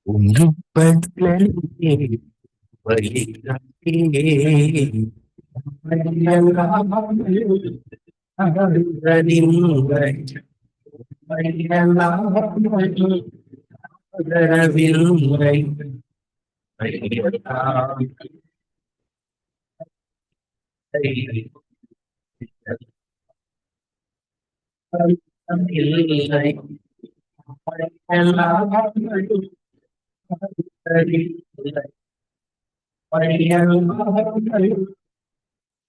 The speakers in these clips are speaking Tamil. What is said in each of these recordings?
ஒன்று பதலிலே வழிகாட்டியே அருளறிவுரை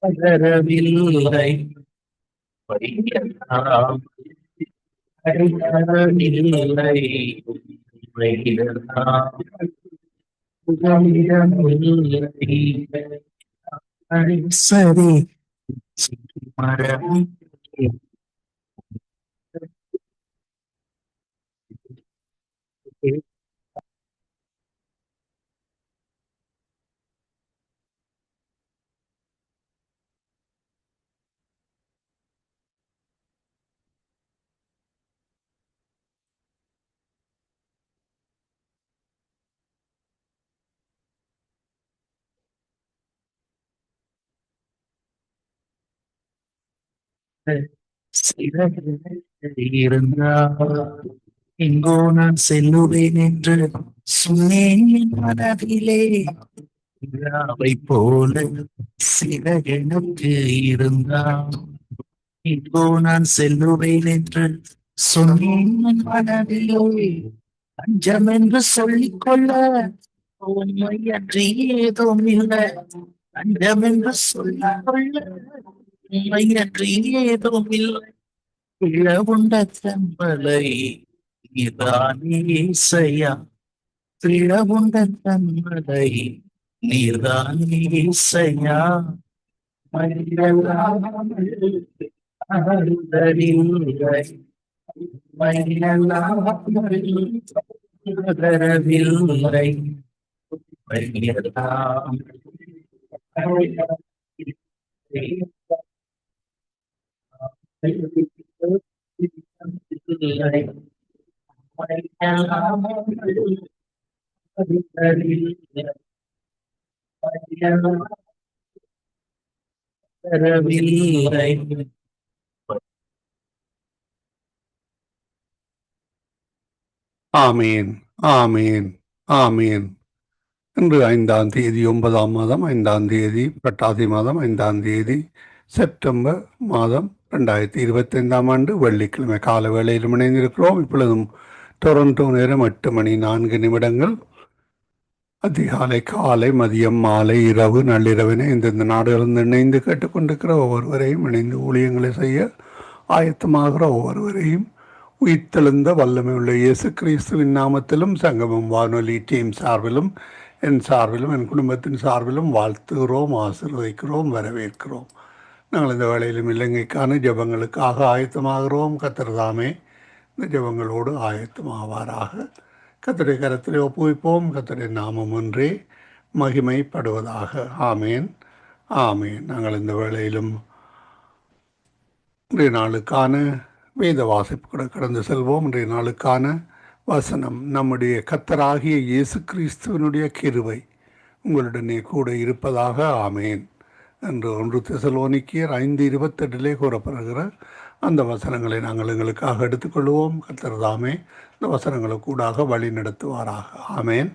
ஆதரவில்லை இல்லை பகரவில்லை இல்லை சரி மரம் இருந்தால் எங்கோ நான் செல்லுவேன் என்று சொன்னேன் என் மனதிலே அவை போல சில எனக்கு இருந்தால் எங்கோ நான் செல்லுவேன் என்று சொன்னேன் என் மனதிலே அஞ்சம் என்று சொல்லிக்கொள்ள உண்மை அன்றி ஏதும் இல்லை அஞ்சம் என்று சொல்லிக்கொள்ள உண்மை அன்றி ஏதும் இல்லை பிளவுண்ட தன்மலை நீதானே இசையா பிளவுண்ட தன்மலை நீதானே இசையா மயிலவில்லை மயிலவில்லை ஆமீன், ஆமீன், ஆமீன். இன்று 5 9 மாதம் 5 புரட்டாசி மாதம் 5 செப்டம்பர் மாதம் 2025 வெள்ளிக்கிழமை கால வேளையில் இணைந்திருக்கிறோம். இப்பொழுதும் டொரண்டோ நேரம் 8 மணி 4 நிமிடங்கள். அதிகாலை, காலை, மதியம், மாலை, இரவு, நள்ளிரவினை இந்தந்த நாடுகளிலிருந்து இணைந்து கேட்டுக்கொண்டிருக்கிற ஒவ்வொருவரையும், இணைந்து ஊழியங்களை செய்ய ஆயத்தமாகிற ஒவ்வொருவரையும் உயிர்த்தெழுந்த வல்லமை உள்ள இயேசு கிறிஸ்துவின் நாமத்திலும் சங்கமம் வானொலி டீம் சார்பிலும் என் சார்பிலும் என் குடும்பத்தின் சார்பிலும் வாழ்த்துகிறோம், ஆசீர்வதிக்கிறோம், வரவேற்கிறோம். நாங்கள் இந்த வேளையிலும் இலங்கைக்கான ஜெபங்களுக்காக ஆயத்தமாகிறோம். கர்த்தர் தாமே இந்த ஜெபங்களோடு ஆயத்தமாவாராக. கர்த்தருடைய கரத்திலே ஒப்புவிப்போம். கர்த்தருடைய நாமம் ஒன்றே மகிமைப்படுவதாக. ஆமேன், ஆமேன். நாங்கள் இந்த வேளையிலும் இன்றைய நாளுக்கான வேத வாசிப்பு கூட கடந்து செல்வோம். இன்றைய நாளுக்கான வசனம், நம்முடைய கர்த்தராகிய இயேசு கிறிஸ்துவனுடைய கிருபை உங்களுடனே கூட இருப்பதாக. ஆமேன் என்று 1 தெசலோனிக்கேயர் 5:28 கூறப்படுகிற அந்த வசனங்களை நாங்கள் எங்களுக்காக எடுத்துக்கொள்வோம். கர்த்தர் தாமே இந்த வசனங்களுக்கூடாக வழி நடத்துவாராக. ஆமேன்,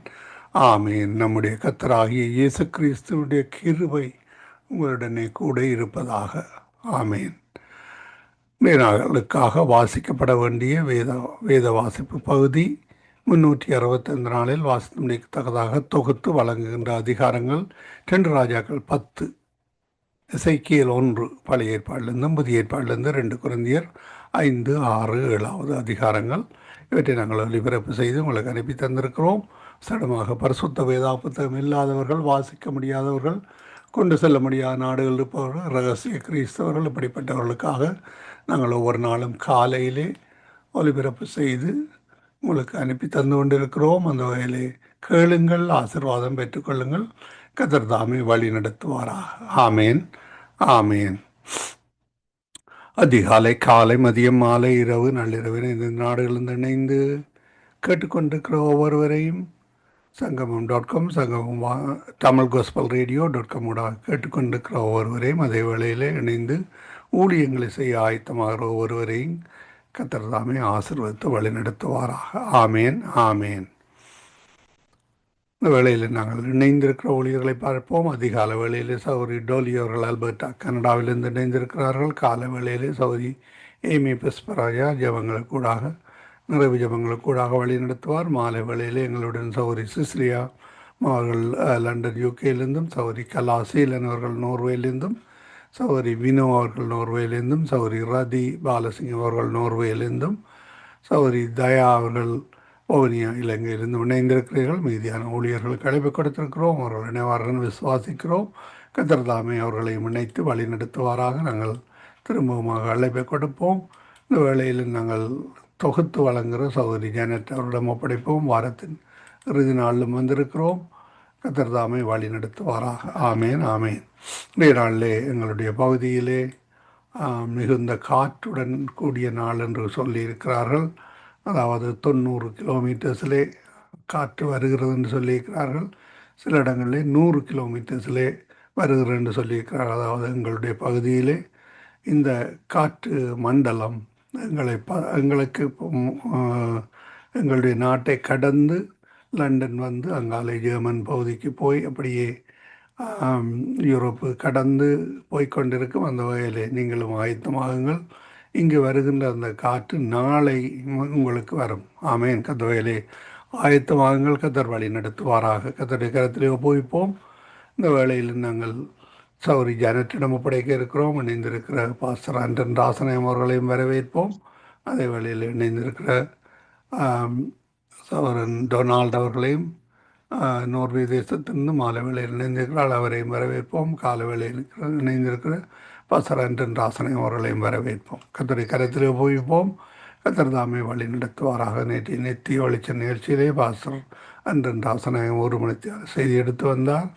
ஆமேன். நம்முடைய கர்த்தராகிய இயேசு கிறிஸ்துவனுடைய கிருபை உங்களுடனே கூட இருப்பதாக. ஆமேன். நாளுக்காக வாசிக்கப்பட வேண்டிய வேத வாசிப்பு பகுதி 365 நாளில் வாசித்து முடிக்கத்தக்கதாக தொகுத்து வழங்குகின்ற அதிகாரங்கள் 2 ராஜாக்கள் 10, எசேக்கியேல் 1 பழைய ஏற்பாட்டிலிருந்தும் புதிய ஏற்பாட்டிலிருந்து 2 கொரிந்தியர் 5, 6, 7 அதிகாரங்கள். இவற்றை நாங்கள் ஒலிபரப்பு செய்து உங்களுக்கு அனுப்பி தந்திருக்கிறோம். சடமாக பரிசுத்த வேதா புத்தகம் இல்லாதவர்கள், வாசிக்க முடியாதவர்கள், கொண்டு செல்ல முடியாத நாடுகள் இருப்பவர்கள், ரகசிய கிறிஸ்தவர்கள், இப்படிப்பட்டவர்களுக்காக நாங்கள் ஒவ்வொரு நாளும் காலையிலே ஒலிபரப்பு செய்து உங்களுக்கு அனுப்பி தந்து கொண்டிருக்கிறோம். அந்த வகையிலே கேளுங்கள், ஆசீர்வாதம் பெற்றுக்கொள்ளுங்கள். கர்த்தர் தாமே வழி நடத்துவாராக. ஆமேன், ஆமேன். அதிகாலை, காலை, மதியம், மாலை, இரவு, நள்ளிரவினை இந்த நாடுகளிலிருந்து இணைந்து கேட்டுக்கொண்டிருக்கிற ஒவ்வொருவரையும் சங்கமம்.com, சங்கமம் தமிழ் கோஸ்பல் ரேடியோ.com ஊடாக கேட்டுக்கொண்டிருக்கிற ஒவ்வொருவரையும், அதே வேளையில் இணைந்து ஊழியங்களை செய்ய ஆயத்தமாகிற ஒவ்வொருவரையும் கர்த்தர் தாமே ஆசீர்வதித்து வழிநடத்துவாராக. ஆமேன், ஆமேன். இந்த வேளையில் நாங்கள் இணைந்திருக்கிற ஊழியர்களை பார்ப்போம். அதிகால வேளையிலே சௌரி டோலி அவர்கள் அல்பர்டா கனடாவிலிருந்து இணைந்திருக்கிறார்கள். கால வேளையிலே சௌரி ஏமி பெஸ்பராஜா ஜபங்களுக்கூடாக நிறைவு ஜபங்களுக்கூடாக வழி நடத்துவார். மாலை வேளையிலே எங்களுடன் சௌரி சிஸ்லியா அவர்கள் லண்டன் யூகேயிலிருந்தும், சௌரி கலா சீலன் அவர்கள் நோர்வேலிருந்தும், சௌரி வினோ அவர்கள் நோர்வேலிருந்தும், சௌரி ரதி பாலசிங் அவர்கள் நோர்வேலிருந்தும், சௌரி தயா அவர்கள் வவுனியா இலங்கையிலிருந்து இணைந்திருக்கிறீர்கள். மீதியான ஊழியர்களுக்கு அழைப்பு கொடுத்திருக்கிறோம். அவர்கள் இணைவார்கள் விசுவாசிக்கிறோம். கர்த்தர் தாமே அவர்களையும் இணைத்து வழி நடத்துவாராக. நாங்கள் திரும்பவுமாக அழைப்பை கொடுப்போம். இந்த வேளையில் நாங்கள் தொகுத்து வழங்குகிற சகோதரி ஜானட் அவரிடம் ஒப்படைப்போம். வாரத்தின் இறுதி நாளிலும் வந்திருக்கிறோம். கர்த்தர் தாமே வழி நடத்துவாராக. ஆமேன், ஆமேன். இன்றைய நாளிலே எங்களுடைய பகுதியிலே மிகுந்த காற்றுடன் கூடிய நாள் என்று சொல்லியிருக்கிறார்கள். அதாவது 90 கிலோமீட்டர்ஸிலே காற்று வருகிறது என்று சொல்லியிருக்கிறார்கள். சில இடங்களிலே 100 கிலோமீட்டர்ஸிலே வருகிறது என்று சொல்லியிருக்கிறார்கள். அதாவது எங்களுடைய பகுதியிலே இந்த காற்று மண்டலம் எங்களுக்கு எங்களுடைய நாட்டை கடந்து லண்டன் வந்து அங்காலே ஜெர்மன் பகுதிக்கு போய் அப்படியே யூரோப்பு கடந்து போய்கொண்டிருக்கும். அந்த வகையிலே நீங்களும் ஆயத்தமாகுங்கள். இங்கு வருகின்ற அந்த காற்று நாளை உங்களுக்கு வரும். ஆமேன். கர்த்தர் ஆயத்தமாகுங்கள். கர்த்தர் வழி நடத்துவாராக. கர்த்தருடைய கரத்திலே ஒப்புவிப்போம். இந்த வேளையில் நாங்கள் சௌரி ஜானட்டிடம் ஒப்படைக்க இருக்கிறோம். இணைந்திருக்கிற பாஸ்டர் ஆண்டன் ராசனயம் அவர்களையும் வரவேற்போம். அதே வேளையில் இணைந்திருக்கிற சௌரன் டொனால்ட் அவர்களையும் நோர்வே தேசத்திலிருந்து மாலை வேளையில் இணைந்திருக்கிறாள். அவரையும் வரவேற்போம். கால வேளையில் இணைந்திருக்கிற பாஸ்டர் ஆண்டன் ராசனயம் அவர்களையும் வரவேற்போம். கர்த்தருடைய கரத்திலே உபயோகிப்போம். கர்த்தர் தாமே வழி நடத்துவாராக. நேற்று நெத்திய வெளிச்ச நிகழ்ச்சியிலே பாஸ்டர் ஆண்டன் ராசனயம் 1 மணித்தியால் செய்தி எடுத்து வந்தார்.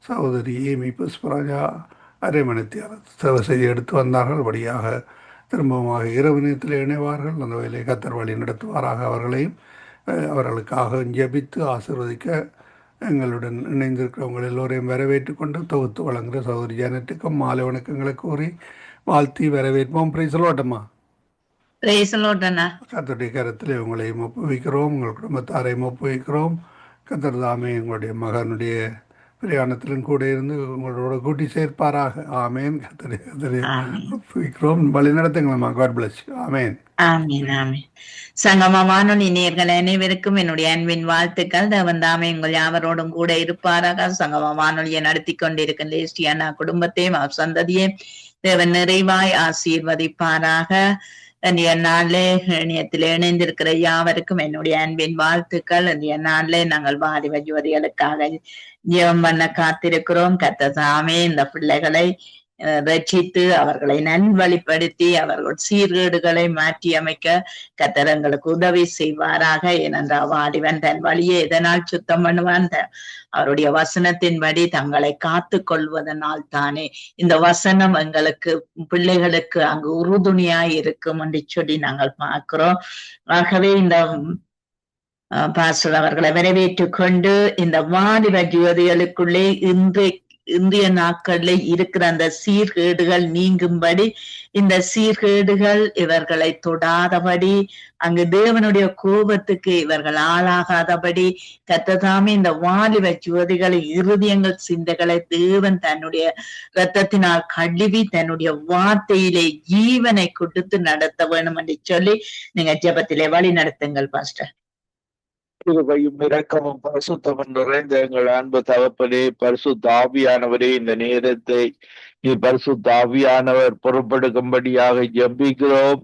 சகோதரி ஏமி புஷ்பராஜா 1/2 மணித்தியால் செய்தி எடுத்து வந்தார்கள். படியாக திரும்பமாக இரவு நேரத்தில் இணைவார்கள். அந்த வேலையை கர்த்தர் வழி நடத்துவாராக. அவர்களுக்காக ஜெபித்து ஆசீர்வதிக்க எங்களுடன் இணைந்திருக்கிறவங்க எல்லோரையும் வரவேற்று கொண்டு தொகுத்து வழங்குகிற சகோதரி ஜானட்டுக்கும் மாலை வணக்கங்களை கூறி வாழ்த்தி வரவேற்போம். பிரைசலோட்டம்மா. கர்த்தருடைய கரத்தில் உங்களையும் ஒப்புவிக்கிறோம். உங்கள் குடும்பத்தாரையும் ஒப்புவிக்கிறோம். கர்த்தர் தாமே எங்களுடைய மகனுடைய பிரயாணத்திலும் கூட இருந்து உங்களோட கூட்டி சேர்ப்பாராக. ஆமேன். கர்த்தரை ஒப்புவிக்கிறோம். வழி நடத்துங்களம்மா. God bless you. ஆமேன். ஆமீன், ஆமீன். சங்கமமான நேயர்கள் அனைவருக்கும் என்னுடைய அன்பின் வாழ்த்துக்கள். தேவன் தாமே உங்கள் யாவரோடும் கூட இருப்பாராக. சங்கம வானொலியை நடத்தி கொண்டிருக்கின்ற எஸ்டியானா குடும்பத்தையும் சந்ததியையும் தேவன் நிறைவாய் ஆசீர்வதிப்பாராக. இன்றைய நாளிலே இணையத்தில் இணைந்திருக்கிற யாவருக்கும் என்னுடைய அன்பின் வாழ்த்துக்கள். இன்றைய நாளிலே நாங்கள் வாலிப ஜோதிகளுக்காக ஜெபம் பண்ண காத்திருக்கிறோம். கர்த்தர் தாமே இந்த பிள்ளைகளை ரட்சித்து அவர்களை நல்வழிப்படுத்தி அவர்கள் சீர்கேடுகளை மாற்றி அமைக்க கர்த்தர் எங்களுக்கு உதவி செய்வாராக. ஏனென்றால் வாலிபன் தன் வழியை எதனால் சுத்தம் பண்ணுவான்? அவருடைய வசனத்தின்படி தங்களை காத்து கொள்வதனால் தானே. இந்த வசனம் எங்களுக்கு பிள்ளைகளுக்கு அங்கு உறுதுணையாய் இருக்கும் என்று சொல்லி நாங்கள் பார்க்கிறோம். ஆகவே இந்த பாஸ்டர் அவர்களை வரவேற்றுக் கொண்டு இந்த வாலிப ஜோதிகளுக்குள்ளே இன்றைய நாட்களில் இருக்கிற அந்த சீர்கேடுகள் நீங்கும்படி, இந்த சீர்கேடுகள் இவர்களை தொடாதபடி, அங்கு தேவனுடைய கோபத்துக்கு இவர்கள் ஆளாகாதபடி கர்த்தர் இந்த வாலிப ஜோதிகளை இருதயங்கள் சிந்தைகளை தேவன் தன்னுடைய இரத்தத்தினால் கழுவி தன்னுடைய வார்த்தையிலே ஜீவனை கொடுத்து நடத்த வேணும் என்று சொல்லி நீங்க ஜெபத்திலே வழி நடத்துங்கள் பாஸ்டர். கிருபையும் இரக்கமும் பரிசுத்தமும் நிறைந்த எங்கள் அன்பு தகப்பனே, பரிசுத்த ஆவியானவரே, இந்த நேரத்தை நீ பரிசுத்த ஆவியானவர் பொறுப்பெடுக்கும்படியாக ஜெபிக்கிறோம்.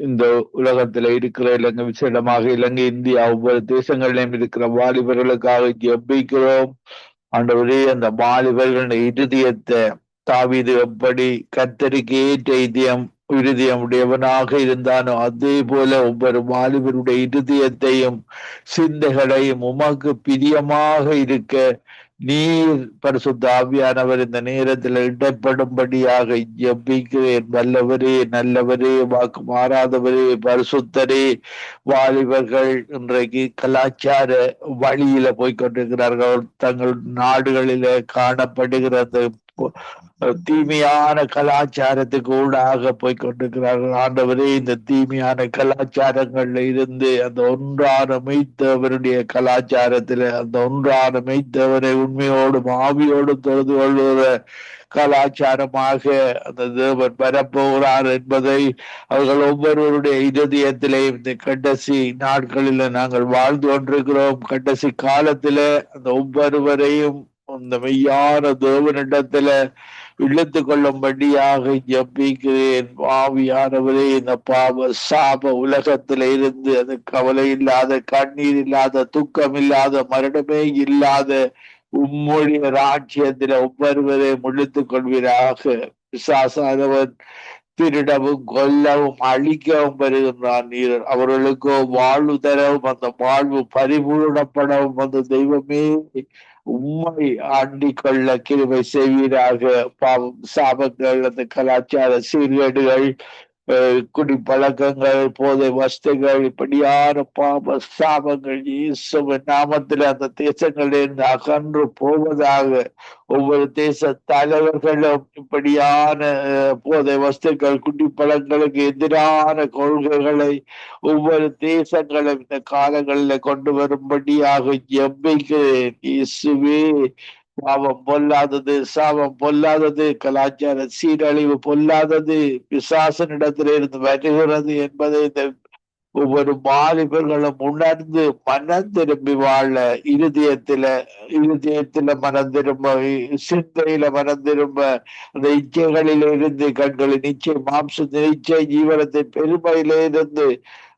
இந்த உலகத்துல இருக்கிற இலங்கை, விசேடமாக இலங்கை, இந்தியா, ஒவ்வொரு தேசங்களிலும் இருக்கிற வாலிபர்களுக்காக ஜெபிக்கிறோம். ஆண்டவரே, அந்த வாலிபர்களுடைய இருதயத்தை தாவீது எப்படி கர்த்தருக்கு ஏற்ற இருதயம் உடையவனாக இருந்தானோ அதே போல ஒவ்வொரு வாலிபருடைய இருதயத்தையும் சிந்தைகளையும் உமக்கு பிரியமாக இருக்க நீர் பரிசுத்த ஆவியானவர் இந்த நேரத்தில் இடப்படும்படியாக ஜெபிக்கிறேன். வல்லவரே, நல்லவரே, வாக்கு மாறாதவரே, பரிசுத்தரே. வாலிபர்கள் இன்றைக்கு கலாச்சார வழியில போய்கொண்டிருக்கிறார்கள். தங்கள் நாடுகளில காணப்படுகிற அந்த தீமையான கலாச்சாரத்துக்கு ஊடாக போய்கொண்டிருக்கிறார்கள். ஆண்டவரே, இந்த தீமையான கலாச்சாரங்கள்ல இருந்து அந்த ஒன்றான மெய்த்தவருடைய கலாச்சாரத்துல அந்த ஒன்றான மெய்த்தவரை உண்மையோடும் ஆவியோடும் தொழுது கொள்ளுகிற கலாச்சாரமாக அந்த தேவன் வரப்போகிறார் என்பதை அவர்கள் ஒவ்வொருவருடைய இருதயத்திலே இந்த கடைசி நாட்களில நாங்கள் வாழ்ந்து கொண்டிருக்கிறோம். கடைசி காலத்தில அந்த ஒவ்வொருவரையும் அந்த மெய்யான தேவனிடத்துல இழுத்து கொள்ளும்படியாக ஜெபிக்கிறேன். ஆவியானவரே, இந்த பாவ சாப உலகத்தில இருந்து அது கவலை இல்லாத, கண்ணீர் இல்லாத, துக்கம் இல்லாத, மரணமே இல்லாத உம்முடைய ராஜ்யத்தில ஒவ்வொருவரையும் இழுத்துக் கொள்வீராக. பிசாசானவன் திருடவும் கொல்லவும் அழிக்கவும் வருகின்றான். நீர் அவர்களுக்கோ வாழ்வு தரவும் அந்த வாழ்வு பரிபூர்ணப்படவும் அந்த தெய்வமே உண்மை ஆண்டிக் கொள்ள கிருபை செய்வீராக. பாவம், சாபங்கள், அந்த கலாச்சார சீர்கேடுகள், குடி பழக்கங்கள், போதை வஸ்துகள், இப்படியான பாவ சாபங்கள் இயேசுவின் நாமத்தில் அந்த தேசங்களிலிருந்து அகன்று போவதாக. ஒவ்வொரு தேச தலைவர்களும் இப்படியான போதை வஸ்துக்கள், குடி பழங்களுக்கு எதிரான கொள்கைகளை ஒவ்வொரு தேசங்களும் இந்த காலங்களில் கொண்டு வரும்படியாக ஜெபிக்கிறேன். இயேசுவே, பாவம் பொல்லாதது, சாபம் பொல்லாதது, கலாச்சார சீரழிவு பொல்லாதது, பிசாசனிடத்திலிருந்து வருகிறது என்பதை இந்த ஒவ்வொரு வாலிபர்களும் உணர்ந்து மனம் திரும்பி வாழ, இருதயத்தில மனம் திரும்ப, சிந்தையில மனம் திரும்ப, அந்த இச்சைகளில இருந்து கண்களின் இச்சை, மாம்சத்தின் இச்சை, ஜீவனத்தின் பெருமையில இருந்து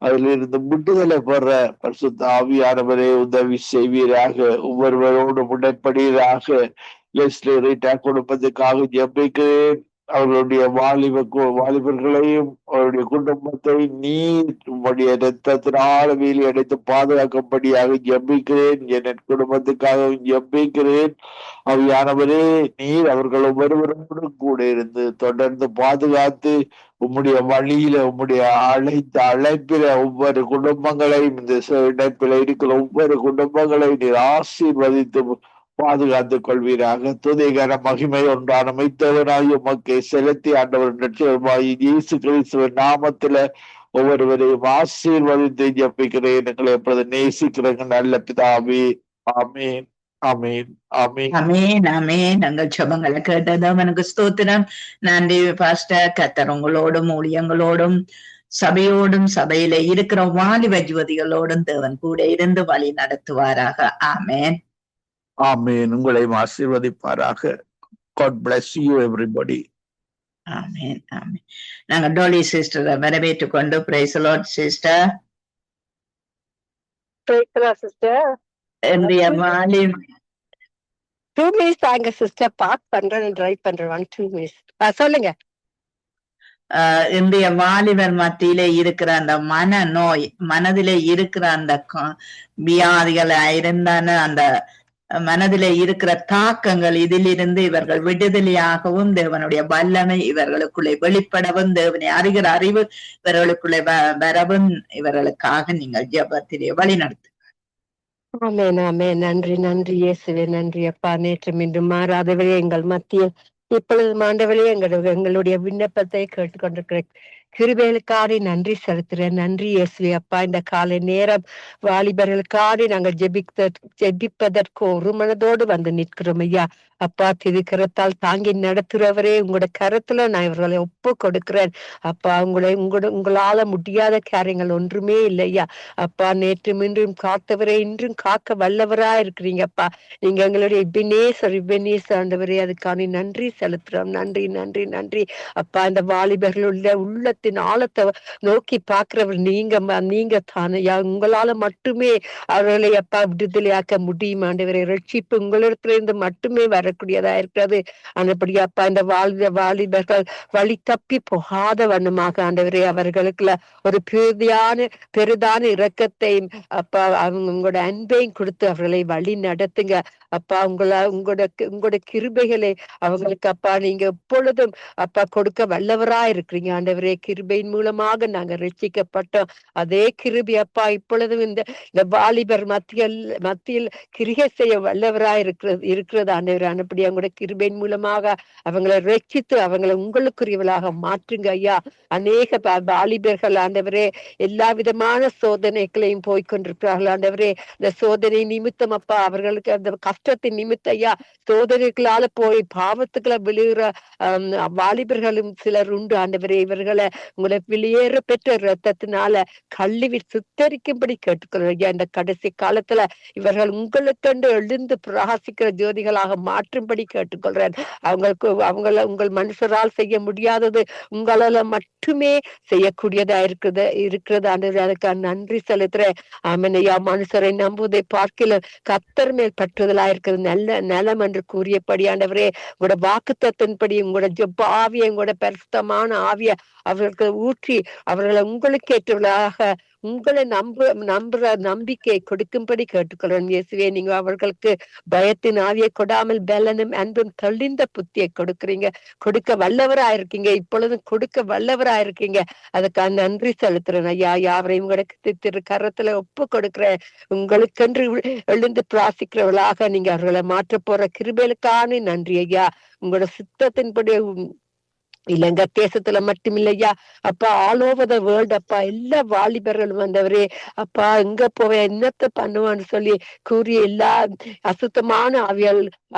அதிலிருந்து விடுதலை பெற பரிசுத்த ஆவியானவரே உதவி செய்வீராக. ஒவ்வொருவரோடு உடன்படுவீராக. லெஸ்லி ரீட்டா குடும்பத்துக்காக ஜெபிக்கிறேன். அவர்களுடைய வாலிபர்களையும் அவருடைய குடும்பத்தை நீர் உம்முடைய இரத்தத்தினால் வேலி அடைத்து பாதுகாக்கும்படியாக ஜெபிக்கிறேன். என் குடும்பத்துக்காகவும் ஜெபிக்கிறேன். ஆவியானவரே, நீர் அவர்கள் ஒவ்வொருவரோடும் கூட இருந்து தொடர்ந்து பாதுகாத்து உம்முடைய வழியில, உம்முடைய அழைப்பில ஒவ்வொரு குடும்பங்களையும், இந்த இணைப்பில இருக்கிற ஒவ்வொரு குடும்பங்களையும் நீர் ஆசீர்வதித்து பாதுகாத்துக் கொள்வீராக. துதிகர மகிமை ஒன்றான மெய்த்தவனாய் உமக்கு செலுத்தி ஆண்டவர் ரட்சகருமாய் இயேசு கிறிஸ்துவின் நாமத்தில ஒவ்வொருவரையும் ஆசீர்வதித்து ஜெபிக்கிறேன். எங்களை எப்பொழுது நேசிக்கிறேங்க நல்ல பிதாவே. ஆமீன், ஆமீன், ஆமீன், அமேன், அமேன். நாங்கள் ஜெபங்களை கேட்டதும் எனக்கு ஸ்தோத்திரம். நன்றி பாஸ்டர். கர்த்தர் உங்களோடும் ஊழியங்களோடும் சபையோடும் சபையில இருக்கிற வாலிப ஜோதிகளோடும் தேவன் கூட இருந்து வழி நடத்துவாராக. ஆமேன், ஆமீன். உங்களையும் ஆசீர்வதிப்பாராக. God bless you everybody. ஆமேன், ஆமேன். நாங்க டோலி சிஸ்டரை வரவேற்றுக் கொண்டு praise the Lord sister. Sister இன்றைய வாலிப 2 minutes தாங்க சிஸ்டர். பார்க் பண்றேன், டிரைவ் பண்றேன். 1-2 minutes சொல்லுங்க. இன்றைய வாலிபர் மத்தியிலே இருக்கிற அந்த மனநோய், மனதிலே இருக்கிற அந்த வியாதிகள் இருந்தான அந்த மனதிலே இருக்கிற தாக்கங்கள், இதிலிருந்து இவர்கள் விடுதலையாகவும் தேவனுடைய வல்லமை இவர்களுக்குள்ளே வெளிப்படவும் தேவனை அறிகிற அறிவு இவர்களுக்குள்ளே வரவும் இவர்களுக்காக நீங்கள் ஜெபத்திலே வழி நடத்து. ஆமென், ஆமென். நன்றி, நன்றி இயேசுவே. நன்றி அப்பா. நேற்று மீண்டும் மாறாதவரே எங்கள் மத்தியில் இப்பொழுது ஆண்டவரே எங்களுடைய விண்ணப்பத்தை கேட்டுக்கொண்டிருக்கிற கிருபைகளுக்காக நன்றி செலுத்துறேன். நன்றி இயேசுவே அப்பா. இந்த காலை நேரம் வாலிபர்களுக்காக நாங்கள் ஜெபிப்பதற்கு ஒரு மனதோடு வந்து நிற்கிறோம் ஐயா. அப்பா, திருக்கரத்தால் தாங்கி நடத்துறவரே, உங்களோட கரத்துல நான் இவர்களை ஒப்பு கொடுக்கிறேன் அப்பா. உங்களால முடியாத காரியங்கள் ஒன்றுமே இல்லையா அப்பா. நேற்று மீண்டும் காத்தவரே, இன்றும் காக்க வல்லவரா இருக்கிறீங்கப்பா. நீங்க எங்களுடைய இபினேசர் ஆண்டவரே, அதுக்கான நன்றி செலுத்துறோம். நன்றி, நன்றி, நன்றி அப்பா. இந்த வாலிபர்களுடைய உள்ளத்தின் ஆழத்தை நோக்கி பார்க்கிறவர் நீங்க தானையா. உங்களால மட்டுமே அவர்களை அப்பா விடுதலையாக்க முடியும் ஆண்டவரே. ரட்சிப்பு உங்களிடத்துல இருந்து மட்டுமே வர வரக்கூடியதா இருக்கிறது. அந்தபடி அப்பா இந்த வாலிபர்கள் வழி தப்பி போகாத வண்ணமாக ஆண்டவரே அவர்களுக்குள்ள ஒரு பெரிதான இரக்கத்தையும் அப்பா உங்களோட அன்பையும் கொடுத்து அவர்களை வழி நடத்துங்க அப்பா. உங்களோட கிருபைகளை அவங்களுக்கு அப்பா நீங்க எப்பொழுதும் அப்பா கொடுக்க வல்லவரா இருக்கிறீங்க ஆண்டவரே. கிருபையின் மூலமாக நாங்க ரட்சிக்கப்பட்டோம். அதே கிருபை அப்பா இப்பொழுதும் இந்த வாலிபர் மத்தியில் கிரிகை செய்ய வல்லவரா இருக்கிறது ஆண்டவரே. அப்படி அவங்களோட கிருபையின் மூலமாக அவங்களை ரட்சித்து அவங்களை உங்களுக்குரியவளாக மாற்றுங்க ஐயா. அநேக வாலிபர்கள் ஆண்டவரே எல்லா விதமான சோதனைகளையும் போய்கொண்டிருக்கிறார்கள் ஆண்டவரே. இந்த சோதனை நிமித்தம் அப்பா அவர்களுக்கு அந்த கஷ்டத்தின் நிமித்தம் ஐயா சோதனைகளால போய் பாவத்துக்களை விழுகிற வாலிபர்களும் சிலர் உண்டு ஆண்டவரே. இவர்களை உங்களை வெளியேற பெற்ற ரத்தத்தினால கழுவி சுத்தரிக்கும்படி கேட்டுக்கிறோம் ஐயா. இந்த கடைசி காலத்துல இவர்கள் உங்களுக்கென்று எழுந்து பிரகாசிக்கிற ஜோதிகளாக மாற்றும்படி கேட்டுக்கொள்றேன். உங்கள் மனுஷரால் செய்ய முடியாதது உங்களால மட்டுமே செய்யக்கூடியதா இருக்கிறது ஆண்டவரே. அதுக்கு நன்றி செலுத்துறேன். ஆமனையா மனுஷரை நம்புவதை பார்க்கல கர்த்தர் மேல் பற்றுதலா இருக்கிறது நல்ல நலம் என்று கூறியபடி ஆண்டவரே உங்களோட வாக்குத்தத்தின்படி உங்களோட ஜெப ஆவிய உங்களோட பரிசுத்தமான ஆவிய அவர்களுக்கு ஊற்றி அவர்களை உங்களுக்கு ஏற்றவர்களாக உங்களை நம்புற நம்பிக்கையை கொடுக்கும்படி கேட்டுக்கொள்றேன் இயேசுவே. நீங்க அவர்களுக்கு பயத்தின் ஆவியை கொடாமல் பலனும் அன்பும் தெளிந்த புத்தியை கொடுக்க வல்லவராயிருக்கீங்க. இப்பொழுதும் கொடுக்க வல்லவராயிருக்கீங்க. அதுக்காக நன்றி செலுத்துறேன் ஐயா. யாவரையும் உங்களுக்கு திரு கரத்துல ஒப்பு கொடுக்கிறேன். உங்களுக்கென்று எழுந்து பிரார்த்திக்கிறவர்களாக நீங்க அவர்களை மாற்ற போற கிருபைகளுக்கான நன்றி ஐயா. உங்களோட சித்தத்தின்படி இலங்கை தேசத்துல மட்டுமில்லையா அப்பா ஆல் ஓவர் த வேர்ல்டு அப்பா எல்லா வாலிபர்களும் வந்தவரே அப்பா எங்க போவ என்னத்தை பண்ணுவான்னு சொல்லி கூறிய எல்லா அசுத்தமான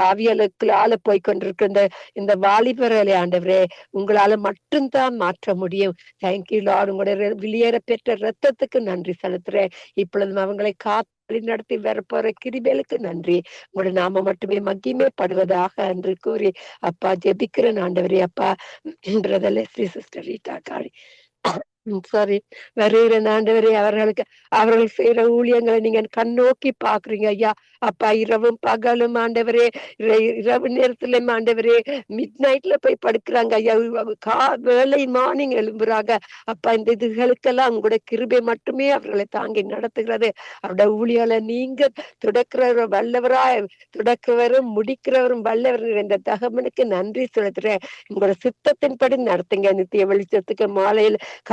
ஆவியலுக்குள்ளால போய்கொண்டிருக்கின்ற இந்த வாலிபர்களை ஆண்டவரே உங்களால மட்டும்தான் மாற்ற முடியும். Thank you Lord. உங்களுடைய வெளியேற பெற்ற ரத்தத்துக்கு நன்றி செலுத்துறேன். இப்பொழுதும் அவங்களை வழி நடத்தி வரப்போற கிருபைகளுக்கு நன்றி. உங்களோட நாம மட்டுமே மகிமைப்படுவதாக என்று கூறி அப்பா ஜெபிக்கிறேன் ஆண்டவரே. அப்பா பிரதர் லெஸ்லி சிஸ்டர் ரீட்டா காளி சாரி வருகிற ஆண்டவரே அவர்கள் செய்யற ஊழியங்களை நீங்க கண்ணோக்கி பாக்குறீங்க ஐயா. அப்பா இரவும் பகலும் ஆண்டவரே இரவு நேரத்துல ஆண்டவரே மிட் நைட்ல போய் படுக்கிறாங்க ஐயா. வேலை மார்னிங் எழும்புறாங்க அப்பா. இந்த இதுகளுக்கெல்லாம் உங்களோட கிருபை மட்டுமே அவர்களை தாங்கி நடத்துகிறது. அவருடைய ஊழியர்களை நீங்க தொடக்கிறவரும் முடிக்கிறவரும் வல்லவர் இந்த தகவலுக்கு நன்றி செலுத்துறேன். உங்களோட சித்தத்தின்படி நடத்துங்க. நித்திய வெளிச்சத்துக்கு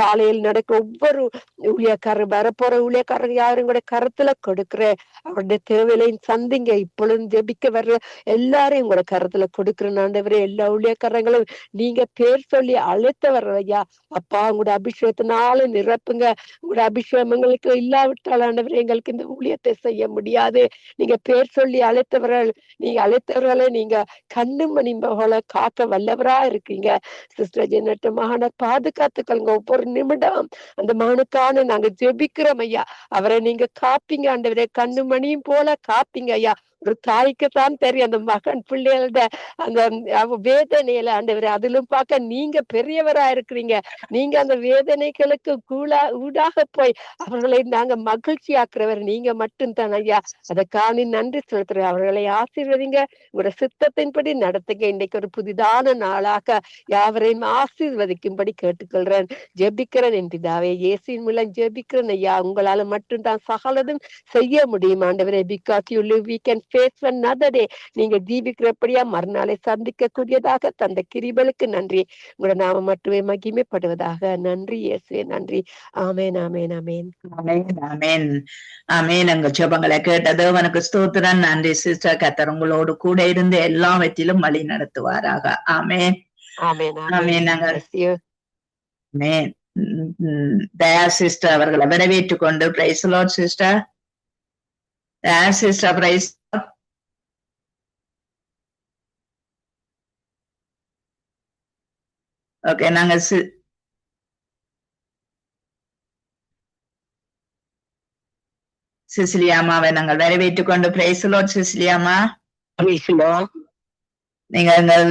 காலையில் நடக்க ஒவ்வொரு ஊழியக்காரர் வரப்போற ஊழியக்காரர் யாரும் கூட கருத்துல கொடுக்கிறேன். அவருடைய தேவையிலையும் சந்திங்க. இப்பொழுதும் ஜெபிக்க வர்ற எல்லாரையும் உங்களோட கருத்துல கொடுக்கிறேன் ஆண்டவரே. எல்லா ஊழியக்காரங்களும் நீங்க பேர் சொல்லி அழைத்தவர் ஐயா. அப்பா உங்களோட அபிஷேகத்தினால நிரப்புங்க. உங்களோட அபிஷேகங்களுக்கு இல்லாவிட்டால் ஆண்டவரே எங்களுக்கு இந்த ஊழியத்தை செய்ய முடியாது. நீங்க பேர் சொல்லி அழைத்தவர்களை நீங்க கண்ணு மணி போல காக்க வல்லவரா இருக்கீங்க. சிஸ்டர் ஜெனட் மகனை பாதுகாத்துக்கொள்ளுங்க. ஒவ்வொரு நிமிடம் அந்த மகனுக்கான நாங்க ஜெபிக்கிறோம் ஐயா. அவரை நீங்க காப்பீங்க ஆண்டவரே. கண்ணு மணியும் போல காப்பீங்க ஐயா. ஒரு தாய்க்குத்தான் தெரியும் அந்த மகன் பிள்ளைகளோட அந்த வேதனையில ஆண்டவரே. அதிலும் பார்க்க நீங்க பெரியவரா இருக்கிறீங்க. நீங்க அந்த வேதனைகளுக்கு ஊடாக போய் அவர்களை நாங்க மகிழ்ச்சி ஆக்குறவர் நீங்க மட்டும்தான் ஐயா. அதை காணி நன்றி செலுத்துறேன். அவர்களை ஆசீர்வதிங்க. உங்களோட சித்தத்தின்படி நடத்துங்க. இன்னைக்கு ஒரு புதிதான நாளாக யாவரையும் ஆசீர்வதிக்கும்படி கேட்டுக்கொள்றேன். ஜெபிக்கிறேன் என் பிதாவே. இயேசுவின் மூலம் ஜெபிக்கிறேன் ஐயா. உங்களால மட்டும்தான் சகலதும் செய்ய முடியும் ஆண்டவரே. Because you live we can face another day. நீங்க ஜீவிக்கிறபடியா மறுநாளை சந்திக்க கூடியதாக தந்த கிருபைகளுக்கு நன்றி. உங்களோட நாம மட்டுமே மகிமைப்படுவதாக. நன்றி இயேசுவே. நன்றி. ஆமேன் ஆமேன் ஆமேன் ஆமேன் ஆமேன் ஆமேன். எங்க ஜெபங்களை கேட்டது உனக்கு ஸ்தோத்திரம். நன்றி சிஸ்டர். கர்த்தர் உங்களோடு கூட இருந்து எல்லாவற்றிலும் வழி நடத்துவாராக. ஆமேன் ஆமேன் ஆமேன். ஆமேன். தயா சிஸ்டர் அவர்களை வரவேற்றுக் கொண்டு பிரைஸ் லார்ட் சிஸ்டர். தயா சிஸ்டர் பிரைஸ். ஓகே நாங்க சிசிலியாமாவை நாங்கள் வரவேற்றுக் கொண்டு பிரைஸ் லார்ட் சிசிலியாமா. நீங்கள்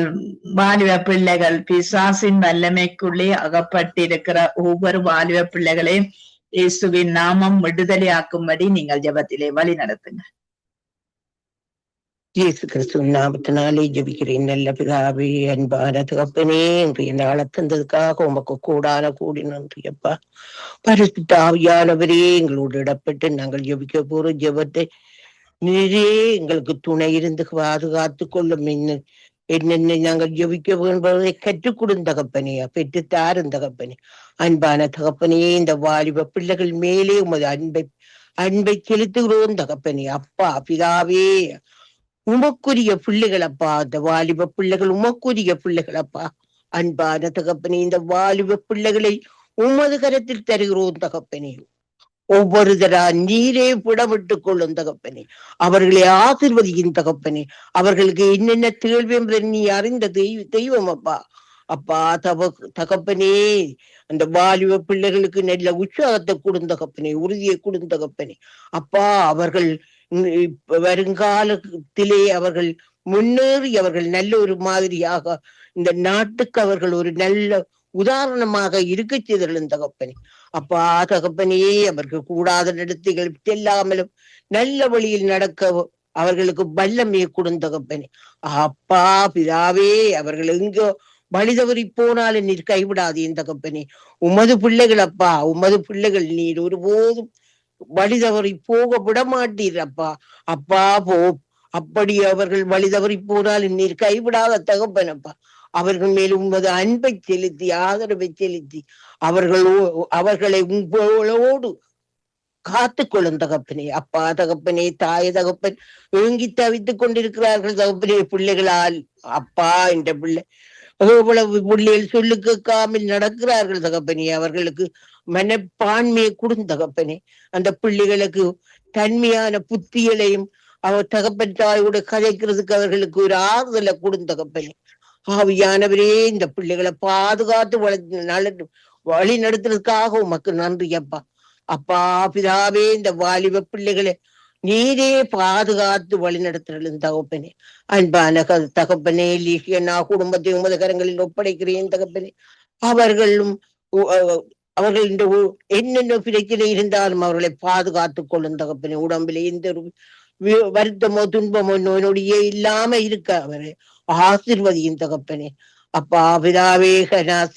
வாலிப பிள்ளைகள் பிசாசின் வல்லமைக்குள்ளே அகப்பட்டிருக்கிற ஒவ்வொரு வாலிப பிள்ளைகளையும் இயேசுவின் நாமம் விடுதலை ஆக்கும்படி நீங்கள் ஜெபத்திலே வழி நடத்துங்க. இயேசு கிறிஸ்துவின் நாமத்தினாலே ஜெபிக்கிறேன் நல்ல பிதாவே, அன்பான தகப்பனே, இன்றைய நாளை தந்ததுக்காக உமக்கு கூடான கூடி நன்றி அப்பா. பரிசுத்த ஆவியானவரே, எங்களோடு இடப்பட்டு நாங்கள் ஜெபிக்க போற ஜெபத்தை நீரே எங்களுக்கு துணை இருந்து பாதுகாத்து கொள்ளும். என்னென்ன நாங்கள் ஜெபிக்க என்பதை கற்றுக் கொடுந்த தகப்பனே, பெற்று தாரும் தகப்பனே. அன்பான தகப்பனே, இந்த வாலிப பிள்ளைகள் மேலே உமது அன்பை செலுத்துகிறோம் தகப்பனே. அப்பா பிதாவே, உமக்குரிய பிள்ளைகள் அப்பா, இந்த வாலிப பிள்ளைகள் உமக்குரிய பிள்ளைகள் அப்பா. அன்பான தகப்பனே, இந்த வாலிப பிள்ளைகளை உமது கரத்தில் தருகிறோம் தகப்பனே. ஒவ்வொரு தரா நீரே புடமிட்டுக் கொள்ளும் தகப்பனே. அவர்களை ஆசிர்வதியின் தகப்பனே. அவர்களுக்கு என்னென்ன தேர்வு என்பதை நீ அறிந்த தெய்வம் அப்பா. அப்பா தகப்பனே, அந்த வாலிப பிள்ளைகளுக்கு நல்ல உற்சாகத்தை கொடுந்தகப்பனே, உறுதியை கொடுந்தகப்பனே. அப்பா அவர்கள் வருங்காலத்திலே அவர்கள் முன்னேறி அவர்கள் நல்ல ஒரு மாதிரியாக இந்த நாட்டுக்கு அவர்கள் ஒரு நல்ல உதாரணமாக இருக்க செய்தலும் தகப்பனே. அப்பா தகப்பனே, அவர்கள் கூடாத நடத்தைகள் செல்லாமலும் நல்ல வழியில் நடக்க அவர்களுக்கு வல்லமையை கொடுந்தகப்பனே. அப்பா பிதாவே, அவர்கள் எங்கோ வழி தவறி போனாலும் நீர் கைவிடாதே தகப்பனே. உமது பிள்ளைகள் அப்பா, உமது பிள்ளைகள் நீர் ஒருபோதும் வழி தவறி போக விட மாட்டீர் அப்பா. அப்பா அப்படி அவர்கள் வழி தவறி போனாலும் நீர் கைவிடாத தகப்பனப்பா. அவர்கள் மேல் உமது அன்பை செலுத்தி ஆதரவை செலுத்தி அவர்களை உங்களோடு காத்து கொள்ளும் தகப்பனே. அப்பா தகப்பனே, தாய் தகப்பன் ஏங்கி தவித்துக் கொண்டிருக்கிறார்கள் தகப்பனே பிள்ளைகளால். அப்பா என்ற பிள்ளை அவ்வளவு பிள்ளைகள் சொல்லு கேட்காமல் நடக்கிறார்கள் தகப்பனே. அவர்களுக்கு மனப்பான்மையை கொடுந்தகப்பனே. அந்த பிள்ளைகளுக்கு தன்மையான புத்திகளையும் அவர் தகப்பன் தாயோட கதைக்கிறதுக்கு அவர்களுக்கு ஒரு ஆறுதலை கொடுந்தகப்பனே. ஆவியானவரே, இந்த பிள்ளைகளை பாதுகாத்து வழி நடத்துறதுக்காக உமக்கு நன்றி அப்பா. அப்பா பிதாவே, இந்த வாலிப பிள்ளைகளை நீரே பாதுகாத்து வழி நடத்துறதும் தகப்பனே. அன்பான தகப்பனே, லீசியனா குடும்பத்தை உமது கரங்களில் ஒப்படைக்கிறேன் தகப்பனே. அவர்களும் என்னென்ன பிரச்சனை இருந்தாலும் அவர்களை பாதுகாத்துக் கொள்ளும் தகப்பனே. உடம்பிலே எந்த வருத்தமோ துன்பமோ நோயே இல்லாம இருக்க அவரை ஆசிர்வதியும் தகப்பனே. அப்பா பிதாவே,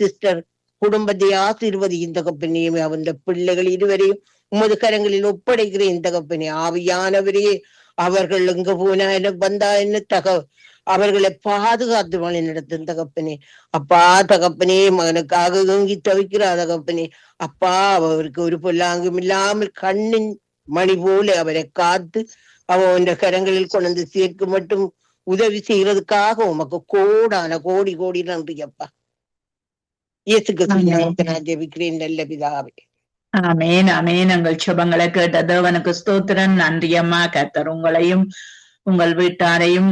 சிஸ்டர் குடும்பத்தை ஆசீர்வதியின் தகப்பனே. அந்த பிள்ளைகள் இருவரையும் உமது கரங்களில் ஒப்படைக்கிறேன் தகப்பனே. ஆவியானவரே, அவர்கள் எங்க போனா என்ன வந்தா என்ன அவர்களை பாதுகாத்து வழி நடத்தும் தகப்பனே. அப்பா தகப்பனே, மகனுக்காக ஏங்கி தவிக்கிறா தகப்பனே. அப்பா அவருக்கு ஒரு பொல்லாங்கும் இல்லாமல் கண்ணின் மணி போல அவரை காத்து அவன் கரங்களில் கொண்டு சேர்க்க மட்டும் உதவி செய்யறதுக்காக உமக்கு கோடான கோடி கோடி நன்றி அப்பா. இயேசுக்கு நான் ஜெபிக்கிறேன் நல்ல பிதாவே. ஆமேன் ஆமேன். எங்கள் சுபங்களை கேட்ட தேவனுக்கு ஸ்தோத்திரம். நன்றி அம்மா. கர்த்தர் உங்களையும் உங்கள் வீட்டாரையும்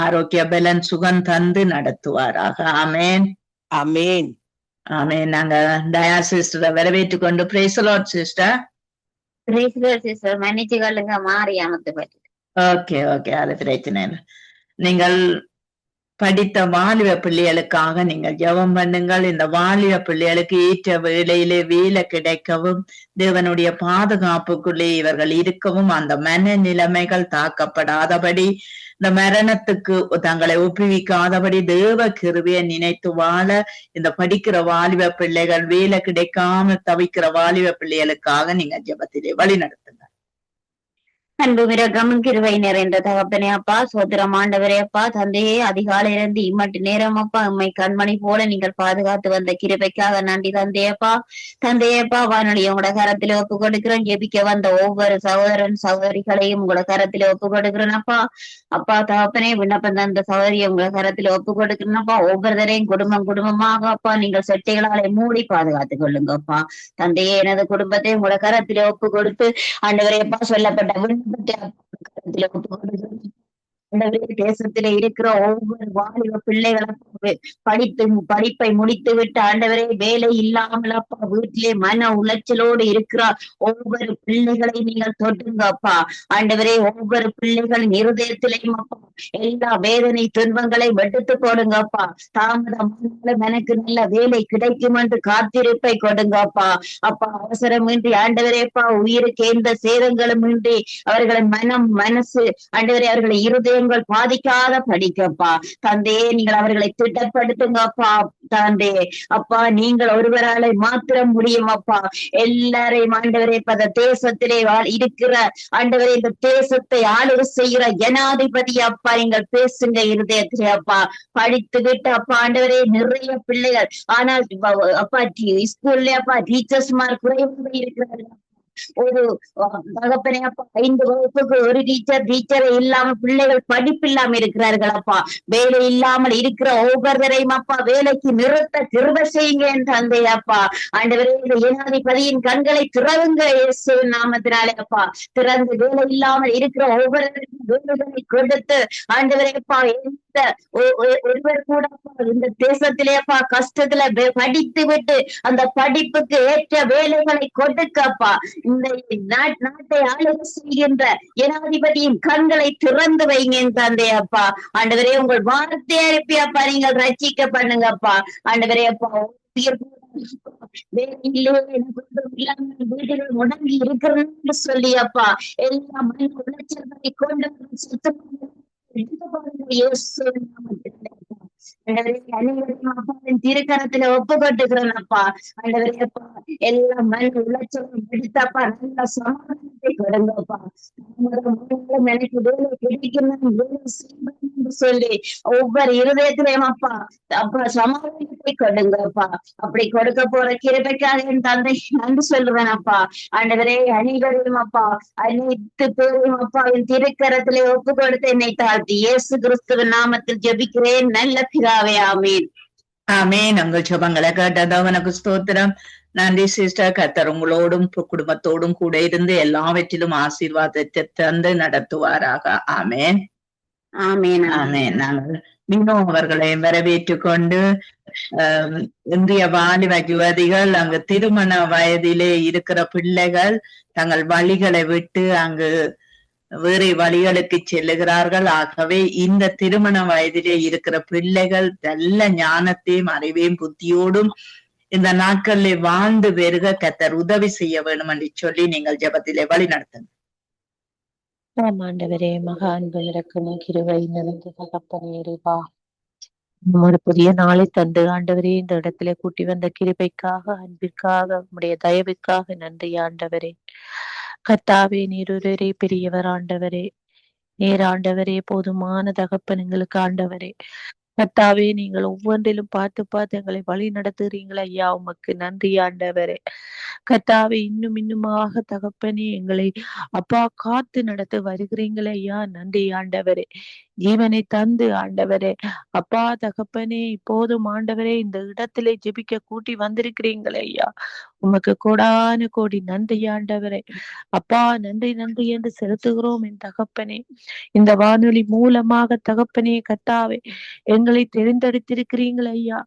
ஆரோக்கிய பலன் சுகம் தந்து நடத்துவாராக. ஆமேன் ஆமேன் ஆமேன். நாங்க டயா சிஸ்டரை வரவேற்று கொண்டு பிரைஸ் லார்ட் சிஸ்டர். சிஸ்டர் மன்னிச்சுக்கொள்ளுங்க, மாறி அமர்த்தப்பட்டு. ஓகே ஓகே, அது பிரச்சனை இல்லை. நீங்கள் படித்த வாலிப பிள்ளைகளுக்காக நீங்கள் ஜெபம் பண்ணுங்கள். இந்த வாலிப பிள்ளைகளுக்கு ஏற்ற வேளையிலே வேலை கிடைக்கவும், தேவனுடைய பாதுகாப்புக்குள்ளே இவர்கள் இருக்கவும், அந்த மன நிலைமைகள் தாக்கப்படாதபடி, இந்த மரணத்துக்கு தங்களை ஒப்புவிக்காதபடி தேவ கிருபையை நினைத்து வாழ இந்த படிக்கிற வாலிப பிள்ளைகள், வேலை கிடைக்காம தவிக்கிற வாலிப பிள்ளைகளுக்காக நீங்க ஜெபத்திலே வழி நடத்துங்க. அன்பு மிரகமும் கிருவை நிறைந்த தகப்பனே அப்பா, சோத்திரம் ஆண்டவரே அப்பா. தந்தையே, அதிகாலையிலிருந்து இம்மட்டு நேரம் அப்பா உம்மை கண்மணி போல நீங்கள் பாதுகாத்து வந்த கிருபைக்காக நன்றி தந்தையப்பா. தந்தையப்பா, வானொலியை உங்களோட கரத்தில ஒப்பு கொடுக்கிறோம். ஜெபிக்க வந்த ஒவ்வொரு சகோதரன் சகோதரிகளையும் உங்களோட கரத்தில ஒப்பு கொடுக்கிறேன் அப்பா. அப்பா தகப்பனே, விண்ணப்பம் தந்த சகோதரியை உங்களை கரத்தில ஒப்பு கொடுக்கிறேன்ப்பா. ஒவ்வொருத்தரையும் குடும்பமாக அப்பா நீங்கள் செட்டைகளாலே மூடி பாதுகாத்துக் கொள்ளுங்கப்பா. தந்தையே, எனது குடும்பத்தை உங்களோட கரத்தில ஒப்பு கொடுத்து ஆண்டவரே அப்பா சொல்லப்பட்ட தேசத்தில இருக்கிற ஒவ்வொரு வாலிப பிள்ளைகளும் படிப்பை முடித்து விட்டு ஆண்டவரே வேலை இல்லாமல் அப்பா வீட்டிலே மன உளைச்சலோடு இருக்கிறார் ஒவ்வொரு பிள்ளைகளை நீங்கள் தொட்டுங்க அப்பா. ஆண்டவரே ஒவ்வொரு பிள்ளைகளின் இருதயத்திலையும் அப்பா எல்லா வேதனை துன்பங்களை வெடுத்து போடுங்கப்பா. தாமதம் எனக்கு நல்ல வேலை கிடைக்கும் என்று காத்திருப்பை கொடுங்கப்பா. அப்பா அவசரமின்றி ஆண்டவரேப்பா உயிருக்கு எந்த சேதங்களும் இன்றி அவர்களின் மனம் மனசு ஆண்டவரே அவர்களை இருதயங்கள் பாதிக்காத படிக்கப்பா. தந்தையே நீங்கள் அவர்களை திட்டப்படுத்துங்கப்பா. தந்தை அப்பா நீங்கள் ஒருவராலே மாத்திரம் முடியும் அப்பா. எல்லாரையும் ஆண்டவரே பத தேசத்திலே இருக்கிற ஆண்டவரே இந்த தேசத்தை ஆளுகை செய்கிற ஜனாதிபதி அப்பா நீங்கள் பேசுங்க இருதயத்திலே அப்பா. படித்து விட்டு அப்பா ஆண்டவரே நிறைய பிள்ளைகள் ஆனால் அப்பா ஸ்கூல்ல அப்பா டீச்சர்ஸ் மார்க் குறைவாக இருக்கிறார்கள். ஒரு தகப்பனே அப்பா 5 வகுப்புக்கு ஒரு டீச்சர் இல்லாம பிள்ளைகள் படிப்பு இல்லாம இருக்கிறார்கள் அப்பா. வேலை இல்லாமல் இருக்கிற ஒவ்வொருவரையும் அப்பா வேலைக்கு நிறுத்த கிருபை செய்யுங்க என் தந்தை அப்பா. ஆண்டவரே இந்த ஜனாதிபதியின் கண்களை திறவுங்க இயேசுவின் நாமத்தினாலே அப்பா. திறந்து வேலை இல்லாமல் இருக்கிற ஒவ்வொருவருக்கும் வேலைகளை கொடுத்து ஆண்டவரே அப்பா ஒருவர் கூட இந்த தேசத்திலே அப்பா கஷ்டத்துல படித்து விட்டு அந்த படிப்புக்கு ஏற்ற வேலைகளை கொடுக்கப்பா. இந்த நாட்டை ஆளுகை செய்கின்ற ஜனாதிபதியின் கண்களை திறந்து வைங்க தந்தை அப்பா. ஆண்டவரே உங்கள் வார்த்தை அனுப்பி அப்பா நீங்கள் ரட்சிக்க பண்ணுங்கப்பா. ஆண்டவரே அப்பா வீடுகள் முடங்கி இருக்கிறது சொல்லி அப்பா எல்லா மண் உளைச்சல்களை கொண்டு திருக்கரத்துல ஒப்புக்கொட்டுகிறேன் அப்பா. ஆண்டவரே அப்பா எல்லா மண் உளைச்சலும் எடுத்தப்பா நல்ல சமாதானத்தை கொடுங்கப்பா. எனக்கு வேலை கிடைக்கணும் வேலை செய்யணும் சொல்லி ஒவ்வொரு இருதயத்திலையும் அப்பா சமாதானத்தை கொடுங்கப்பா. அப்படி கொடுக்க போற கிருபைக்காக என் தந்தை நன்றி சொல்றேன் அப்பா. ஆண்டவரே அனைவரையும் அப்பா அனைத்து பேரையும் அப்பாவின் திருக்கரத்திலே ஒப்பு கொடுத்து என்னை தாழ்த்தி இயேசு கிறிஸ்துவின் நாமத்தில் ஜெபிக்கிறேன் நல்ல பிதாவே ஆமீன். ஆமீன். உங்கள் ஜெபங்களை கேட்டதவனுக்கு ஸ்தோத்திரம். நன்றி சிஸ்டர். கர்த்தர் உங்களோடும் குடும்பத்தோடும் கூட இருந்து எல்லாவற்றிலும் ஆசீர்வாதத்தை தந்து நடத்துவாராக. ஆமேன் ஆமீன் ஆமேன். நாங்கள் இன்னும் அவர்களை வரவேற்றுக் கொண்டு இந்திய வாலிப யுவதிகள் அங்கு திருமண வயதிலே இருக்கிற பிள்ளைகள் தங்கள் வழிகளை விட்டு அங்கு வேறு வழிகளுக்கு செல்லுகிறார்கள். ஆகவே இந்த திருமண வயதிலே இருக்கிற பிள்ளைகள் நல்ல ஞானத்தையும் அறிவையும் புத்தியோடும் இந்த நாட்களிலே வாழ்ந்து பெருக கர்த்தர் உதவி செய்ய வேண்டும் என்று சொல்லி நீங்கள் ஜெபத்திலே வழி நடத்துங்க. ஆண்டவரே மகா அன்பு இறக்கமும் கிருபை நிறைந்த தகப்பனே இறைவா, ஒரு புதிய நாளை தந்து ஆண்டவரே இந்த இடத்திலே கூட்டி வந்த கிருபைக்காக அன்பிற்காக உம்முடைய தயவுக்காக நன்றி ஆண்டவரே. கர்த்தாவே நீரொருவரே பெரியவர் ஆண்டவரே. நேர் ஆண்டவரே போதுமான தகப்பன் எங்களுக்கு ஆண்டவரே. கர்த்தாவே நீங்கள் ஒவ்வொன்றிலும் பார்த்து பார்த்து எங்களை வழி நடத்துகிறீங்களா ஐயா, உமக்கு நன்றி ஆண்டவரே. கர்த்தாவே இன்னுமாக தகப்பனே எங்களை அப்பா காத்து நடத்த வருகிறீங்களே ஐயா, நன்றி ஆண்டவரே. ஜீவனை தந்து ஆண்டவரே அப்பா தகப்பனே இப்போதும் ஆண்டவரே இந்த இடத்திலே ஜெபிக்க கூட்டி வந்திருக்கிறீங்களே ஐயா, உமக்கு கோடான கோடி நன்றி ஆண்டவரே. அப்பா நன்றி நன்றி என்று செலுத்துகிறோம் என் தகப்பனே. இந்த வானொலி மூலமாக தகப்பனே கர்த்தாவே எங்களை தெரிந்தெடுத்திருக்கிறீங்களே ஐயா.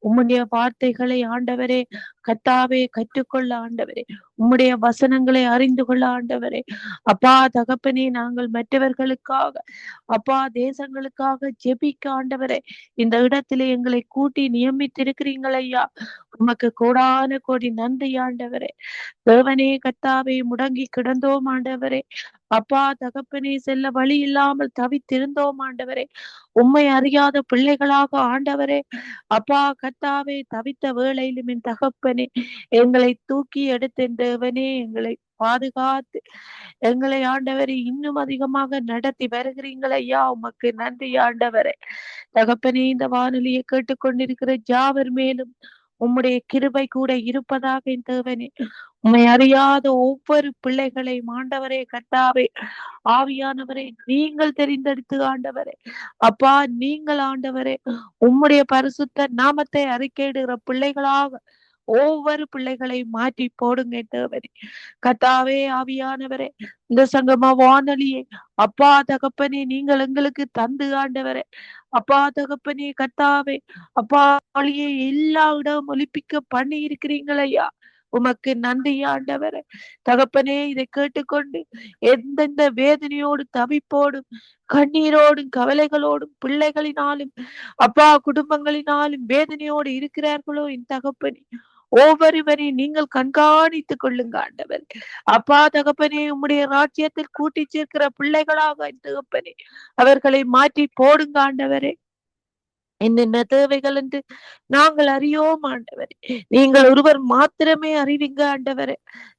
உம்முடைய வார்த்தைகளை ஆண்டவரே கர்த்தாவே கற்றுக்கொள்ள ஆண்டவரே, உம்முடைய வசனங்களை அறிந்து கொள்ள ஆண்டவரே. அப்பா தகப்பனே நாங்கள் மற்றவர்களுக்காக அப்பா தேசங்களுக்காக ஜெபிக்க ஆண்டவரே இந்த இடத்திலே எங்களை கூட்டி நியமித்திருக்கிறீங்கள் ஐயா, உமக்கு கோடான கோடி நன்றி ஆண்டவரே. தேவனே கர்த்தாவே முடங்கி கிடந்தோம் ஆண்டவரே. அப்பா தகப்பனே செல்ல வழி இல்லாமல் தவித்திருந்தோம் ஆண்டவரே. உம்மை அறியாத பிள்ளைகளாக ஆண்டவரே அப்பா கர்த்தாவே தவித்த வேளையிலும் என் தகப்பனே எங்களை தூக்கி எடுத்தவனே எங்களை பாதுகாத்து எங்களை ஆண்டவரை இன்னும் அதிகமாக நடத்தி வருகிறீங்கள் ஐயா, உமக்கு நன்றி ஆண்டவரே. தகப்பனே இந்த வானொலியை கேட்டுக்கொண்டிருக்கிற ஜாவர் மேலும் உம்முடைய கிருபை கூட இருப்பதாக என் தேவனே. உம்மை அறியாத ஒவ்வொரு பிள்ளைகளை ஆண்டவரே கர்த்தாவே ஆவியானவரே நீங்கள் தெரிந்தெடுத்து ஆண்டவரே அப்பா நீங்கள் ஆண்டவரே உம்முடைய பரிசுத்த நாமத்தை அறிக்கையிடுகிற பிள்ளைகளாக ஒவ்வொரு பிள்ளைகளை மாற்றி போடுங்க தேவனே. கத்தாவே ஆவியானவரே, இந்த சங்கம வானொலியை அப்பா தகப்பனே நீங்கள் எங்களுக்கு தந்து ஆண்டவரே, அப்பா தகப்பனே கத்தாவே, அப்பா ஒளியை எல்லா இடம் ஒலிப்பிக்க பண்ணி இருக்கிறீங்களையா, உமக்கு நன்றி ஆண்டவரே. தகப்பனே இதை கேட்டுக்கொண்டு எந்தெந்த வேதனையோடு தவிப்போடும் கண்ணீரோடும் கவலைகளோடும் பிள்ளைகளினாலும் அப்பா குடும்பங்களினாலும் வேதனையோடு இருக்கிறார்களோ என் தகப்பனே, ஒவ்வொருவரையும் நீங்கள் கண்காணித்துக் கொள்ளுங்க ஆண்டவர். அப்பா தகப்பனே, உம்முடைய ராஜ்யத்தில் கூட்டி சேர்க்கிற பிள்ளைகளாக என் தகப்பனே அவர்களை மாற்றி போடுங்க ஆண்டவரே. என்னென்ன தேவைகள் என்று நாங்கள் அறியோம் ஆண்டவரே, நீங்கள் ஒருவர் மாத்திரமே அறிவிங்க ஆண்டவரே.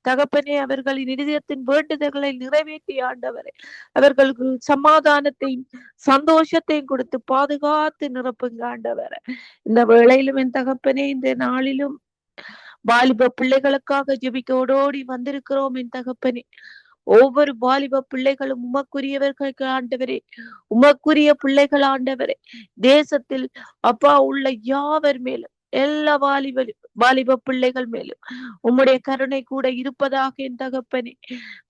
தகப்பனே, அவர்களின் இதயத்தின் வேண்டுதல்களை நிறைவேற்றி ஆண்டவரே அவர்களுக்கு சமாதானத்தையும் சந்தோஷத்தையும் கொடுத்து பாதுகாத்து நிரப்புங்க ஆண்டவரே. இந்த வேளையிலும் என் தகப்பனே, இந்த நாளிலும் வாலிப பிள்ளைகளுக்காக ஜெபிக்க ஓடோடி வந்திருக்கிறோம் என் தகப்பனே. ஒவ்வொரு வாலிப பிள்ளைகளும் உமக்குரியவர்கள் ஆண்டவரே, உமக்குரிய பிள்ளைகள் ஆண்டவரே. தேசத்தில் அப்பா உள்ள யாவர் மேலும் எல்லா வாலிப பிள்ளைகள் மேலும் உம்முடைய கருணை கூட இருப்பதாக என் தகப்பனே.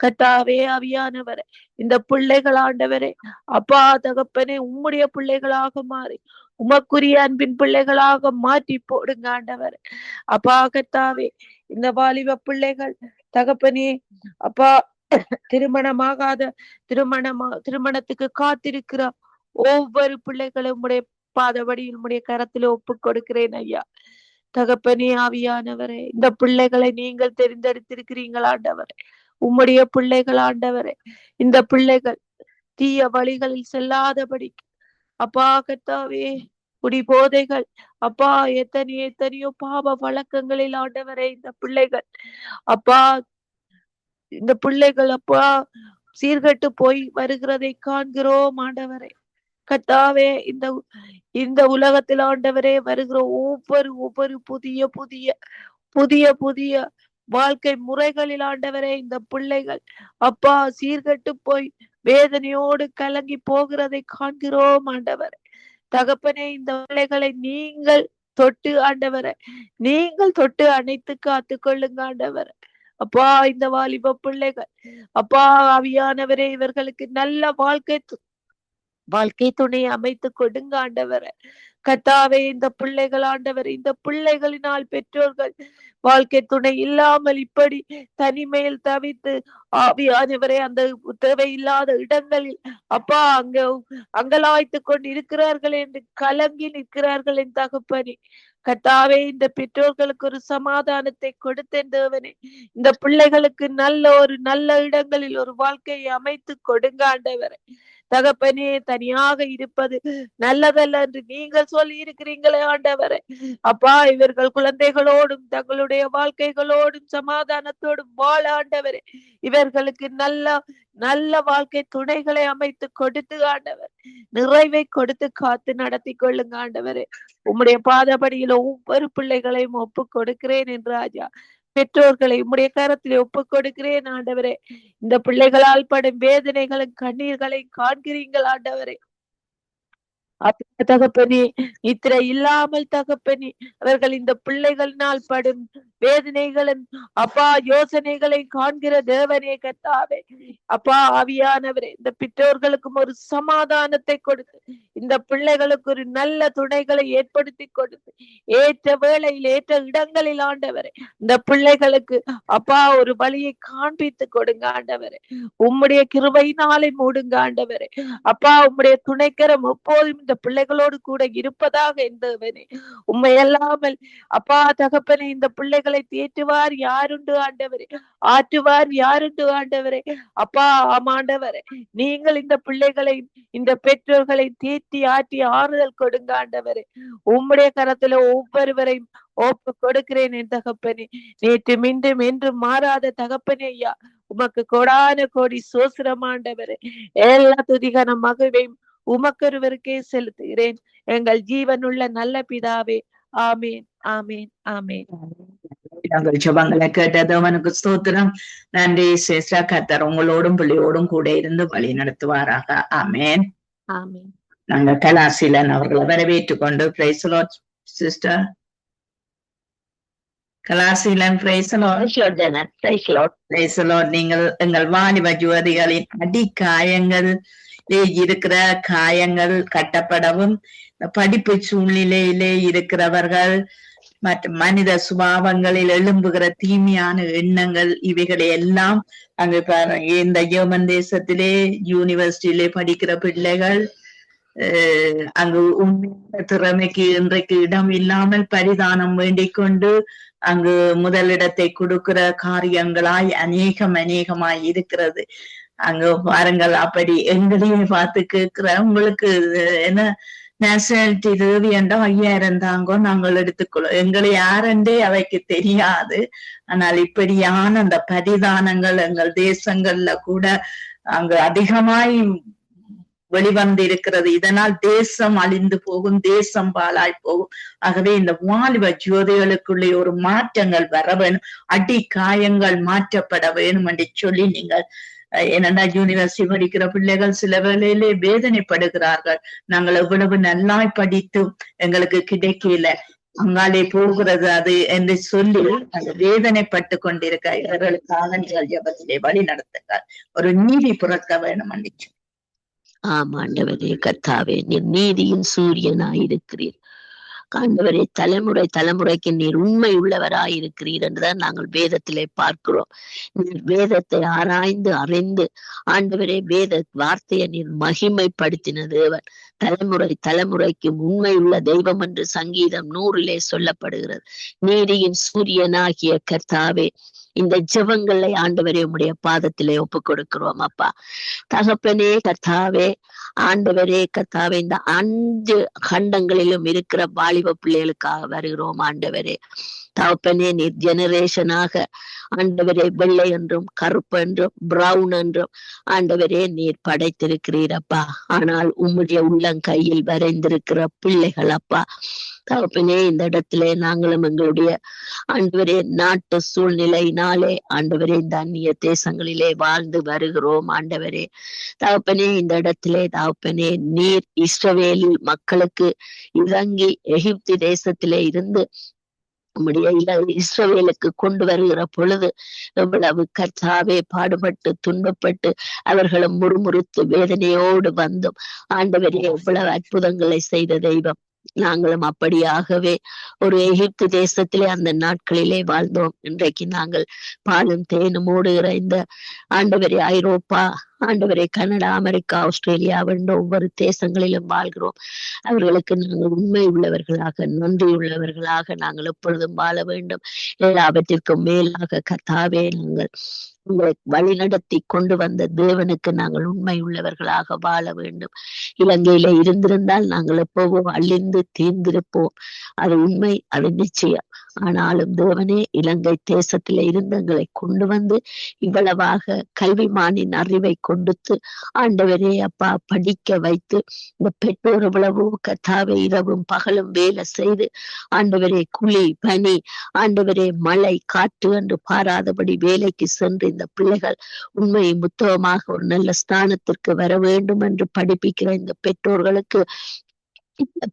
கர்த்தாவே ஆவியானவரே, இந்த பிள்ளைகள் ஆண்டவரே அப்பா தகப்பனே உம்முடைய பிள்ளைகளாக மாறி உமக்குரிய அன்பின் பிள்ளைகளாக மாற்றி போடுங்க ஆண்டவரே. அப்பா கர்த்தாவே, இந்த வாலிப பிள்ளைகள் தகப்பனே அப்பா திருமணமாகாத திருமணத்துக்கு காத்திருக்கிற ஒவ்வொரு பிள்ளைகளும் உம்முடைய பாதபடியில் உம்முடைய கரத்தில ஒப்பு கொடுக்கிறேன் ஐயா. தகப்பனே ஆவியானவரே, இந்த பிள்ளைகளை நீங்கள் தெரிந்தெடுத்திருக்கிறீர்கள் ஆண்டவரே, உம்முடைய பிள்ளைகள் ஆண்டவரே. இந்த பிள்ளைகள் தீய வழிகளில் செல்லாதபடி அப்பா கர்த்தாவே, குடி போதைகள் அப்பா எத்தனையோ பாவ வழக்கங்களில் ஆண்டவரே இந்த பிள்ளைகள் அப்பா அப்பா சீர்கட்டு போய் வருகிறதை காண்கிறோம் ஆண்டவரே. கர்த்தாவே, இந்த உலகத்தில் ஆண்டவரே வருகிற ஒவ்வொரு புதிய வாழ்க்கை முறைகளில் ஆண்டவரே இந்த பிள்ளைகள் அப்பா சீர்கட்டு போய் வேதனையோடு கலங்கி போகிறதை காண்கிறோம் ஆண்டவரே. தகப்பனே, இந்த பிள்ளைகளை நீங்கள் தொட்டு ஆண்டவரே, நீங்கள் தொட்டு அணைத்து காத்து கொள்ளுங்க ஆண்டவரே. அப்பா இந்த வாலிப பிள்ளைகள் அப்பா ஆவியானவரே இவர்களுக்கு நல்ல வாழ்க்கை துணையை அமைத்து கொடுங்க ஆண்டவரே. கர்த்தாவே, இந்த பிள்ளைகள் ஆண்டவர், இந்த பிள்ளைகளினால் பெற்றோர்கள் வாழ்க்கை துணை இல்லாமல் இப்படி தனிமையில் தவித்து ஆவியானவரே அந்த தேவையில்லாத இடங்களில் அப்பா அங்கலாய்த்து கொண்டு இருக்கிறார்கள் என்று கலங்கி நிற்கிறார்கள் என் தகப்பனே. கர்த்தாவே, இந்த பெற்றோர்களுக்கு ஒரு சமாதானத்தை கொடுத்தேன் தேவனே. இந்த பிள்ளைகளுக்கு நல்ல இடங்களில் ஒரு வாழ்க்கையை அமைத்து கொடுங்க ஆண்டவரே. தகப்பனே, தனியாக இருப்பது நல்லதல்ல என்று நீங்கள் சொல்லி இருக்கிறீங்களே ஆண்டவரே. அப்பா இவர்கள் குழந்தைகளோடும் தங்களுடைய வாழ்க்கைகளோடும் சமாதானத்தோடும் வாழ ஆண்டவரே இவர்களுக்கு நல்ல வாழ்க்கை துணைகளை அமைத்து கொடுத்து ஆண்டவர் நிறைவை கொடுத்து காத்து நடத்தி கொள்ளுங்க ஆண்டவரே. உம்முடைய பாதபடியில ஒவ்வொரு பிள்ளைகளையும் ஒப்பு கொடுக்கிறேன் என்று ராஜா. பெற்றோர்களை உம்முடைய கரத்திலே ஒப்பு கொடுக்கிறேன் ஆண்டவரே. இந்த பிள்ளைகளால் படும் வேதனைகளும் கண்ணீர்களை காண்கிறீங்கள் ஆண்டவரே. தகப்பனே, நித்திரை இல்லாமல் தகப்பனே அவர்கள் இந்த பிள்ளைகளினால் படும் வேதனைகளும் அப்பா யோசனைகளை காண்கிற தேவனே கர்த்தாவே. அப்பா ஆவியானவரே, இந்த பெற்றோர்களுக்கும் ஒரு சமாதானத்தை கொடுத்து இந்த பிள்ளைகளுக்கு ஒரு நல்ல துணைகளை ஏற்படுத்தி கொடுத்து ஏற்ற வேளையில் ஏற்ற இடங்களில் ஆண்டவரே இந்த பிள்ளைகளுக்கு அப்பா ஒரு வழியை காண்பித்து கொடுங்க ஆண்டவரே. உம்முடைய கிருபையினாலே மூடுங்க ஆண்டவரே. அப்பா உம்முடைய துணைக்கரம் எப்போதும் இந்த பிள்ளைகளோடு கூட இருப்பதாக எந்தவனே. உண்மை அல்லாமல் அப்பா தகப்பனே இந்த பிள்ளைகளை தேற்றுவார் யாருண்டு ஆண்டவரே, ஆற்றுவார் யாருண்டு ஆண்டவரே. அப்பா ஆமாண்டவரே, நீங்கள் இந்த பிள்ளைகளை இந்த பெற்றோர்களை தேற்றி ஆற்றி ஆறுதல் கொடுங்க ஆண்டவரே. உம்முடைய கரத்துல ஒவ்வொருவரையும் ஒப்பு கொடுக்கிறேன் என் தகப்பனே. நேற்று மீண்டும் என்று மாறாத தகப்பனே ஐயா, உமக்கு கோடான கோடி சோசிரமாண்டவரே. எல்லா துதிகான மகிழ்வையும் உமக்கொருவருக்கே செலுத்துகிறேன் எங்கள் ஜீவனுள்ள நல்ல பிதாவே. ஆமேன், ஆமேன், ஆமேன். நாங்கள் ஜெபங்களை கேட்டது அவனுக்கு ஸ்தோத்திரம். நன்றி சிஸ்டர். கர்த்தர் உங்களோடும் பிள்ளையோடும் கூட இருந்து வழி நடத்துவாராக. ஆமேன், ஆமேன். நாங்கள் கலாசீலன் அவர்களை வரவேற்றுக் கொண்டு praise the Lord sister. Kalaseelan நீங்கள் எங்கள் வாலிப ஜோதிகளின் அடிக்காயங்கள் இருக்கிற காயங்கள் கட்டப்படவும், படிப்பு சூழ்நிலையிலே இருக்கிறவர்கள் மற்றும் மனித சுபாவங்களில் எழும்புகிற தீமையான எண்ணங்கள் இவைகளை எல்லாம் அங்கு இந்த ஜெர்மன் தேசத்திலே யூனிவர்சிட்டியிலே படிக்கிற பிள்ளைகள் அங்கு உண்மையான திறமைக்கு இன்றைக்கு இடம் இல்லாமல் பரிதானம் வேண்டிக் கொண்டு அங்கு முதலிடத்தை கொடுக்கிற காரியங்களாய் அநேகமாய் இருக்கிறது. அங்கு பாருங்கள், அப்படி எங்களையே பார்த்து கேட்கிற உங்களுக்கு என்ன நேஷனாலிட்டி தேவி என்றா 5000 தாங்கோ நாங்கள் எடுத்துக்கொள்ளும், எங்களை யாரென்றே அவைக்கு தெரியாது. ஆனால் இப்படியான அந்த பரிதானங்கள் எங்கள் தேசங்கள்ல கூட அங்கு அதிகமாய் வெளிவந்து இருக்கிறது. இதனால் தேசம் அழிந்து போகும், தேசம் பாழாய் போகும். ஆகவே இந்த வாலிப ஜோதிகளுக்குள்ளே ஒரு மாற்றங்கள் வர வேணும், அடி காயங்கள் மாற்றப்பட வேணும் என்று சொல்லி நீங்கள் என்னன்னா யூனிவர்சிட்டி படிக்கிற பிள்ளைகள் சில வேளையிலே வேதனைப்படுகிறார்கள். நாங்கள் எவ்வளவு நல்லாய் படித்தும் எங்களுக்கு கிடைக்கல, அங்காலே போகிறது அது என்று சொல்லி அந்த வேதனைப்பட்டு கொண்டிருக்க இவர்களுக்காக நீங்கள் ஜெபத்திலே வழி நடத்துங்கள். ஒரு நீதி பிறக்க வேணும் என்று. ஆமாண்டவரே கர்த்தாவே, நீர் நீதியின் சூரியனாயிருக்கிறீர். ஆண்டவரே, தலைமுறைக்கு நீர் உண்மை உள்ளவராயிருக்கிறீர் என்றுதான் நாங்கள் வேதத்திலே பார்க்கிறோம். நீர் வேதத்தை ஆராய்ந்து அறிந்து ஆண்டவரே வேத வார்த்தையை நீர் மகிமைப்படுத்தின தேவன். தலைமுறைக்கு உண்மை உள்ள தெய்வம் என்று சங்கீதம் 100 சொல்லப்படுகிறது. நீதியின் சூரியனாகிய கர்த்தாவே, இந்த ஜெபங்களை ஆண்டவரே உம்முடைய பாதத்திலே ஒப்பு கொடுக்கிறோம் அப்பா. தகப்பனே கர்த்தாவே, ஆண்டவரே கர்த்தாவே, இந்த 5 கண்டங்களிலும் இருக்கிற வாலிப பிள்ளைகளுக்காக வருகிறோம் ஆண்டவரே. தகப்பனே, நீர் ஜெனரேஷனாக ஆண்டவரே வெள்ளை என்றும் கருப்பு என்றும் பிரவுன் என்றும் ஆண்டவரே நீர் படைத்திருக்கிறீர் அப்பா. ஆனால் உம்முடைய உள்ளங்கையில் வரைந்திருக்கிற பிள்ளைகள் அப்பா. தகப்பனே, இந்த இடத்திலே நாங்களும் எங்களுடைய ஆண்டவரே நாட்டு சூழ்நிலையினாலே ஆண்டவரே இந்த அந்நிய தேசங்களிலே வாழ்ந்து வருகிறோம் ஆண்டவரே. தகப்பனே, இந்த இடத்திலே தகப்பனே நீர் இஸ்ரவேல் மக்களுக்கு இறங்கி எகிப்து தேசத்திலே இருந்து இஸ்ரவேலுக்கு கொண்டு வருகிற பொழுது எவ்வளவு கர்த்தாவே பாடுபட்டு துன்பப்பட்டு அவர்களும் முறுமுறுத்து வேதனையோடு வந்தும் ஆண்டவரே எவ்வளவு அற்புதங்களை செய்த தெய்வம். நாங்களும் அப்படியாகவே ஒரு எகிப்து தேசத்திலே அந்த நாட்களிலே வாழ்ந்தோம். இன்றைக்கு நாங்கள் பாலும் தேனும் ஓடுகிற இந்த ஆண்டவரே ஐரோப்பா, ஆண்டவரே கனடா, அமெரிக்கா, ஆஸ்திரேலியா என்ற ஒவ்வொரு தேசங்களிலும் வாழ்கிறோம். அவர்களுக்கு நாங்கள் உண்மை உள்ளவர்களாக, நன்றி உள்ளவர்களாக நாங்கள் எப்பொழுதும் வாழ வேண்டும். எல்லாவற்றிற்கும் மேலாக கர்த்தாவே, நாங்கள் உங்களை வழிநடத்தி கொண்டு வந்த தேவனுக்கு நாங்கள் உண்மை உள்ளவர்களாக வாழ வேண்டும். இலங்கையில இருந்திருந்தால் நாங்கள் எப்போவோ அழிந்து தீர்ந்திருப்போம். அது உண்மை, அது நிச்சயம். ஆனாலும் தேவனே, இலங்கை தேசத்தில இருந்தங்களை கொண்டு வந்து இவ்வளவாக கல்விமானின் அறிவை கொடுத்து ஆண்டவரே அப்பா படிக்க வைத்து இந்த பெற்றோர் எவ்வளவோ கர்த்தாவே இரவும் பகலும் வேலை செய்து ஆண்டவரே குழி பனி ஆண்டவரே மழை காற்று என்று பாராதபடி வேலைக்கு சென்று இந்த பிள்ளைகள் உண்மையை புத்தகமாக ஒரு நல்ல ஸ்தானத்திற்கு வர வேண்டும் என்று படிப்பிக்கிற இந்த பெற்றோர்களுக்கு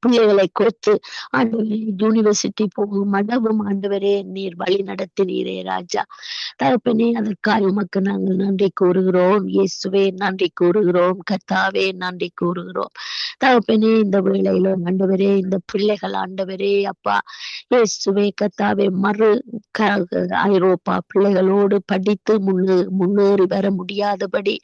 பிள்ளைகளை கொடுத்து ஆண்டவரே யூனிவர்சிட்டி போகும் மடவும் ஆண்டவரே நீர் வழி நடத்தினீரே ராஜா. தகப்பனே, அதற்காக உமக்கு நாங்கள் நன்றி கூறுகிறோம். இயேசுவே நன்றி கூறுகிறோம். கர்த்தாவே நன்றி கூறுகிறோம். தகப்பனே, இந்த வேளையில ஆண்டவரே இந்த பிள்ளைகள் ஆண்டவரே அப்பா இயேசுவே கர்த்தாவே ஐரோப்பா பிள்ளைகளோடு படித்து முன்னேறி வர முடியாதபடி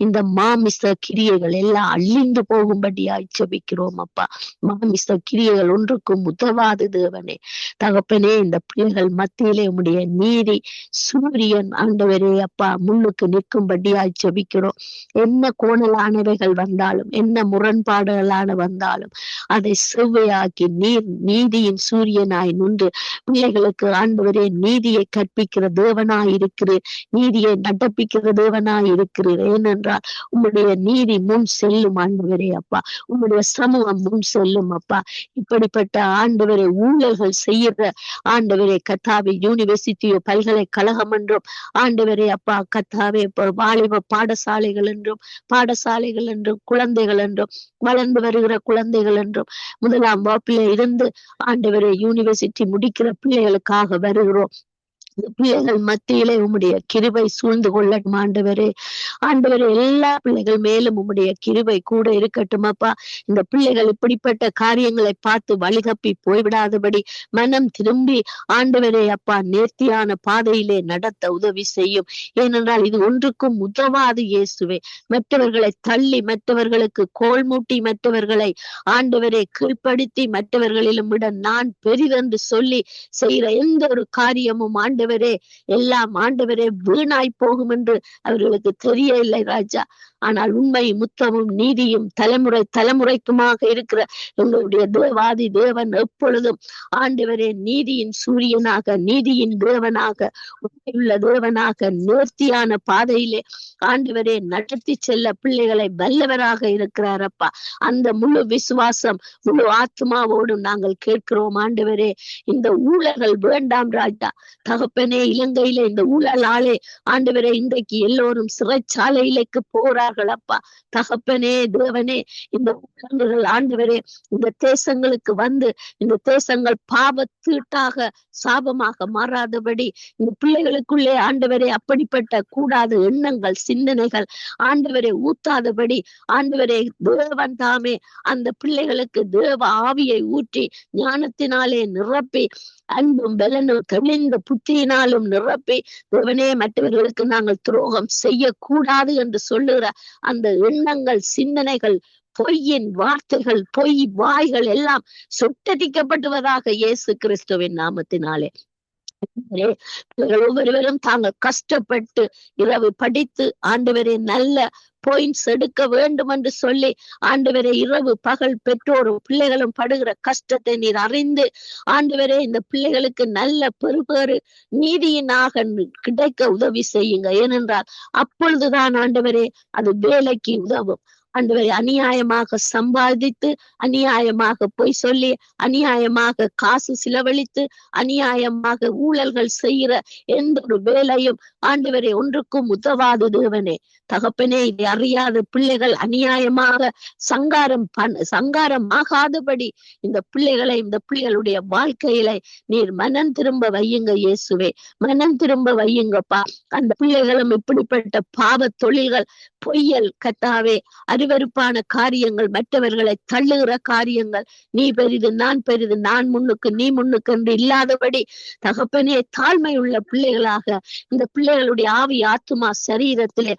இந்த மாமிச கிரியைகள் எல்லாம் அழிந்து போகும்படியாய் ஜெபிக்கிறோம் அப்பா. மாமிச கிரியைகள் ஒன்றுக்கும் உதவாது தேவனே. தகப்பனே, இந்த பிள்ளைகள் மத்தியிலே உம்முடைய நீதி சூரியன் ஆண்டவரே அப்பா முன்னுக்கு நிற்கும்படியாய் ஜெபிக்கிறோம். என்ன கோணலானவைகள் வந்தாலும், என்ன முரண்பாடுகளான வந்தாலும் அதை செவ்வையாக்கி நீர் நீதியின் சூரியனாய் நின்று பிள்ளைகளுக்கு ஆண்டவரே நீதியை கற்பிக்கிற தேவனாய் இருக்கிறீர், நீதியை நடப்பிக்கிற தேவனாய் இருக்கிறீர். ஏனென்றால் உம்முடைய நீதி முன் செல்லும் ஆண்டவரே அப்பா. உம்முடைய சமூகம் முன் செல்லும் அப்பா. இப்படிப்பட்ட ஆண்டவரை ஊழல்கள் செய்யற ஆண்டவரே கத்தாவே யூனிவர்சிட்டியோ பல்கலைக்கழகம் என்றும் ஆண்டவரே அப்பா கத்தாவே வாலிப பாடசாலைகள் என்றும் குழந்தைகள் என்றும் வளர்ந்து வருகிற குழந்தைகள் என்றும் 1ஆம் வகுப்பில இருந்து ஆண்டவரை யூனிவர்சிட்டி முடிக்கிற பிள்ளைகளுக்காக வருகிறோம். பிள்ளைகள் மத்தியிலே உம்முடைய கிருபை சூழ்ந்து கொள்ளட்டும் ஆண்டவரே. எல்லா பிள்ளைகள் மேலும் உம்முடைய கிருபை கூட இருக்கட்டும் அப்பா. இந்த பிள்ளைகள் இப்படிப்பட்ட காரியங்களை பார்த்து வழிகப்பி போய்விடாதபடி மனம் திரும்பி ஆண்டவரே அப்பா நேர்த்தியான பாதையிலே நடத்த உதவி செய்யும். ஏனென்றால் இது ஒன்றுக்கும் உதவாது இயேசுவே. மற்றவர்களை தள்ளி, மற்றவர்களுக்கு கோல் மூட்டி, மற்றவர்களை ஆண்டவரை கீழ்ப்படுத்தி, மற்றவர்களிலும் விட நான் பெரிதென்று சொல்லி செய்கிற எந்த ஒரு காரியமும் எல்லாம் ஆண்டவரே வீணாய் போகும் என்று அவர்களுக்கு தெரியவில்லை ராஜா. ஆனால் உண்மை முத்தமும் நீதியும் தலைமுறைக்குமாக இருக்கிற எங்களுடைய தேவாதி தேவன் எப்பொழுதும் ஆண்டவரே நீதியின் சூரியனாக, நீதியின் தேவனாக, உண்மையுள்ள தேவனாக, நேர்த்தியான பாதையிலே ஆண்டவரே நடத்தி செல்ல பிள்ளைகளை வல்லவராக இருக்கிறாரப்பா. அந்த முழு விசுவாசம் முழு ஆத்மாவோடும் நாங்கள் கேட்கிறோம் ஆண்டவரே. இந்த ஊழல்கள் வேண்டாம் ராஜா. தகப்பனே, இலங்கையில இந்த ஊழலாலே ஆண்டவரே இன்றைக்கு எல்லோரும் சிறைச்சாலையிലേക്ക് போறார்கள் அப்பா. தகப்பனே தேவனே, இந்த ஊழல்கள் ஆண்டவரே இந்த தேசங்களுக்கு வந்து இந்த தேசங்கள் பாவத்தீட்டாக சாபமாக மாறாதபடி இந்த பிள்ளைகளுக்குள்ளே ஆண்டவரே அப்படிப்பட்ட கூடாத எண்ணங்கள் சிந்தனைகள் ஆண்டவரை ஊத்தாதபடி ஆண்டவரே தேவன் தாமே அந்த பிள்ளைகளுக்கு தேவ ஆவியை ஊற்றி ஞானத்தினாலே நிரப்பி அன்பும் பலனும் தெளிந்த புத்தியினாலும் நிரப்பி தேவனே மற்றவர்களுக்கு நாங்கள் துரோகம் செய்யக்கூடாது என்று சொல்லுகிற அந்த எண்ணங்கள் சிந்தனைகள் பொய்யின் வார்த்தைகள் பொய் வாய்கள் எல்லாம் சுட்டரிக்கப்பட்டுவதாக இயேசு கிறிஸ்துவின் நாமத்தினாலே. ஒவ்வொருவரும் தாங்கள் கஷ்டப்பட்டு இரவு படித்து ஆண்டவரே நல்ல பாயிண்ட்ஸ் எடுக்க வேண்டும் என்று சொல்லி ஆண்டவரே இரவு பகல் பெற்றோரும் பிள்ளைகளும் படுகிற கஷ்டத்தை நீர் அறிந்து ஆண்டவரே இந்த பிள்ளைகளுக்கு நல்ல பெறுபேறு நீதியினாக கிடைக்க உதவி செய்யுங்க. ஏனென்றால் அப்பொழுதுதான் ஆண்டவரே அது வேலைக்கு உதவும். ஆண்டவரை அநியாயமாக சம்பாதித்து அநியாயமாக பொய் சொல்லி அநியாயமாக காசு செலவழித்து அநியாயமாக ஊழல்கள் செய்கிற எந்த ஒரு வேலையும் ஆண்டவரை ஒன்றுக்கும் உதவாது தேவனே. தகப்பனே, இதை அறியாத பிள்ளைகள் அநியாயமாக சங்காரம் ஆகாதபடி இந்த பிள்ளைகளை இந்த பிள்ளைகளுடைய வாழ்க்கையில நீர் மனம் திரும்ப வையுங்க இயேசுவே. மனம் திரும்ப வையுங்கப்பா. அந்த பிள்ளைகளும் இப்படிப்பட்ட பாவ தொழில்கள் பொய்யல் கத்தாவே அருவருப்பான காரியங்கள் மற்றவர்களை தள்ளுகிற காரியங்கள் நீ பெரிது நான் முன்னுக்கு நீ முன்னுக்கு என்று இல்லாதபடி தகப்பனே தாழ்மை உள்ள பிள்ளைகளாக இந்த பிள்ளைகளுடைய ஆவி ஆத்துமா சரீரத்திலே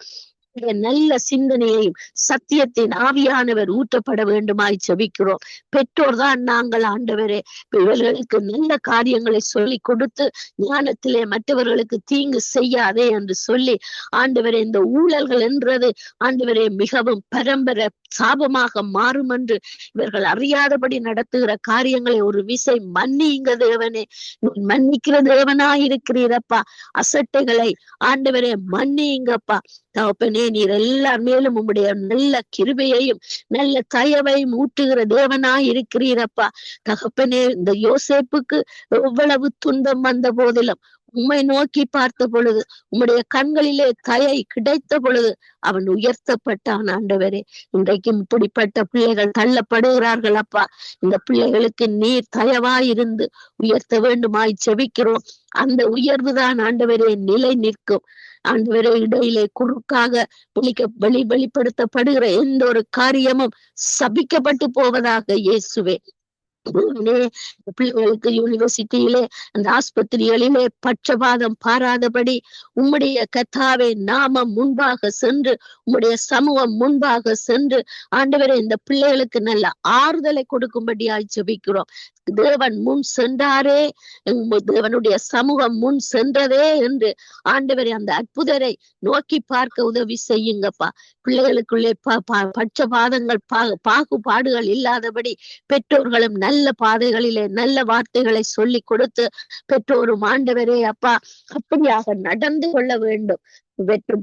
நல்ல சிந்தனையையும் சத்தியத்தின் ஆவியானவர் ஊற்றப்பட வேண்டுமாய் ஜெபிக்கிறோம். பெற்றோர் தான் நாங்கள் ஆண்டவரே. இவர்களுக்கு நல்ல காரியங்களை சொல்லி கொடுத்து ஞானத்திலே மற்றவர்களுக்கு தீங்கு செய்யாதே என்று சொல்லி ஆண்டவரே இந்த ஊழல்கள் என்றது ஆண்டவரே மிகவும் பரம்பரை சாபமாக மாறும் என்று இவர்கள் அறியாதபடி நடத்துகிற காரியங்களை ஒரு விசை மன்னிங்க தேவனே. மன்னிக்கிற தேவனாய் இருக்கிறீரப்பா. அசட்டைகளை ஆண்டவரே மன்னிங்கப்பா. தகப்பனே, நீர் எல்லார் மேலும் உம்முடைய நல்ல கிருபையையும் நல்ல தயவையும் ஊற்றுகிற தேவனாய் இருக்கிறீரப்பா. தகப்பனே, இந்த யோசேப்புக்கு எவ்வளவு துன்பம் வந்த போதிலும் உம்மை நோக்கி பார்த்த பொழுது உம்முடைய கண்களிலே தயை கிடைத்த பொழுது அவன் உயர்த்தப்பட்டான் ஆண்டவரே. இன்றைக்கும் இப்படிப்பட்ட பிள்ளைகள் தள்ளப்படுகிறார்கள் அப்பா. இந்த பிள்ளைகளுக்கு நீர் தயவாயிருந்து உயர்த்த வேண்டுமாய் ஜெபிக்கிறோம். அந்த உயர்வுதான் ஆண்டவரே நிலை நிற்கும். ஆண்டவரே, இடையிலே குறுக்காக வெளிப்படுத்தப்படுகிற எந்த ஒரு காரியமும் சபிக்கப்பட்டு போவதாக இயேசுவே. பிள்ளைகளுக்கு யூனிவர்சிட்டியிலே அந்த ஆஸ்பத்திரிகளிலே பட்சபாதம் பாராதபடி உம்முடைய கத்தாவே நாமம் முன்பாக சென்று உம்முடைய சமூகம் முன்பாக சென்று ஆண்டவரே இந்த பிள்ளைகளுக்கு நல்ல ஆறுதலை கொடுக்கும்படியாய் ஜெபிக்கிறோம். தேவன் முன் சென்றாரே, தேவனுடைய சமூகம் முன் சென்றதே என்று ஆண்டவரை அந்த அற்புதரை நோக்கி பார்க்க உதவி செய்யுங்கப்பா. பிள்ளைகளுக்குள்ளே பட்சபாதங்கள் பாகுபாடுகள் இல்லாதபடி பெற்றோர்களும் நல்ல பாதைகளிலே நல்ல வார்த்தைகளை சொல்லி கொடுத்து பெற்றோரும் ஆண்டவரே அப்பா அப்படியாக நடந்து கொள்ள வேண்டும்.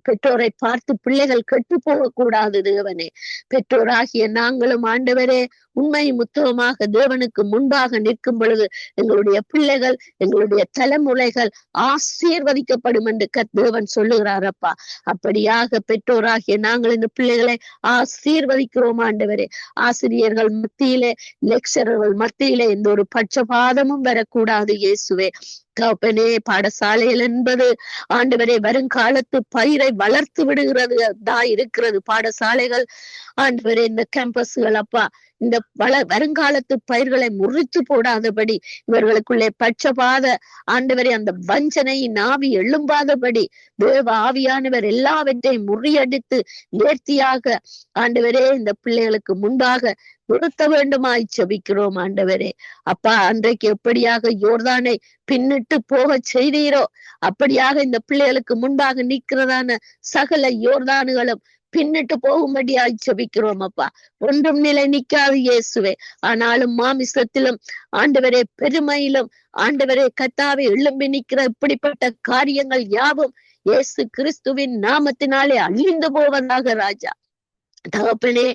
பெற்றோரை பார்த்து பிள்ளைகள் கெட்டு போக கூடாது தேவனே. பெற்றோராகிய நாங்களும் ஆண்டவரே உண்மையும் உத்தமமாக தேவனுக்கு முன்பாக நிற்கும் பொழுது எங்களுடைய பிள்ளைகள் எங்களுடைய தலைமுறைகள் ஆசீர்வதிக்கப்படும் என்று தேவன் சொல்லுகிறார் அப்பா. அப்படியாக பெற்றோராகிய நாங்கள் இந்த பிள்ளைகளை ஆசீர்வதிக்கிறோம் ஆண்டவரே. ஆசிரியர்கள் மத்தியிலே, லெக்சரர்கள் மத்தியிலே எந்த ஒரு பட்சபாதமும் வரக்கூடாது இயேசுவே. தகப்பனே, பாடசாலைகள் என்பது ஆண்டவரே வருங்காலத்து பயிரை வளர்த்து விடுகிறது இருக்கிறது பாடசாலைகள் ஆண்டவரே. இந்த கேம்பஸ்கள் அப்பா இந்த வருங்காலத்து பயிர்களை முறித்து போடாதபடி, இவர்களுக்குள்ளே பட்சபாத ஆண்டவரே அந்த வஞ்சனையின் ஆவி எழும்பாதபடி தேவ ஆவியானவர் எல்லாவற்றையும் முறியடித்து நேர்த்தியாக ஆண்டவரே இந்த பிள்ளைகளுக்கு முன்பாக நிறுத்த வேண்டுமாய் செபிக்கிறோம் ஆண்டவரே. அப்பா, அன்றைக்கு எப்படியாக யோர்தானை பின்னிட்டு போக செய்தீரோ அப்படியாக இந்த பிள்ளைகளுக்கு முன்பாக நிற்கிறதான சகல யோர்தானுகளும் பின்னிட்டு போகும்படியாய் செபிக்கிறோம் அப்பா. ஒன்றும் நிலை நிற்காது இயேசுவே. ஆனாலும் மாமிசத்திலும் ஆண்டவரே பெருமையிலும் ஆண்டவரே கர்த்தாவே எழும்பி நிற்கிற இப்படிப்பட்ட காரியங்கள் யாவும் இயேசு கிறிஸ்துவின் நாமத்தினாலே அழிந்து போவதாக ராஜா. தகப்பனே,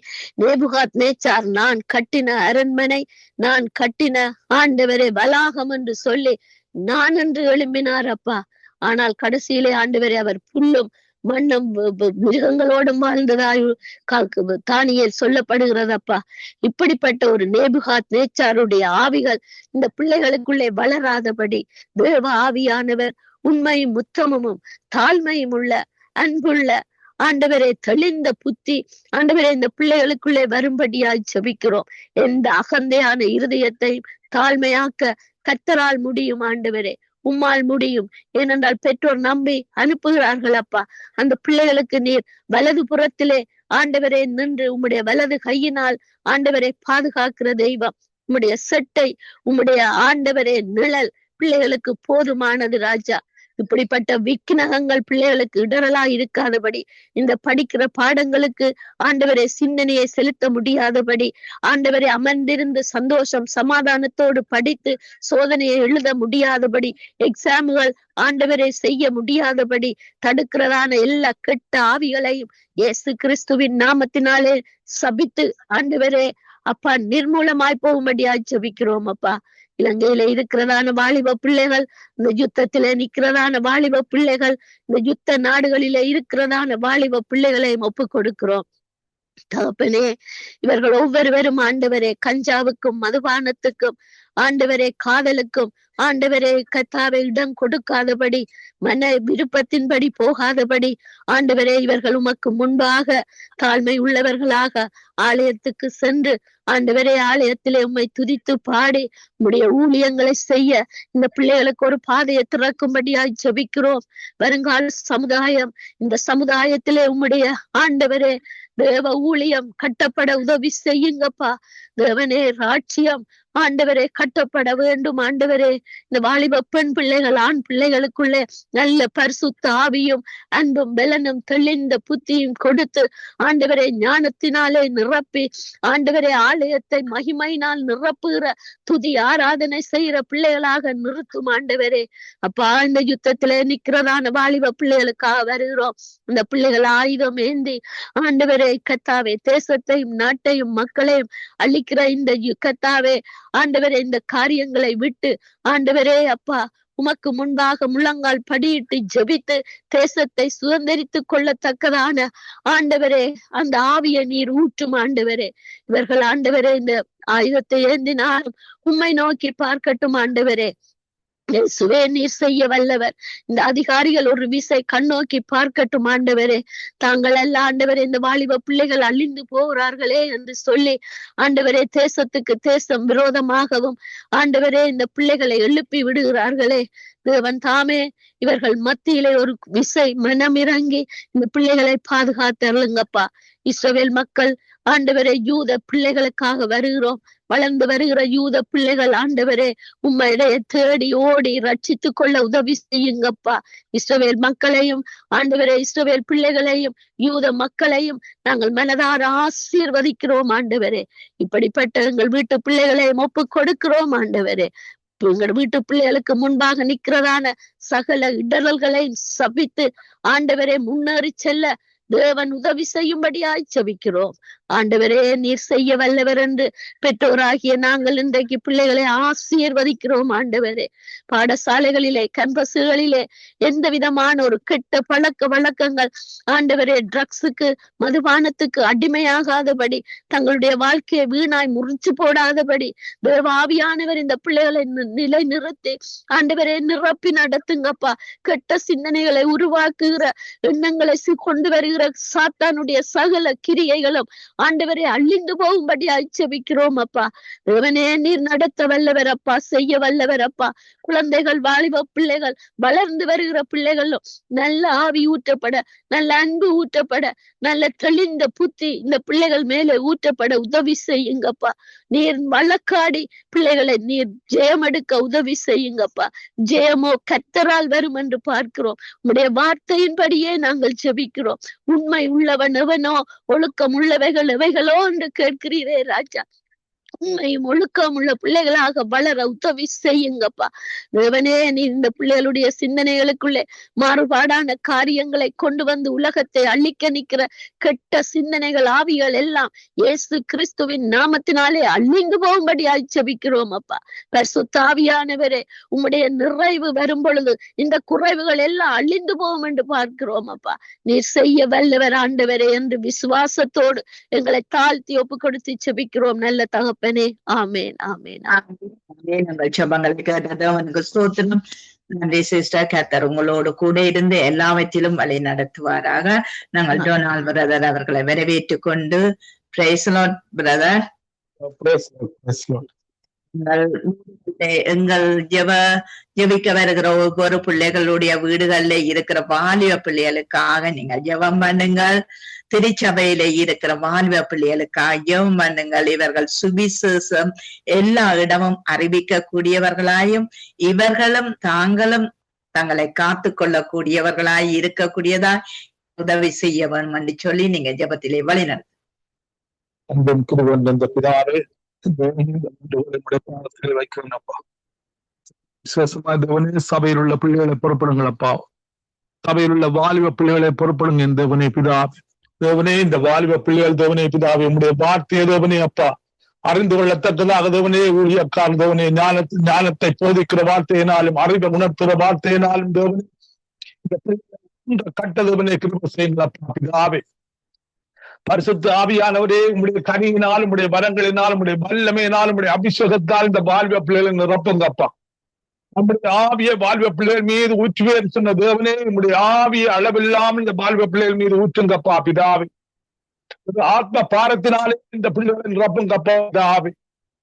நேபுகாத் நேச்சார் நான் கட்டின அரண்மனை, நான் கட்டின ஆண்டவரே வளாகம் என்று சொல்லி நான் என்று எழும்பினார் அப்பா. ஆனால் கடைசியிலே ஆண்டவரே அவர் புல்லும் மண்ணும் மிருகங்களோடும் வாழ்ந்ததாய் தானியேல் சொல்லப்படுகிறதப்பா. இப்படிப்பட்ட ஒரு நேபுகாத் நேச்சாருடைய ஆவிகள் இந்த பிள்ளைகளுக்குள்ளே வளராதபடி தேவ ஆவியானவர் உண்மையும் உத்தமமும் தாழ்மையும் உள்ள அன்புள்ள ஆண்டவரே தெளிந்த புத்தி ஆண்டவரே இந்த பிள்ளைகளுக்குள்ளே வரும்படியாய் செபிக்கிறோம். எந்த அகந்தையான இருதயத்தை தாழ்மையாக்க கர்த்தரால் முடியும் ஆண்டவரே, உம்மால் முடியும். ஏனென்றால் பெற்றோர் நம்பி அனுப்புகிறார்கள் அப்பா. அந்த பிள்ளைகளுக்கு நீர் வலது புறத்திலே ஆண்டவரே நின்று உம்முடைய வலது கையினால் ஆண்டவரை பாதுகாக்கிற தெய்வம். உம்முடைய செட்டை, உம்முடைய ஆண்டவரே நிழல் பிள்ளைகளுக்கு போதுமானது ராஜா. இப்படிப்பட்ட விக்கினகங்கள் பிள்ளைகளுக்கு இடரலா இருக்காதபடி, இந்த படிக்கிற பாடங்களுக்கு ஆண்டவரை சிந்தனையை செலுத்த முடியாதபடி, ஆண்டவரை அமர்ந்திருந்து சந்தோஷம் சமாதானத்தோடு படித்து சோதனையை எழுத முடியாதபடி, எக்ஸாம்கள் ஆண்டவரை செய்ய முடியாதபடி தடுக்கிறதான எல்லா கெட்ட ஆவிகளையும் இயேசு கிறிஸ்துவின் நாமத்தினாலே சபித்து ஆண்டவரே அப்பா நிர்மூலமாய் போகும்படியாய் ஜெபிக்கிறோம் அப்பா. இலங்கையில இருக்கிறதான வாலிப பிள்ளைகள், இந்த யுத்தத்தில நிக்கிறதான வாலிப பிள்ளைகள், இந்த யுத்த நாடுகளில இருக்கிறதான வாலிப பிள்ளைகளையும் ஒப்பு கொடுக்கிறோம் தகப்பனே. இவர்கள் ஒவ்வொருவரும் ஆண்டவரே கஞ்சாவுக்கும் மதுபானத்துக்கும் ஆண்டவரே காதலுக்கும் ஆண்டவரே கர்த்தாவே இடம் கொடுக்காதபடி, மன விருப்பத்தின்படி போகாதபடி ஆண்டவரே இவர்கள் உமக்கு முன்பாக தாழ்மை உள்ளவர்களாக ஆலயத்துக்கு சென்று ஆண்டவரே ஆலயத்திலே உம்மை துதித்து பாடி உம்முடைய ஊழியங்களை செய்ய இந்த பிள்ளைகளுக்கு ஒரு பாதையை திறக்கும்படியாய் ஜெபிக்கிறோம். வருங்கால சமுதாயம், இந்த சமுதாயத்திலே உம்முடைய ஆண்டவரே தேவ ஊழியம் கட்டப்பட உதவி செய்யுங்கப்பா. தேவனே ராட்சியம் ஆண்டவரே கட்டப்பட வேண்டும் ஆண்டவரே. இந்த வாலிப பெண் பிள்ளைகள் ஆண் பிள்ளைகளுக்குள்ளே நல்ல பரிசுத்த ஆவியும் அன்பும் பலனும் தெளிந்த புத்தியும் கொடுத்து ஆண்டவரே ஞானத்தினாலே நிரப்பி ஆண்டவரே ஆலயத்தை மகிமையினால் நிரப்புகிற துதி ஆராதனை செய்கிற பிள்ளைகளாக நிறுத்தும் ஆண்டவரே. அப்பா, இந்த யுத்தத்திலே நிக்கிறதான வாலிப பிள்ளைகளுக்காக வருகிறோம். இந்த பிள்ளைகள் ஆயுதம் ஏந்தி ஆண்டவரே கர்த்தாவே தேசத்தையும் நாட்டையும் மக்களையும் அழிக்கிற இந்த கர்த்தாவே ஆண்டவரே இந்த காரியங்களை விட்டு ஆண்டவரே அப்பா உமக்கு முன்பாக முழங்கால் படியிட்டு ஜெபித்து தேசத்தை சுதந்திரித்துக் கொள்ளத்தக்கதான ஆண்டவரே அந்த ஆவிய நீர் ஊற்றும் ஆண்டவரே. இவர்கள் ஆண்டவரே இந்த ஆயுதத்தை ஏந்தினாலும் உம்மை நோக்கி பார்க்கட்டும் ஆண்டவரே. இயேசுவே நீர் செய்ய வல்லவர். இந்த அதிகாரிகள் ஒரு விசை கண்ணோக்கி பார்க்கட்டும் ஆண்டவரே. தாங்கள் அல்ல ஆண்டவரே இந்த வாலிப பிள்ளைகள் அழிந்து போகிறார்களே என்று சொல்லி ஆண்டவரே தேசத்துக்கு தேசம் விரோதமாகவும் ஆண்டவரே இந்த பிள்ளைகளை எழுப்பி விடுகிறார்களே. தேவன் தாமே இவர்கள் மத்தியிலே ஒரு விசை மனமிறங்கி இந்த பிள்ளைகளை பாதுகாத்தருளுங்கப்பா. இஸ்ரவேல் மக்கள் ஆண்டவரே யூத பிள்ளைகளுக்காக வருகிறோம். வளர்ந்து வருகிற யூத பிள்ளைகள் ஆண்டவரே உம்மையிடைய தேடி ஓடி ரட்சித்துக் கொள்ள உதவி செய்யுங்கப்பா. இஸ்ரவேல் மக்களையும் ஆண்டவரே இஸ்ரவேல் பிள்ளைகளையும் யூத மக்களையும் நாங்கள் மனதார ஆசீர்வதிக்கிறோம் ஆண்டவரே. இப்படிப்பட்ட எங்கள் வீட்டு பிள்ளைகளையும் ஒப்பு கொடுக்கிறோம் ஆண்டவரே. எங்களோட வீட்டு பிள்ளைகளுக்கு முன்பாக நிக்கிறதான சகல இடரல்களை சபித்து ஆண்டவரே முன்னேறி செல்ல தேவன் உதவி செய்யும்படியாய் செபிக்கிறோம். ஆண்டவரே நீர் செய்ய வல்லவர் என்று பெற்றோராகிய நாங்கள் இன்றைக்கு பிள்ளைகளை ஆசீர்வதிக்கிறோம். ஆண்டவரே பாடசாலைகளிலே கம்பசுகளிலே எந்த விதமான ஒரு கெட்ட பழக்க வழக்கங்கள் ஆண்டவரே ட்ரக்ஸுக்கு மதுபானத்துக்கு அடிமையாகாதபடி தங்களுடைய வாழ்க்கையை வீணாய் முறிச்சு போடாதபடி தேவாவியானவர் இந்த பிள்ளைகளை நிலை நிறுத்தி ஆண்டவரே நிரப்பி நடத்துங்கப்பா. கெட்ட சிந்தனைகளை உருவாக்குகிற எண்ணங்களை கொண்டு வருகிற சாத்தானுடைய சகல கிரியைகளும் ஆண்டவரே அழிந்து போகும்படி ஆய்ச்சபிக்கிறோம் அப்பா. தேவனே நீர் நடத்த வல்லவர் அப்பா, செய்ய வல்லவர் அப்பா. குழந்தைகள் வாலிப பிள்ளைகள் வளர்ந்து வருகிற பிள்ளைகளும் நல்ல ஆவி ஊற்றப்பட, நல்ல அன்பு ஊற்றப்பட, நல்ல தெளிந்த புத்தி இந்த பிள்ளைகள் மேலே ஊற்றப்பட உதவி செய்யுங்கப்பா. நீர் வழக்காடி பிள்ளைகளை நீர் ஜெயமெடுக்க உதவி செய்யுங்கப்பா. ஜெயமோ கர்த்தரால் வரும் என்று பார்க்கிறோம். உம்முடைய வார்த்தையின்படியே நாங்கள் ஜெபிக்கிறோம். உண்மை உள்ளவன் எவனோ, ஒழுக்கம் உள்ளவைகள் எவைகளோ என்று கேட்கிறீரே ராஜா. உண்மையும் ஒழுக்கம் உள்ள பிள்ளைகளாக வளர உதவி செய்யுங்கப்பா. தேவனே நீ இந்த பிள்ளைகளுடைய சிந்தனைகளுக்குள்ளே மாறுபாடான காரியங்களை கொண்டு வந்து உலகத்தை அழிக்க நிற்கிற கெட்ட சிந்தனைகள் ஆவிகள் எல்லாம் இயேசு கிறிஸ்துவின் நாமத்தினாலே அழிந்து போகும்படி ஆய்ச்சபிக்கிறோம் அப்பா. பரிசுத்த ஆவியானவரே உம்முடைய நிறைவு வரும் பொழுது இந்த குறைவுகள் எல்லாம் அழிந்து போகும் என்று பார்க்கிறோம் அப்பா. நீர் செய்ய வல்லவர் ஆண்டவரே என்று விசுவாசத்தோடு எங்களை தாழ்த்தி ஒப்பு கொடுத்து செபிக்கிறோம் நல்ல தகப்பனே. ஆமேன் ஆமேன் ஆமென். உங்கள் ஜெபங்களை கேட்டது அவனுக்கு ஸ்தோத்திரம். நன்றி சிஸ்டர். கர்த்தர் உங்களோடு கூட இருந்து எல்லாவற்றிலும் வழி நடத்துவாராக. நாங்கள் டொனால்ட் பிரதர் அவர்களை வரவேற்றுக் கொண்டு பிரைஸ் லார்ட் பிரதர். எங்கள் ஜெபிக்க வருகிற ஒவ்வொரு பிள்ளைகளுடைய வீடுகள்ல இருக்கிற வாலிப பிள்ளைகளுக்காக நீங்கள் ஜெபம் பண்ணுங்கள். திருச்சபையில இருக்கிற வாலிப பிள்ளைகளுக்காக ஜெபம் பண்ணுங்கள். இவர்கள் சுவிசேஷம் எல்லா இடமும் அறிவிக்க கூடியவர்களாயும் இவர்களும் தாங்களும் தங்களை காத்து கொள்ளக்கூடியவர்களாய் இருக்கக்கூடியதா உதவி செய்ய வேண்டும் என்று சொல்லி நீங்க ஜெபத்திலே வழி நடத்தும். வைக்கிறோம்ப்பா. விசுவாசமா தேவனே சபையில் உள்ள பிள்ளைகளை பொறுப்படுங்களப்பா. சபையில் உள்ள வாலிப பிள்ளைகளை பொறுப்படுங்க தேவனே பிதாவே. தேவனே இந்த வாலிப பிள்ளைகள் தேவனே பிதாவே உம்முடைய வார்த்தையை தேவனே அப்பா அறிந்து கொள்ளத்தக்கதாக தேவனே ஊழியக்கார தேவனே ஞானத்தை போதிக்கிற வார்த்தையினாலும் அறிவை உணர்த்துகிற வார்த்தையினாலும் தேவனே இந்த கட்ட தேவனே கிருபை செய்யுங்களப்பா பிதாவே. பரிசுத்த ஆவியானவரே உங்களுடைய கனியினால் உங்களுடைய வரங்களினால் உங்களுடைய வல்லமையினால் உங்களுடைய அபிஷேகத்தால் இந்த வாலிப பிள்ளைகளை நிரப்புங்கப்பா. நம்முடைய ஆவிய வாலிப பிள்ளைகள் மீது ஊற்றுவேன் சொன்ன தேவனே உங்களுடைய ஆவிய அளவில்லாமல் இந்த வாலிப பிள்ளைகள் மீது ஊற்றுங்கப்பா பிதாவே. ஆத்ம பாரத்தினாலே இந்த பிள்ளைகளை நிரப்புங்கப்பா பிதாவே.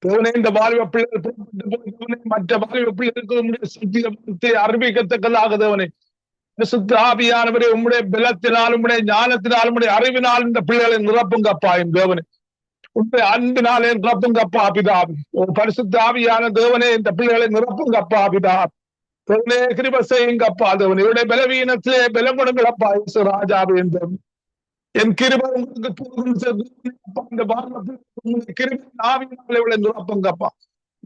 தேவனே இந்த வாலிப பிள்ளைகள் மற்ற வாலிப பிள்ளைகளுக்கு உங்களுடைய சத்தியத்தை அறிவிக்கத்தக்கதாக தேவனே சுத்த ஆவியானவரே உம்முடைய பலத்தினால் உம்முடைய ஞானத்தினால் உம்முடைய அறிவினால் இந்த பிள்ளைகளை நிரப்புங்கப்பா என் தேவனே. உண்மை அன்பினாலே நிரப்புங்கப்பா பிதாவே. ஒரு பரிசுத்த ஆவியான தேவனே இந்த பிள்ளைகளை நிரப்புங்கப்பா பிதாவே. தேவனே கிருபை செய்யுங்கப்பா தேவனே. இவருடைய பலவீனத்திலே பலம் கொடுங்களப்பா ராஜாவே என் தேவன். என் கிருபை உங்களுக்கு இந்த கிருபின் ஆவியினால் இவளை நிரப்புங்கப்பா.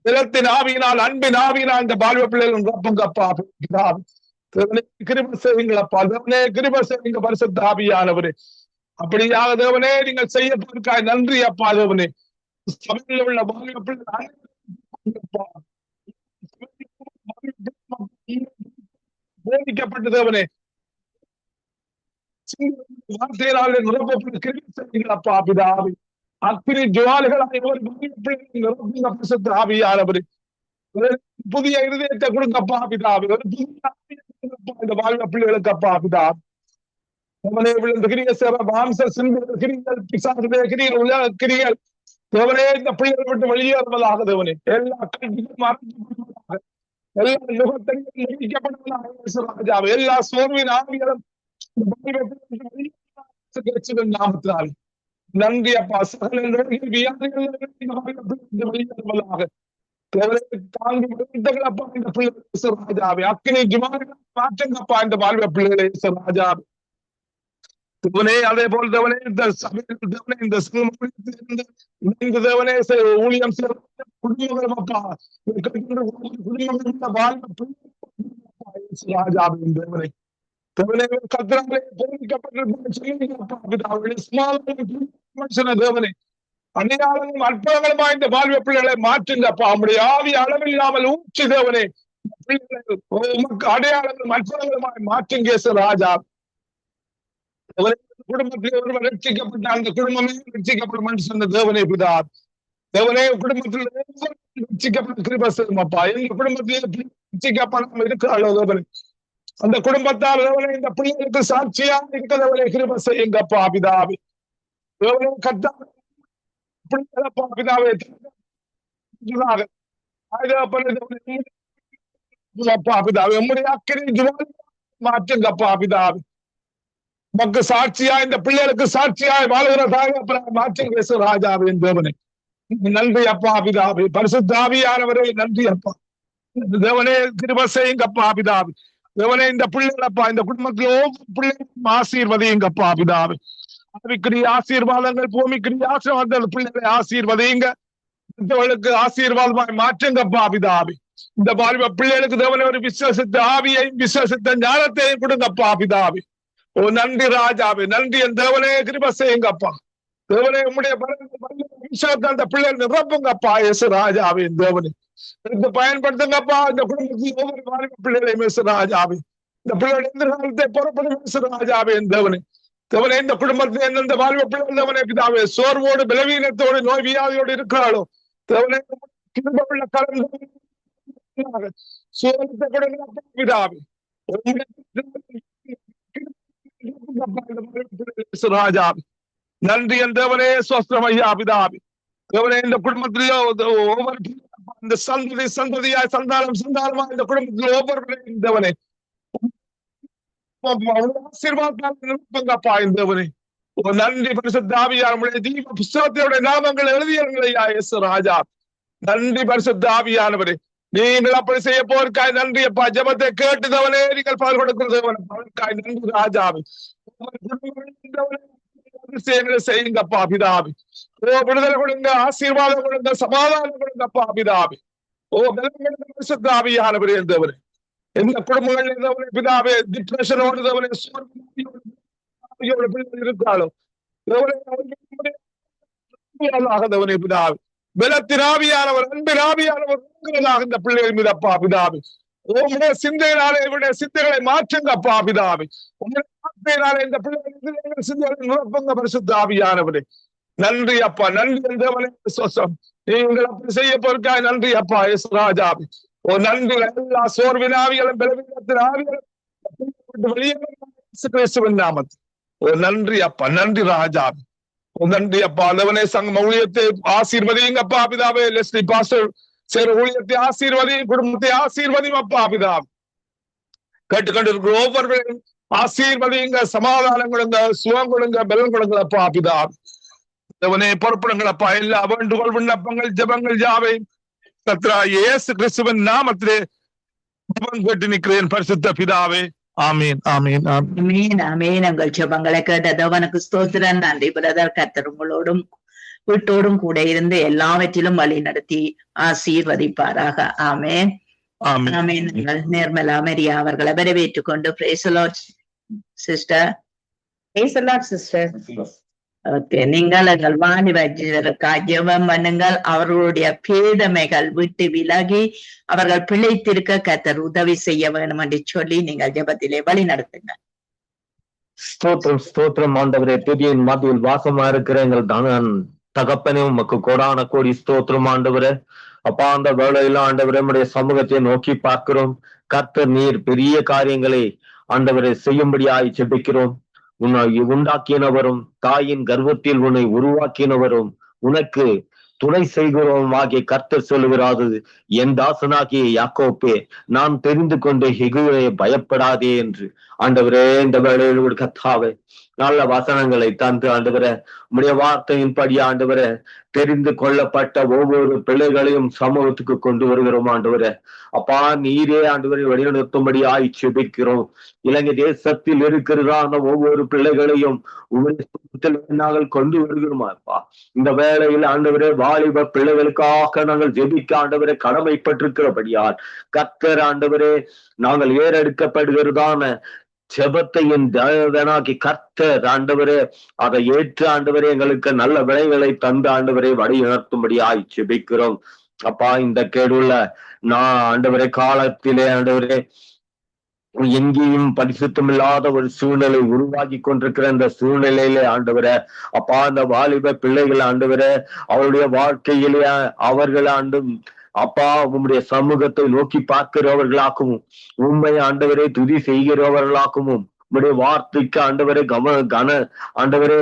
பலத்தின் ஆவியினால் அன்பின் ஆவியினால் இந்த பால்வ பிள்ளைகள் நிரப்புங்கப்பா பிதாவே. கிருபை செய்யுங்களப்பா தேவனே. கிருபை செய்யுங்க பரிசுத்த ஆவியானவரே. அப்படியாக தேவனே நீங்கள் செய்ய போயிருக்காய் நன்றி அப்பா தேவனே. சபையில் உள்ள போதிக்கப்பட்ட தேவனே வார்த்தையினாலே நிரப்பப்பட்ட கிருபை செய்யுங்களப்பா பிதாவே. அக்கினி ஜுவாலைகளாய் நிரப்புங்க பரிசுத்த ஆவியானவரே. புதிய இருதயத்தை கொடுங்கப்பா பிதாவே. ஒரு புதிய இந்த வாழ்வ பிள்ளைகளுக்கு அப்பா பிதாவே. தேவனே விழுந்த கிரிய சேவை மாம்ச சிந்துடைய கிரிகள் பிசாசுடைய கிரிகள் உலக கிரிகள் தேவனே இந்த பிள்ளைகளை விட்டு வெளியேறுவதாக தேவனே. எல்லா கல்வியும் அறிவிக்கப்படுவதாக, எல்லா யுகத்தையும் அறிவிக்கப்படுவதாக, எல்லா சோர்வின் ஆவிகளும் நாமத்தினால் நன்றி அப்பா. சகல வியாதிகள் வெளியேறுவதாக தாங்கப்பா இந்த பிள்ளைகளை ராஜாவே. அக்கினி ஜுவாலைகளை மாற்றுங்கப்பா இந்த வாழ்வ பிள்ளைகளை ராஜாவே. தேவனே அதே போல் தேவனே இந்த சபையில் தேவனே இந்த தேவனே ஊழியம் குடும்பங்களும் அப்பா குடும்பங்களும் வாழ்வு ராஜாவின் தேவனை கத்திராலே தேவனை அந்நியாளங்களும் அற்புதங்களுமா இந்த வாழ்வு பிள்ளைகளை மாற்றுங்கப்பா அவருடைய ஆவி அளவில்லாமல் ஊற்றி தேவனே அடையாளங்களும் அற்புதங்களுமாய் மாற்றுங்க ராஜா குடும்பத்தில் ஒருவர் ரட்சிக்கப்பட்ட அந்த குடும்பமே ரட்சிக்கப்படும் என்று சொன்ன தேவனே பிதா தேவனே குடும்பத்தில் ரட்சிக்கப்பட்ட கிருபை அப்பா எங்க குடும்பத்திலே ரட்சிக்கப்படாமல் இருக்கிறாளோ தேவனே அந்த குடும்பத்தால் தேவனே இந்த பிள்ளைகளுக்கு சாட்சியா இருக்கிறவரை கிருபை செய்யுங்கப்பா பிதாவே தேவனே கத்தா பிள்ளைகளப்பா பிதாவே பிதாவே உம்முடைய அக்கறை மாற்றுங்கப்பா பிதாவே நமக்கு சாட்சியா இந்த பிள்ளைகளுக்கு சாட்சியாய் வாழ்கிறதாக மாற்றுங்க ராஜாவின் தேவனே நன்றி அப்பா பிதாவே பரிசுத்தாவியானவரே நன்றி அப்பா தேவனே கிருபை செய்யுங்கப்பா பிதாவே தேவனே இந்த பிள்ளைகளப்பா இந்த குடும்பத்தில் ஒவ்வொரு பிள்ளைகளும் ஆசீர்வதியுங்கப்பா பிதாவே ஆவிக்குரிய ஆசீர்வாதங்கள் பூமிக்குரிய ஆசீர்வாதங்கள் பிள்ளைகளை ஆசீர்வதியுங்க மற்றவர்களுக்கு ஆசீர்வாதமாய் மாற்றுங்கப்பா பிதாவே இந்த வாழ்வ பிள்ளைகளுக்கு தேவனே ஒரு விசுவாசித்த ஆவியையும் விசுவாசித்த ஞானத்தையும் கொடுங்கப்பா பிதாவே ஓ நன்றி ராஜாவே நன்றி என் தேவனே கிருபை செய்யுங்கப்பா தேவனே உம்முடைய அந்த பிள்ளைகள் நிரப்புங்கப்பா இயேசு ராஜாவே தேவனே பயன்படுத்துங்கப்பா இந்த குடும்பத்தில் ஒவ்வொரு வாழ்க்கை பிள்ளைகளையும் இயேசு ராஜாவே இந்த பிள்ளைகள் எதிர்காலத்தை புறப்படும் இயேசு ராஜாவே தேவனே தேவனே இந்த குடும்பத்தில் எந்தெந்த வாழ்க்கை பிள்ளைகள் தேவனே பிதாவே சோர்வோடு பலவீனத்தோடு நோய் வியாதியோடு இருக்கிறாளோ தேவனே கிருபையுள்ள கலந்து சோர்வத்தை கொடுங்க பிதாவே ராஜாவே நன்றி என் தேவனே ஸ்வஸ்திரம் ஐயா பிதாவே தேவனே இந்த குடும்பத்திலே ஒவ்வொரு இந்த சந்ததியாய் சந்தானமா இந்த குடும்பத்தில் ஒவ்வொருவரையும் தேவனே ஆசீர்வாதங்கப்பா இந்த தேவனே நன்றி பரிசுத்தாவியானவருடைய தீப புஸ்தகத்தினுடைய நாமங்கள் எழுதியா இயேசு ராஜா நன்றி பரிசுத்தாவியானவரே நீங்கள் அப்படி செய்ய போருக்காய் நன்றி அப்பா ஜெபத்தை கேட்டுதவனே நீங்கள் பால் கொடுக்கிறதவனுக்காய் நன்றி ராஜாவே செய்யுங்கப்பா பிதாவி ஓ விடுதலை கொடுங்க ஆசீர்வாதம் கொடுங்க சமாதானம் கொடுங்கப்பா பிதாவி ஓ பலவியானவரே இருந்தவரே எந்த குடும்பங்கள் இருந்தவரே பிதாவே டிப்ரெஷனோடு இருக்காளோ ஆகதவனே பிதாவி பலத்திராவியானவர் அன்பிராவியானவர் இந்த பிள்ளைகள் மீது அப்பா பிதாவி உங்களுடைய சிந்தையினாலே இவருடைய சிந்தைகளை மாற்றுங்கப்பா பிதாவி உங்களுடைய வார்த்தையினாலே இந்த பிள்ளைகள் சிந்தைகளை நிரப்புங்க பரிசுத்தாவியானவரே நன்றி அப்பா நன்றி தேவனே சொசம் நீங்கள் அப்படி செய்ய போருக்காய் நன்றி அப்பா இயேசு ராஜாவி ஓ நன்றி எல்லா சோர்வினாவிகளும் பலவீனத்தின் ஆவிகளும் வெளியே நாமத்தில் ஓ நன்றி அப்பா நன்றி ராஜாவி நன்றி அப்பா தேவனே சங்க ஊழியத்தை ஆசீர்வதியுங்கப்பா பிதாவே லெஸ்லி பாஸ்டர் சேர ஊழியத்தை ஆசீர்வதியும் குடும்பத்தை ஆசீர்வதியும் அப்பா பிதாவே கேட்டுக்கொண்டிருக்கிற ஒவ்வொருவரையும் ஆசீர்வதியுங்க சமாதானம் கொடுங்க சுகம் கொடுங்க பலன் கொடுங்க அப்பா பிதாவே தேவனே பொறுப்படுங்களப்பா எல்லா வேண்டுகோள் விண்ணப்பங்கள் ஜெபங்கள் யாவை கர்த்தரா இயேசு கிறிஸ்துவின் நாமத்திலே ஜெபம் கேட்டு நிற்கிறேன் பரிசுத்த பிதாவே ஆமீன் ஆமீன் ஆமீன் ஆமீன் உங்கள் ஜெபங்களை கேட்ட தேவனுக்கு ஸ்தோத்திரம் நன்றி பிரதர் கர்த்தர் உங்களோடும் வீட்டோடும் கூட இருந்து எல்லாவற்றிலும் வழி நடத்தி ஆசீர்வதிப்பாராக ஆமேன் ஆமீன் நிர்மலா மரியா அவர்களை வரவேற்றுக் கொண்டு praise the Lord sister praise the Lord sister okay நீங்கள் ஜெபம் பண்ணுங்கள் அவர்களுடைய பேதமைகள் விட்டு விலகி அவர்கள் பிழைத்திருக்க கர்த்தர் உதவி செய்ய வேண்டும் என்று சொல்லி நீங்கள் ஜெபத்திலே வழி நடத்துங்க ஸ்தோத்திரம் ஸ்தோத்திரம் ஆண்டவரே துதியின் மத்தியில் வாசமா இருக்கிற எங்கள் தகப்பனே உமக்கு கோடான கோடி ஸ்தோத்திரம் ஆண்டவரே அப்பா அந்த வேளையில ஆண்டவரே நம்முடைய சமூகத்தை நோக்கி பார்க்கிறோம் கர்த்தர் நீர் பெரிய காரியங்களை ஆண்டவரை செய்யும்படியாய் ஜெபிக்கிறோம் உன்னை உண்டாக்கினவரும் தாயின் கர்வத்தில் உன்னை உருவாக்கினவரும் உனக்கு துணை செய்கிறோம் ஆகிய கர்த்தர் சொல்லுகிறாது என் தாசனாகிய யாக்கோப்பே நான் தெரிந்து கொண்டு ஹெகுவே பயப்படாதே என்று ஆண்டவரே இந்த வேளையில் கர்த்தாவே நல்ல வசனங்களை தந்து ஆண்டவரே உம்முடைய வார்த்தையின்படி ஆண்டவரே தெரிந்து கொள்ளப்பட்ட ஒவ்வொரு பிள்ளைகளையும் சமூகத்துக்கு கொண்டு வருகிறோம் ஆண்டவரே. அப்பா நீரே ஆண்டவரை வழிநடத்தும்படியாய் செபிக்கிறோம். இலங்கை தேசத்தில் இருக்கிறதான ஒவ்வொரு பிள்ளைகளையும் நாங்கள் கொண்டு வருகிறோம் அப்பா. இந்த வேளையில் ஆண்டவரே வாலிப பிள்ளைகளுக்காக நாங்கள் ஜெபிக்க ஆண்டவரை கடமைப்பட்டிருக்கிறபடியால் கர்த்தர் ஆண்டவரே நாங்கள் ஏறெடுக்கப்படுகிறதான செபத்தையும் தேவனாக்கி கர்த்தர் ஆண்டவரே அதை ஏற்று ஆண்டவரே எங்களுக்கு நல்ல விளைவுகளை தந்து ஆண்டவரை வழி நடத்தும்படியாய் செபிக்கிறோம் அப்பா. இந்த கேடுள்ள ஆண்டவரே காலத்திலே ஆண்டவரே எங்கேயும் பரிசுத்தம் இல்லாத ஒரு சூழ்நிலை உருவாக்கி கொண்டிருக்கிற இந்த சூழ்நிலையிலே ஆண்டவரே அப்பா அந்த வாலிப பிள்ளைகள் ஆண்டவரே அவருடைய வாழ்க்கையிலே அவர்கள் அப்பா உம்முடைய சமூகத்தை நோக்கி பார்க்கிறவர்களாகவும் உண்மை ஆண்டவரை துதி செய்கிறவர்களாகவும் உம்முடைய வார்த்தைக்கு ஆண்டவரை ஆண்டவரே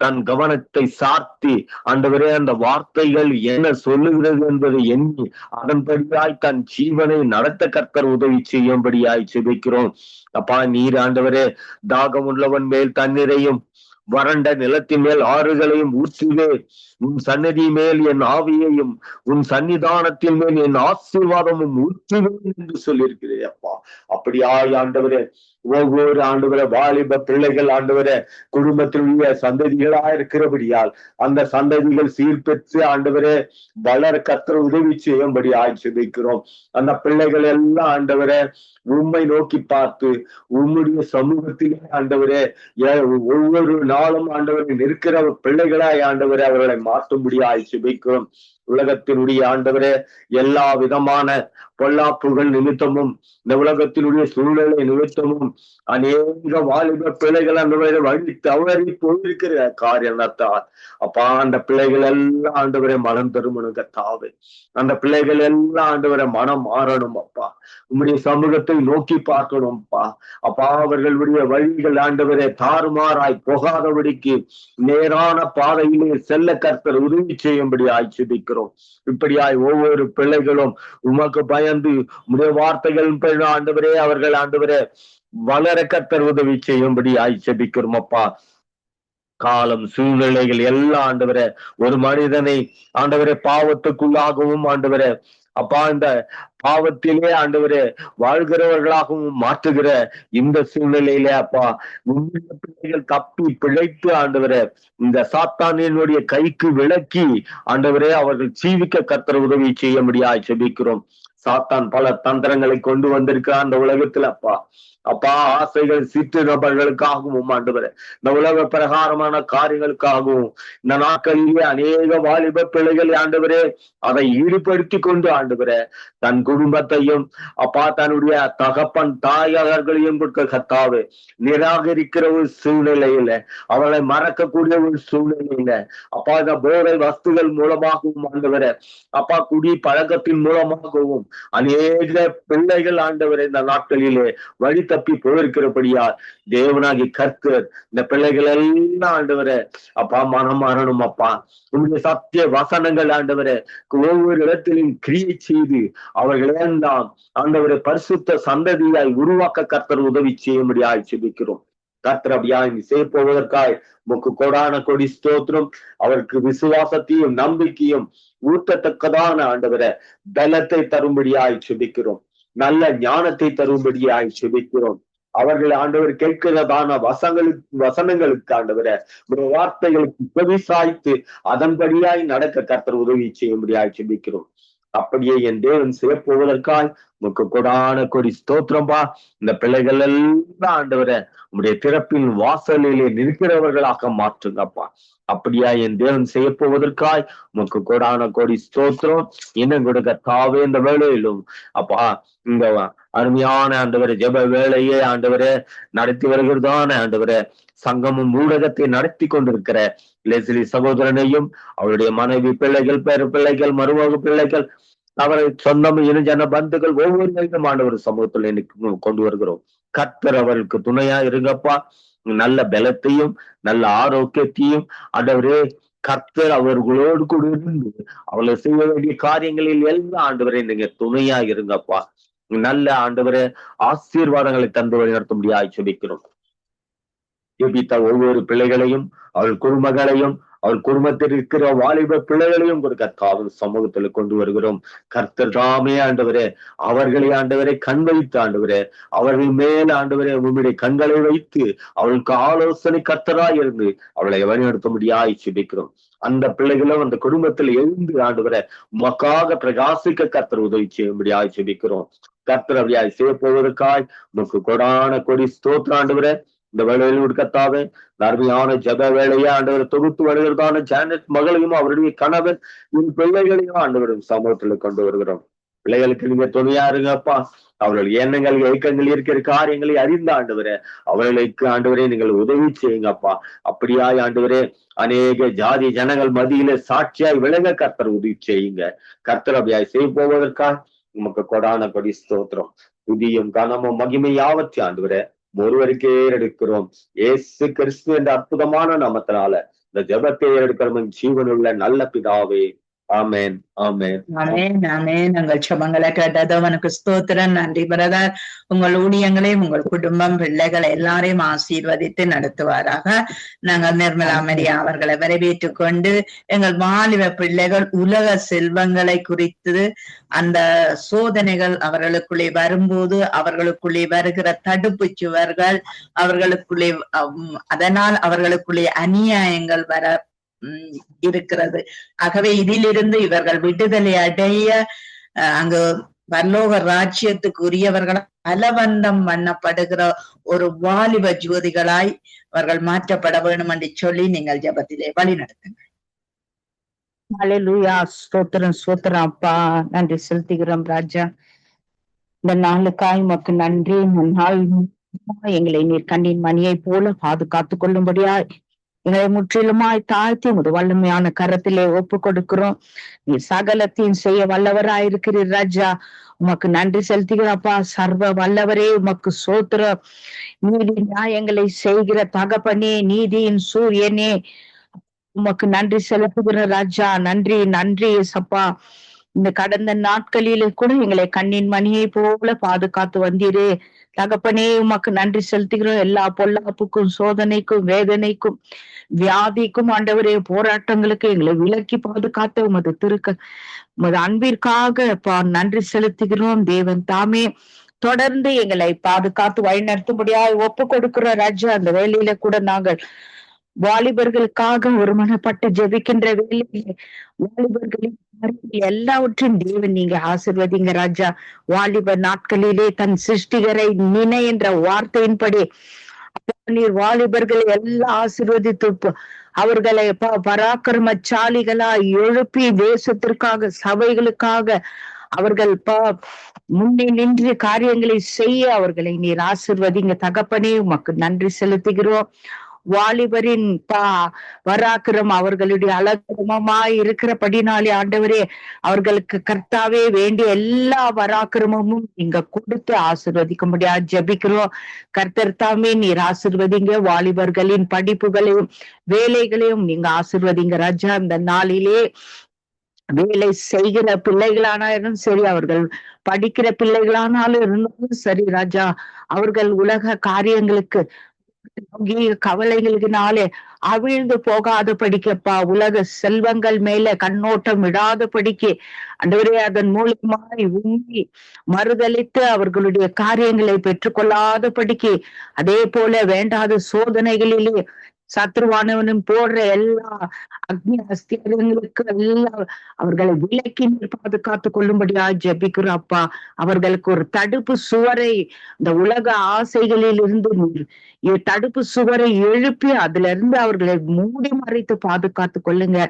தன் கவனத்தை சார்த்தி ஆண்டவரே அந்த வார்த்தைகள் என்ன சொல்லுகிறது என்பதை எண்ணி அதன்படியாய் தன் ஜீவனை நடத்த கர்த்தர் உதவி செய்யும்படியாய் செபிக்கிறோம் அப்பா. நீர் ஆண்டவரே தாகம் உள்ளவன் மேல் தண்ணீரையும் வறண்ட நிலத்தின் மேல் ஆறுகளையும் ஊற்றுவே, உன் சன்னதி மேல் என் ஆவியையும் உன் சன்னிதானத்தின் மேல் என் ஆசீர்வாதமும் ஊற்றுவேன் என்று சொல்லியிருக்கிறேன் அப்பா. அப்படியாய் ஆண்டவரே ஒவ்வொரு ஆண்டவரை வாலிப பிள்ளைகள் ஆண்டவரை குடும்பத்தினுடைய சந்ததிகளா இருக்கிறபடியால் அந்த சந்ததிகள் சீர்பெற்று ஆண்டவரே வளர கர்த்தர் உதவி செய்யும்படி ஆட்சேபிக்கிறோம். அந்த பிள்ளைகள் எல்லாம் ஆண்டவரை உண்மை நோக்கி பார்த்து உம்முடைய சமூகத்திலே ஆண்டவரே ஒவ்வொரு நாளும் ஆண்டவரை நிற்கிற பிள்ளைகளாய் ஆண்டவரை அவர்களை மாற்றும்படி ஆட்சேபிக்கிறோம். உலகத்தினுடைய ஆண்டவரே எல்லா விதமான பொல்லாப்புகள் நிமித்தமும் இந்த உலகத்தினுடைய சூழ்நிலை நிமித்தமும் அநேக வாலிப பிள்ளைகள் ஆண்டவரை வழி தவறி போயிருக்கிற காரியத்தால் அப்பா அந்த பிள்ளைகள் எல்லாம் ஆண்டவரை மனம் தருமனுங்க தாவே அந்த பிள்ளைகள் எல்லாம் ஆண்டவரை மனம் மாறணும் அப்பா. உம்முடைய சமூகத்தை நோக்கி பார்க்கணும்ப்பா. அப்பா அவர்களுடைய வழிகள் ஆண்டவரை தாறுமாறாய் போகாதபடிக்கு நேரான பாதையிலே செல்ல கர்த்தர் உதவி செய்யும்படி ஆட்சேபிக்கிறோம். இப்படியாய் ஒவ்வொரு பிள்ளைகளும் உமக்கு பயந்து உடைய வார்த்தைகள் ஆண்டவரே அவர்கள் ஆண்டவரே வளர கர்த்தர் உதவி செய்யும்படி ஆட்சேபிக்கிறோம் அப்பா. காலம் சூழ்நிலைகள் எல்லாம் ஆண்டவரே ஒரு மனிதனை ஆண்டவரே பாவத்துக்குள்ளாகவும் ஆண்டவரே அப்பா இந்த பாவத்திலே ஆண்டவரே வாழ்கிறவர்களாகவும் மாற்றுகிற இந்த சூழ்நிலையிலே அப்பா பிள்ளைகள் தப்பி பிழைத்து ஆண்டவரே இந்த சாத்தானினுடைய கைக்கு விலக்கி ஆண்டவரே அவர்கள் ஜீவிக்க கர்த்தர் உதவி செய்ய முடியாது ஜெபிக்கிறோம். சாத்தான் பல தந்திரங்களை கொண்டு வந்திருக்கிறான் அந்த உலகத்துல அப்பா. அப்பா ஆசைகள் சிற்று நபர்களுக்காகவும் ஆண்டவரே இந்த உலக பிரகாரமான காரியங்களுக்காகவும் இந்த நாட்களிலே அநேக வாலிப பிள்ளைகள் ஆண்டவரே அதை ஈடுபடுத்தி கொண்டு ஆண்டவரே தன் குடும்பத்தையும் அப்பா தன்னுடைய தகப்பன் தாயகர்களையும் கத்தாவே நிராகரிக்கிற ஒரு சூழ்நிலையில அவளை மறக்கக்கூடிய ஒரு சூழ்நிலையில அப்பா இந்த போதை வஸ்துகள் மூலமாகவும் ஆண்டவரே அப்பா குடி பழக்கத்தின் மூலமாகவும் அநேக பிள்ளைகள் ஆண்டவரே இந்த நாட்களிலே வழி தப்பி போயிருக்கிறபடியால் தேவனாகி கர்த்தர் இந்த பிள்ளைகள் எல்லாம் ஆண்டவரே அப்பா மனம் மாறணும் அப்பா. உங்களுடைய சத்திய வசனங்கள் ஆண்டவரே ஒவ்வொரு இடத்திலும் கிரியை செய்து அவர்களெல்லாம் ஆண்டவரை பரிசுத்த சந்ததியாய் உருவாக்க கர்த்தர் உதவி செய்யும்படியாய் செபிக்கிறோம். கர்த்தர் அப்படியாய் செய்யப்போவதற்காய் முக்கு கொடான கொடி ஸ்தோத்திரம். அவருக்கு விசுவாசத்தையும் நம்பிக்கையும் ஊட்டத்தக்கதான ஆண்டவரை பலத்தை தரும்படியாய் செபிக்கிறோம். நல்ல ஞானத்தை தரும்படியாய் செபிக்கிறோம். அவர்கள் ஆண்டவர் கேட்கிறதான வசனங்களுக்கு ஆண்டவரை வார்த்தைகளுக்கு உதவிசாய்த்து அதன்படியாய் நடக்க கர்த்தர் உதவி செய்யும்படியாய் செபிக்கிறோம். அப்படியே என் தேவன் செய்யப்போவதற்காய் முக்கு கொடான கொடி ஸ்தோத்திரம்பா. இந்த பிள்ளைகள் எல்லாம் ஆண்டவரை உங்களுடைய திறப்பின் வாசலிலே நிற்கிறவர்களாக மாற்றுங்கப்பா. அப்படியா என் தேவன் செய்ய போவதற்காய் உமக்கு கொடான கொடி ஸ்தோத்திரம். இன்னும் கொடுக்க தாவே இந்த வேலையிலும் அப்பா இந்த அருமையான ஆண்டவரை ஜெப வேலையே ஆண்டவரை நடத்தி வருகிறதான ஆண்டவரை சங்கமும் ஊடகத்தை நடத்தி கொண்டிருக்கிற லெஸ்லி சகோதரனையும் அவருடைய மனைவி பிள்ளைகள் பேர பிள்ளைகள் மருமக பிள்ளைகள் அவரை சொந்தம் இனஜன பந்துகள் ஒவ்வொருவரையும் ஆண்டவர் சமூகத்தில் இன்னைக்கு கொண்டு வருகிறோம். கர்த்தர் அவர்களுக்கு துணையா இருங்கப்பா. நல்ல பலத்தையும் நல்ல ஆரோக்கியத்தையும் ஆண்டவரே கர்த்தர் அவர்களோடு கூட இருந்து அவர்கள் செய்ய வேண்டிய காரியங்களில் எல்லாம் ஆண்டவரே நீங்க துணையா இருங்கப்பா. நல்ல ஆண்டவரே ஆசீர்வாதங்களை தந்து வழி நடத்த முடியாது சொல்லிக்கிறோம். ஜெபித்த ஒவ்வொரு பிள்ளைகளையும், அவள் குடும்பங்களையும், அவள் குடும்பத்தில் இருக்கிற வாலிப பிள்ளைகளையும் ஒரு கர்த்தாவின் சமூகத்துல கொண்டு வருகிறோம். கர்த்தர் தாமே ஆண்டவரே அவர்களை ஆண்டவரை கண் வைத்து ஆண்டவரே அவர்கள் மேல ஆண்டவரே உங்களுடைய கண்களை வைத்து அவளுக்கு ஆலோசனை கர்த்தராய் இருந்து அவளை வழிநடத்தும்படியாய் ஜெபிக்கிறோம். அந்த பிள்ளைகளும் அந்த குடும்பத்தில் எழுந்து ஆண்டவரை உமக்காக பிரகாசிக்க கர்த்தர் உதவி செய்யும்படியாய் ஜெபிக்கிறோம். கர்த்தர் அப்படியாய் செய்ய போவதற்காய் உமக்கு கொடான கொடி ஸ்தோத்திரம் ஆண்டவரே. இந்த வேளையில் கர்த்தாவே அருமையான ஜெப வேலையா ஆண்டவர் தொகுத்து வருகிறதான ஜானட் மகளையும் அவருடைய கணவன் இன் பிள்ளைகளையும் ஆண்டவரும் சமூகத்துல கொண்டு வருகிறோம். பிள்ளைகளுக்கு நீங்க துணையா இருங்கப்பா. அவர்கள் எண்ணங்கள் இயக்கங்கள் இருக்கிற காரியங்களை அறிந்த ஆண்டவரே அவர்களுக்கு ஆண்டவரே நீங்கள் உதவி செய்யுங்கப்பா. அப்படியாய் ஆண்டவரே அநேக ஜாதி ஜனங்கள் மத்தியில சாட்சியாய் விளங்க கர்த்தர் உதவி செய்யுங்க. கர்த்தர் அப்படியாய் செய்ய போவதற்காக உமக்கு கொடான கொடி ஸ்தோத்திரம். புதியும் கனமும் மகிமை யாவற்றை ஆண்டவரே ஒருவருக்கே எடுக்கிறோம். ஏசு கிறிஸ்து என்ற அற்புதமான நாமத்தினால இந்த ஜெபத்தை எடுக்கிறோம் ஜீவனுள்ள நல்ல பிதாவே. ஆமேன், ஆமேன், ஆமேன், ஆமேன். உங்கள் ஜெபங்களை கேட்டது அவனுக்கு ஸ்தோத்திரம். நன்றி பிரதர். உங்கள் ஊழியங்களையும் உங்கள் குடும்பம் பிள்ளைகளை எல்லாரையும் ஆசீர்வதித்து நடத்துவாராக. நாங்கள் நிர்மலா மரியா அவர்களை வரவேற்றுக் கொண்டு எங்கள் வாலிப பிள்ளைகள் உலக செல்வங்களை குறித்து அந்த சோதனைகள் அவர்களுக்குள்ளே வரும்போது அவர்களுக்குள்ளே வருகிற தடுப்பு சுவர்கள் அவர்களுக்குள்ளே அதனால் அவர்களுக்குள்ளே அநியாயங்கள் வர இருக்கிறது. ஆகவே இதிலிருந்து இவர்கள் விடுதலை அடைய அங்கு பரலோக ராஜ்யத்துக்கு உரியவர்கள் பலவந்தம் பண்ணப்படுகிற ஒரு வாலிப ஜோதிகளாய் அவர்கள் மாற்றப்பட வேண்டும் என்று சொல்லி நீங்கள் ஜெபத்திலே வழி நடத்துங்க. ஹல்லேலூயா. ஸ்தோத்திரம், ஸ்தோத்திரம் அப்பா. நன்றி செலுத்துகிறோம் ராஜா. இந்த நாளுக்காய் உமக்கு நன்றி. நாள் எங்களை நீர் கண்ணின் மணியை போல பாதுகாத்து கொள்ளும்படியா எங்களை முற்றிலுமாய் தாழ்த்தி உமது வல்லமையான கரத்திலே ஒப்பு கொடுக்கிறோம். நீ சகலத்தையும் செய்ய வல்லவராயிருக்கிறீர் ராஜா. உமக்கு நன்றி செலுத்துகிறப்பா. சர்வ வல்லவரே உமக்கு சோத்திரம். நீதி நியாயங்களை செய்கிற தகப்பனே, நீதியின் சூரியனே உமக்கு நன்றி செலுத்துகிற ராஜா. நன்றி, நன்றி சப்பா. இந்த கடந்த நாட்களில கூட எங்களை கண்ணின் மணியை போல பாதுகாத்து வந்தீரே தகப்பனே. உமக்கு நன்றி செலுத்துகிறோம். எல்லா பொல்லாப்புக்கும் சோதனைக்கும் வேதனைக்கும் வியாதிக்கும் ஆண்டவரே போராட்டங்களுக்கு எங்களை விலக்கி பாதுகாத்த உமது உமது அன்பிற்காக நன்றி செலுத்துகிறோம். தேவன் தாமே தொடர்ந்து எங்களை பாதுகாத்து வழிநடத்தும்படியாக ஒப்பு கொடுக்கிற ராஜா. அந்த வேலையில கூட நாங்கள் வாலிபர்களுக்காக ஒருமனப்பட்டு ஜெபிக்கின்ற வேலையில வாலிபர்களின் எல்லாவற்றையும் தேவன் நீங்க ஆசீர்வதிங்க ராஜா. வாலிப நாட்களிலே தன் சிருஷ்டிகரை நினை என்ற வார்த்தையின்படி நீர் வாலிபர்களை எல்லாம் ஆசீர்வதித்து அவர்களை பராக்கிரமசாலிகளா எழுப்பி தேசத்திற்காக சபைகளுக்காக அவர்கள் முன்னே நின்று காரியங்களை செய்ய அவர்களை நீர் ஆசீர்வதிங்க தகப்பனே. உமக்கு நன்றி செலுத்துகிறோம். வாலிபரின் பராக்கிரம் அவர்களுடைய அலக்கிரமமாய் இருக்கிறபடினாலே ஆண்டவரே அவர்களுக்கு கர்த்தாவே வேண்டிய எல்லா பராக்கிரமும் நீங்க கொடுத்து ஆசீர்வதிக்கும்படியா ஜெபிக்கிறோம். கர்த்தர் தாமே நீர் ஆசீர்வதிங்க. வாலிபர்களின் படிப்புகளையும் வேலைகளையும் நீங்க ஆசீர்வதிங்க ராஜா. இந்த நாளிலே வேலை செய்கிற பிள்ளைகளானாலும் சரி, அவர்கள் படிக்கிற பிள்ளைகளானாலும் இருந்தாலும் சரி ராஜா, அவர்கள் உலக காரியங்களுக்கு கவலைகளினாலே அவிழ்ந்து போகாத படிக்கப்பா, உலக செல்வங்கள் மேல கண்ணோட்டம் விடாத படிக்க அன்றுவரே அதன் மூலமாய் உண்மை மறுதளித்து அவர்களுடைய காரியங்களை பெற்றுக்கொள்ளாத படிக்க, அதே போல வேண்டாத சோதனைகளிலே சத்ருவானவனும் போடுற எல்லா அக்னி அஸ்திரங்களுக்கு எல்லாம் அவர்களை விலக்கி பாதுகாத்து கொள்ளும்படியா ஜெபிக்கிறோம் அப்பா. அவர்களுக்கு ஒரு தடுப்பு சுவரை இந்த உலக ஆசைகளில் இருந்து தடுப்பு சுவரை எழுப்பி அதுல இருந்து அவர்களை மூடி மறைத்து பாதுகாத்து கொள்ளுங்க.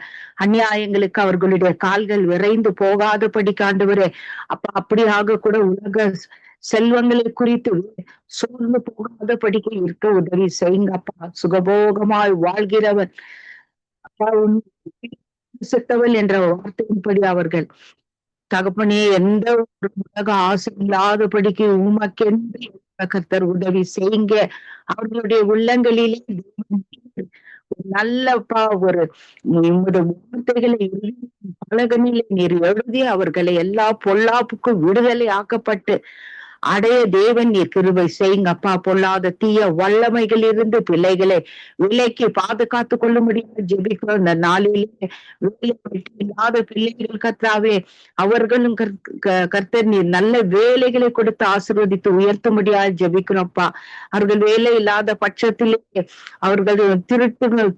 அநியாயங்களுக்கு அவர்களுடைய கால்கள் விரைந்து போகாத படிக்காண்டவரே அப்ப அப்படியாக கூட உலக செல்வங்களை குறித்து சோர்ந்து போகாத படிக்க இருக்க உதவி செய்யுங்க அப்பா. சுகபோகமாய் வாழ்கிறவன் அப்பா செத்தவள் என்ற வார்த்தையின்படி அவர்கள் தகப்பனே எந்த ஒரு உலக ஆசை இல்லாதபடிக்கு உமக்கென்று கர்த்தர் உதவி செய்யுங்க. அவர்களுடைய உள்ளங்களிலே நல்லப்பா ஒரு வார்த்தைகளை பலகனிலே நீர் எழுதி அவர்களை எல்லா பொல்லாப்புக்கும் விடுதலை ஆக்கப்பட்டு அடைய தேவன் நீர் கிருபை செய்யுங்க அப்பா. பொல்லாத தீய வல்லமைகள் இருந்து பிள்ளைகளை விலைக்கு பாதுகாத்து கொள்ள முடியும் ஜெபிக்கிறோம். இந்த நாளிலே இல்லாத பிள்ளைகள் கர்த்தாவே அவர்களும் கர்த்தர் நீர் நல்ல வேலைகளை கொடுத்து ஆசீர்வதித்து உயர்த்த முடியாது ஜெபிக்கிறோம்ப்பா. அவர்கள் வேலை இல்லாத பட்சத்திலே அவர்கள்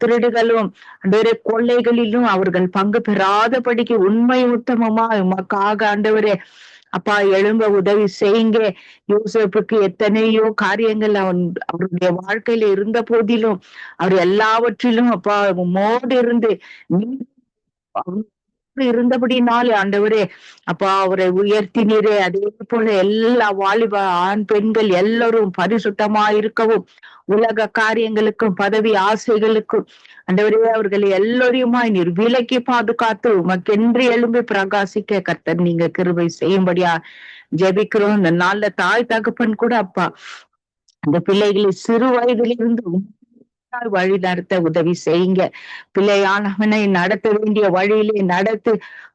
திருடுகளும் வேற கொள்ளைகளிலும் அவர்கள் பங்கு பெறாதபடிக்கு உண்மை உத்தமமா உமக்காக ஆண்டவரே அப்பா எழும்ப உதவி செய்யுங்க. யோசேப்புக்கு எத்தனையோ காரியங்கள் அவருடைய வாழ்க்கையில இருந்த போதிலும் அவர் எல்லாவற்றிலும் அப்பா மோடு இருந்து இருந்தபடினாலே ஆண்டவரே அப்பா அவரை உயர்த்தினீரே. அதே போல எல்லா வாலிப ஆண் பெண்கள் எல்லாரும் பரிசுத்தமா இருக்கவும் உலக காரியங்களுக்கும் பதவி ஆசைகளுக்கும் ஆண்டவரே அவர்கள் எல்லோரையுமாய் நீர் விலக்கி பாதுகாத்து உமக்கென்று எழும்பி பிரகாசிக்க கர்த்தர் நீங்க கிருபை செய்யும்படியா ஜெபிக்கிறோம். இந்த நாள்ல தாய் தகப்பன் கூட அப்பா அந்த பிள்ளைகளை சிறு வயதிலிருந்து வழி நடத்த உதவி செய்யுங்க. பிள்ளையானவனை நடத்த வேண்டிய வழியிலே நடத்து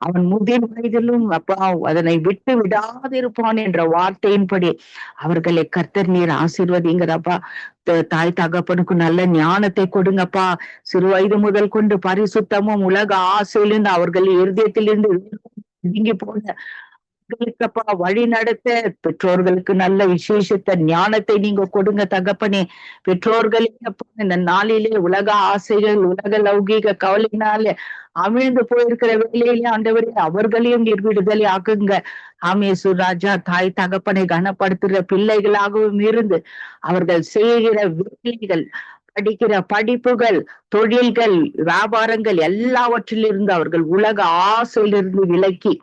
அவன் முதிர் வயதிலும் அப்பா அதனை விட்டு விடாதிருப்பான் என்ற வார்த்தையின்படி அவர்களை கர்த்தர் நீர் ஆசீர்வதிங்கிறப்பா. தாய் தகப்பனுக்கு நல்ல ஞானத்தை கொடுங்கப்பா. சிறு வயது முதல் கொண்டு பரிசுத்தமும் உலக ஆசையிலிருந்து அவர்கள் இருதயத்திலிருந்து நீங்கி போன அப்பா வழி நடத்த பெற்றோர்களுக்கு நல்ல விசேஷத்த ஞானத்தை நீங்க கொடுங்க தகப்பனே. பெற்றோர்களே அப்பா இந்த நாளிலே உலக ஆசைகள் உலக லௌகீக கவலையினால அமிழ்ந்து போயிருக்கிற வேலையிலே ஆண்டவரே அவர்களையும் நீர் விடுதலை ஆக்குங்க. ஆமேசு ராஜா தாய் தகப்பனை கனப்படுத்துகிற பிள்ளைகளாகவும் இருந்து அவர்கள் செய்கிற வேலைகள் படிக்கிற படிப்புகள் தொழில்கள் வியாபாரங்கள் எல்லாவற்றிலிருந்து அவர்கள் உலக ஆசையிலிருந்து விலக்கி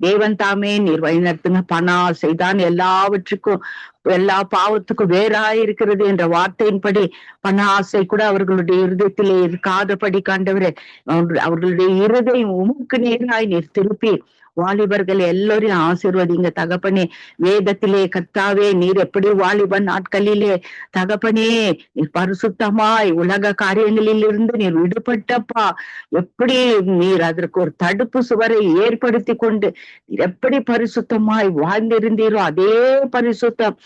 தேவன் தாமே நீர் வழிநடத்துங்க. பண ஆசைதான் எல்லாவற்றுக்கும் எல்லா பாவத்துக்கும் வேறாயிருக்கிறது என்ற வார்த்தையின்படி பண ஆசை கூட அவர்களுடைய இருதயத்திலே இருக்காதபடி காண்டவரே அவர்களுடைய இருதயம் உமக்கு நேராய் நீர் திருப்பி வாலிபர்கள் எல்லோரையும் ஆசீர்வதிங்க தகப்பனே. வேதத்திலே கர்த்தாவே நீர் எப்படி வாலிபன் நாட்களிலே தகப்பனே நீர் பரிசுத்தமாய் உலக காரியங்களில் இருந்து நீர் விடுபட்டப்பா எப்படி நீர் அதற்கு ஒரு தடுப்பு சுவரை ஏற்படுத்தி கொண்டு நீர் எப்படி பரிசுத்தமாய் வாழ்ந்திருந்தீரோ அதே பரிசுத்தம்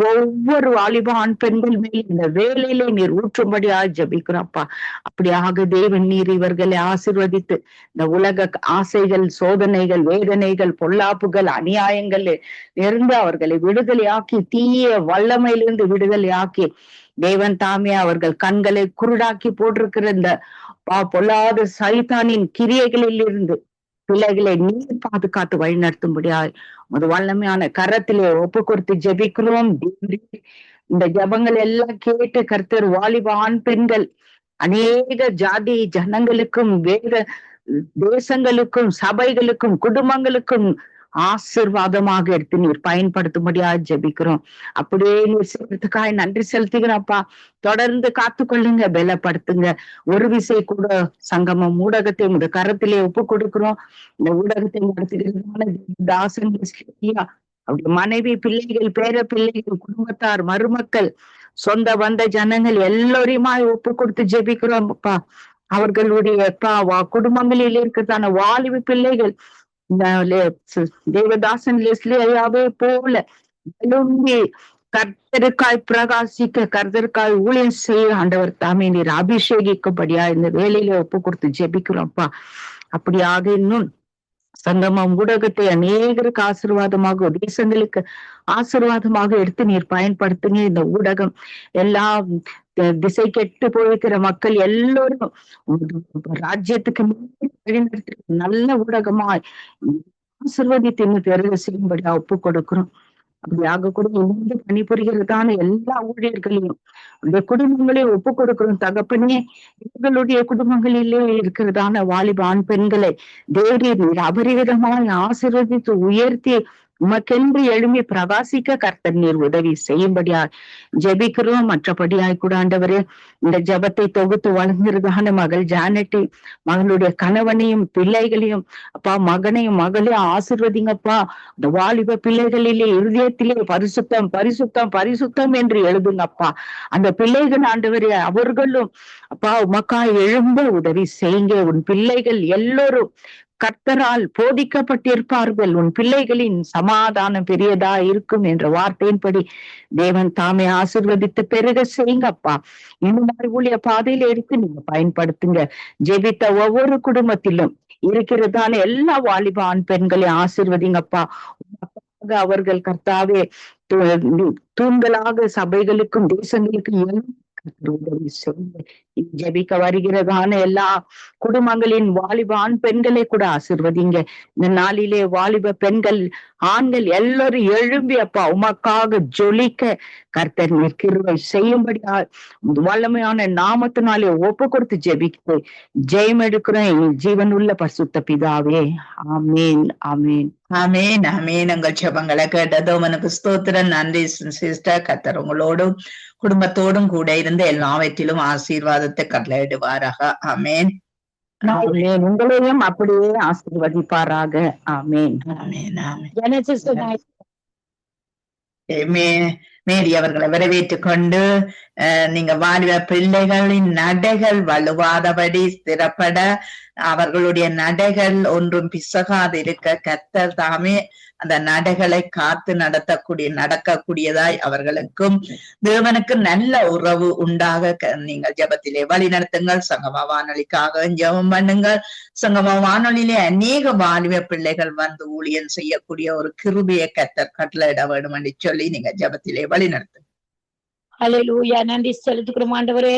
ஒவ்வொரு வாலிப ஆண் பெண்கள் மேல் இந்த வேலையிலே நீர் ஊற்றும்படியா ஜபிக்கிறோம்ப்பா. அப்படியாக தேவன் நீர் இவர்களை ஆசீர்வதித்து இந்த உலக ஆசைகள் சோதனைகள் வேதனைகள் பொல்லாப்புகள் அநியாயங்கள் இருந்து அவர்களை விடுதலையாக்கி தீய வல்லமையிலிருந்து விடுதலையாக்கி தேவன் தாமே அவர்கள் கண்களை குருடாக்கி போட்டிருக்கிற இந்த பொல்லாத சைத்தானின் கிரியைகளில் இருந்து பிள்ளைகளை நீர் பாதுகாத்து வழி நடத்தும்படியாய் ஒரு வல்லமையான கரத்திலே ஒப்பு கொடுத்து ஜெபிக்கிறோம். இந்த ஜபங்கள் எல்லாம் கேட்டு கர்த்தர் வாலிப ஆண் பெண்கள் அநேக ஜாதி ஜனங்களுக்கும் வேற தேசங்களுக்கும் சபைகளுக்கும் குடும்பங்களுக்கும் ஆசீர்வாதமாக எடுத்து நீர் பயன்படுத்தும்படியா ஜெபிக்கிறோம். அப்படியே நீர் செய்யறதுக்காக நன்றி செலுத்துகிறோம்ப்பா. தொடர்ந்து காத்து கொள்ளுங்க, பலப்படுத்துங்க. ஒரு விசை கூட சங்கமம் ஊடகத்தை உங்க கரத்திலே ஒப்பு கொடுக்கிறோம். இந்த ஊடகத்தை நடத்துகிறதான தாசன் அப்படி மனைவி பிள்ளைகள் பேர பிள்ளைகள் குடும்பத்தார் மருமக்கள் சொந்த வந்த ஜனங்கள் எல்லோரையுமாய் ஒப்பு கொடுத்து ஜெபிக்கிறோம் அப்பா. அவர்களுடைய குடும்பங்களில் இருக்கிறதான வாலிப பிள்ளைகள் தேவதாசன் லெஸ்லி ஐயாவே போல கர்த்தருக்காய் பிரகாசிக்க கர்த்தருக்காய் ஊழியம் செய்ய ஆண்டவர் தாமே நீர் அபிஷேகிக்கும்படியா இந்த வேலையில ஒப்பு கொடுத்து ஜெபிக்கிறோம்ப்பா. அப்படியாக இன்னும் சங்கமம் ஊடகத்தை அநேகருக்கு ஆசீர்வாதமாக தேசங்களுக்கு ஆசீர்வாதமாக எடுத்து நீர் பயன்படுத்துங்க. இந்த ஊடகம் எல்லாம் திசை கெட்டு போயிருக்கிற மக்கள் எல்லோரும் ராஜ்யத்துக்கு வழிநடத்த நல்ல ஊடகமாய் ஆசீர்வதித்து இன்னும் பெருக செய்யும்படியா ஒப்பு கொடுக்கிறோம். அப்படியாக கூட இணைந்து பணிபுரிகிறதான எல்லா ஊழியர்களையும் அந்த குடும்பங்களையும் ஒப்பு கொடுக்கிறோம் தகப்பனே. இவர்களுடைய குடும்பங்களிலே இருக்கிறதான வாலிப ஆண் பெண்களை தேவரீர் நீர் அபரிவிதமாய் ஆசீர்வதித்து உயர்த்தி உமக்கென்று எழும்பி பிரகாசிக்க கர்த்தர் நீர் உதவி செய்யும்படியா ஜெபிக்கிறோம். மற்றபடியாய் கூட ஆண்டவரே இந்த ஜபத்தை தொகுத்து வழங்குறதான மகள் ஜானட்டி மகளுடைய கணவனையும் பிள்ளைகளையும் அப்பா மகனையும் மகளையும் ஆசீர்வதிங்கப்பா. இந்த வாலிப பிள்ளைகளிலே இருதயத்திலே பரிசுத்தம் பரிசுத்தம் பரிசுத்தம் என்று எழுதுங்கப்பா. அந்த பிள்ளைகள் ஆண்டவரே அவர்களும் அப்பா உமக்கா எழும்ப உதவி செய்யுங்க. உன் பிள்ளைகள் எல்லோரும் கர்த்தரால் போதிக்கப்பட்டிருப்பார்கள். உன் பிள்ளைகளின் சமாதானம் பெரியதா இருக்கும் என்ற வார்த்தையின்படி தேவன் தாமே ஆசீர்வதித்து பெருக செய்யுங்கப்பா. இந்த மாதிரி ஊழிய பாதையில எடுத்து நீங்க பயன்படுத்துங்க. ஜெபித்த ஒவ்வொரு குடும்பத்திலும் இருக்கிறதான எல்லா வாலிப ஆண் பெண்களையும் ஆசீர்வதிங்கப்பா. அவர்கள் கர்த்தாவே தூண்களாக சபைகளுக்கும் தேசங்களுக்கும் உதவி செய்யுங்க. ஜெபிக்க வருகிறதான எல்லா குடும்பங்களின் வாலிப ஆண் பெண்களை கூட ஆசீர்வதிங்க. இந்த நாளிலே வாலிப பெண்கள் ஆண்கள் எல்லாரும் எழும்பி அப்பா உமக்காக ஜொலிக்க கர்த்தர் கிருபை செய்யும்படியா வல்லமையான நாமத்தினாலே ஒப்பு கொடுத்து ஜெபித்து ஜெயம் எடுக்கிறோம் ஜீவன் உள்ள பரிசுத்த பிதாவே. ஆமேன் ஆமேன் ஆமேன் ஆமேன். உங்கள் ஜெபங்களை கேட்டதோ உனக்கு ஸ்தோத்திரம். நன்றி சிஸ்டர். கர்த்தர் உங்களோடும் குடும்பத்தோடும் கூட இருந்து எல்லாவற்றிலும் ஆசீர்வாதத்தை கட்டளையிடுவாராக. ஆமேன் ஆமேன். உங்களையும் அப்படியே ஆசீர்வதிப்பாராக. ஆமேன் ஆமேன் ஆமேன். மேரி அவர்களை வரவேற்றுக் கொண்டு நீங்க வாலிப பிள்ளைகளின் நடைகள் வலுவாதபடி ஸ்திரப்பட அவர்களுடைய நடைகள் ஒன்றும் பிசகாது இருக்க கர்த்தர் தாமே அந்த நடைகளை காத்து நடக்கக்கூடியதாய் அவர்களுக்கும் தேவனுக்கு நல்ல உறவு உண்டாக நீங்கள் ஜெபத்திலே வழி நடத்துங்கள். சங்கம வானொலிக்காக ஜெபம் பண்ணுங்கள். சங்கம வானொலியிலே அநேக வாலிப பிள்ளைகள் வந்து ஊழியம் செய்யக்கூடிய ஒரு கிருபையை கர்த்தர் கட்டளையிட வேண்டும் என்று சொல்லி நீங்க ஜெபத்திலே வழி நடத்துங்க. ஹல்லேலூயா. நன்றி செலுத்துகிறோம் ஆண்டவரே.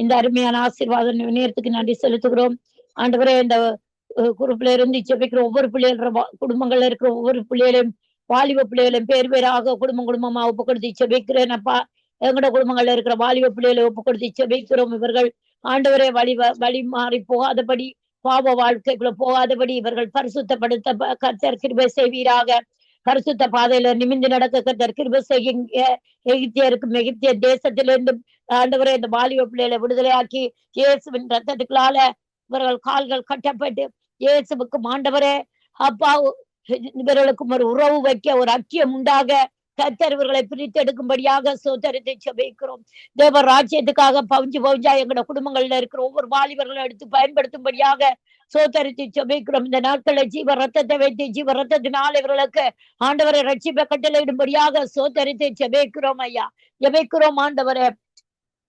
இந்த அருமையான ஆசீர்வாத நேரத்துக்கு நன்றி செலுத்துகிறோம் ஆண்டவரே. இந்த குரூப்ல இருந்து ஜெபிக்கிற ஒவ்வொரு பிள்ளைகள குடும்பங்கள்ல இருக்கிற ஒவ்வொரு பிள்ளைகளையும் வாலிப பிள்ளைகளையும் பேர் பேராக குடும்பமா ஒப்பு கொடுத்து ஜெபிக்கிறேன் அப்பா. எங்களோட குடும்பங்கள்ல இருக்கிற வாலிப பிள்ளைகளை ஒப்பு கொடுத்து ஜெபிக்கிறோம். இவர்கள் ஆண்டவரே வழி மாறி போகாதபடி, பாவ வாழ்க்கைக்குள்ள போகாதபடி இவர்கள் பரிசுத்தப்படுத்த கர்த்தர் கிருபை செய்வீராக. பரிசுத்த பாதையில நிமிந்து நடக்க கர்த்தர் கிருபை செய்யுங்க. எகிப்திய தேசத்திலிருந்து ஆண்டவரே இந்த வாலிப பிள்ளைகளை விடுதலையாக்கி இயேசுவின் ரத்தத்துக்களால இவர்கள் கால்கள் கட்டப்பட்டு இயேசுவுக்கும் ஆண்டவரே அப்பா இவர்களுக்கும் ஒரு உறவு வைக்க ஒரு ஐக்கியம் உண்டாக கர்த்தர் இவர்களை பிரித்தெடுக்கும்படியாக சோதரத்தை ஜெபிக்கிறோம். தேவ ராஜ்யத்துக்காக பவுஞ்சா எங்களோட குடும்பங்கள்ல இருக்கிற ஒவ்வொரு வாலிபர்களும் எடுத்து பயன்படுத்தும்படியாக சோதரித்து ஜெபிக்கிறோம். இந்த நாட்களை ஜீவ ரத்தத்தை வைத்து ஜீவ ரத்தத்தினால் இவர்களுக்கு ஆண்டவரை ரட்சிப்பை கட்டளையிடும்படியாக சோதரித்து ஜெபிக்கிறோம் ஐயா. ஜெபிக்கிறோம் ஆண்டவரை.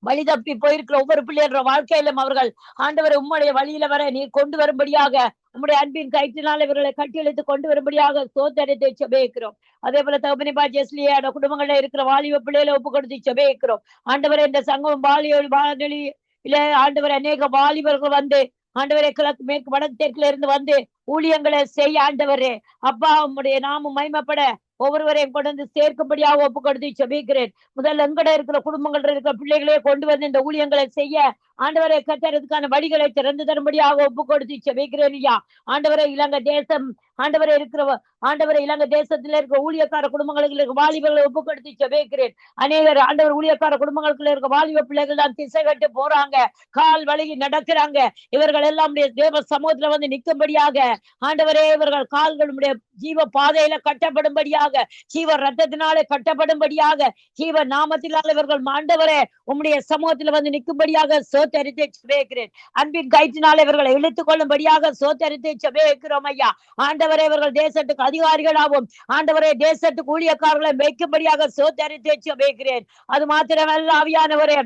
வழி தப்பி போயிருக்கிற ஒவ்வொரு பிள்ளைகள வாழ்க்கையிலும் அவர்கள் ஆண்டவரை உம்முடைய வழியில வர நீர் கொண்டு வரும்படியாக உம்முடைய அன்பின் கயிற்றினால் இவர்களை கட்டியெழுத்து கொண்டு வரும்படியாக சோதரித்து ஜெபிக்கிறோம். அதே போல தகப்பனே ஜெஸ்லியோட குடும்பங்கள்ல இருக்கிற வாலிப பிள்ளைகளை ஒப்பு கொடுத்து ஜெபிக்கிறோம் ஆண்டவரை. இந்த சங்கம் வானொலியில ஆண்டவரை அநேக வாலிபர்கள் வந்து ஆண்டவரை கிழக்கு மேற்கு வடக்கு தெற்குல இருந்து வந்து ஊழியங்களை செய்ய ஆண்டவரே அப்பா உம்முடைய நாமம் மகிமைப்பட ஒவ்வொருவரையும் கொண்டு வந்து சேர்க்கும்படியாக ஒப்பு கொடுத்து ஜெபிக்கிறேன். முதல்ல எங்கட இருக்கிற குடும்பங்கள் இருக்கிற பிள்ளைகளே கொண்டு வந்து இந்த ஊழியங்களை செய்ய ஆண்டவரை கர்த்தருக்கான வழிகளை திறந்து தரும்படியாக ஒப்பு கொடுத்து ஜெபிக்கிறேன் ஐயா. ஆண்டவரை இலங்கை தேசம் ஆண்டவரை இலங்கை தேசத்துல இருக்கிற ஊழியக்கார குடும்பங்களுக்கு இருக்க வாலிபர்களை ஒப்பு கொடுத்து ஜெபிக்கிறேன். அநேகர் ஆண்டவர் ஊழியக்கார குடும்பங்களுக்குள்ள இருக்க வாலிப பிள்ளைகள் தான் திசை கட்டு போறாங்க, கால் வழங்கி நடக்கிறாங்க. இவர்கள் எல்லாம் தேவ சமூகத்துல வந்து நிற்கும்படியாக ஆண்டவரே இவர்கள் கால்களுடைய ஜீவ பாதையில கட்டப்படும்படியாக, ஜீவ ரத்தத்தினாலே கட்டப்படும்படியாக, ஜீவ நாமத்தினால இவர்கள் ஆண்டவரே உம்முடைய சமூகத்துல வந்து நிற்கும்படியாக சோதரித்து ஜெபிக்கிறேன். அன்பின் கயிற்றினால இவர்களை இழுத்துக் கொள்ளும்படியாக சோதரித்து ஜெபிக்கிறோம் ஐயா. ஆண்டவரே இவர்கள் தேசத்துக்கு அதிகாரிகளாகவும் ஆண்டவரே தேசத்துக்கு ஊழியக்காரர்களை வைக்கும்படியாக சோதரித்து ஜெபிக்கிறேன். அது மாத்திரமல்ல ஆவியானவரே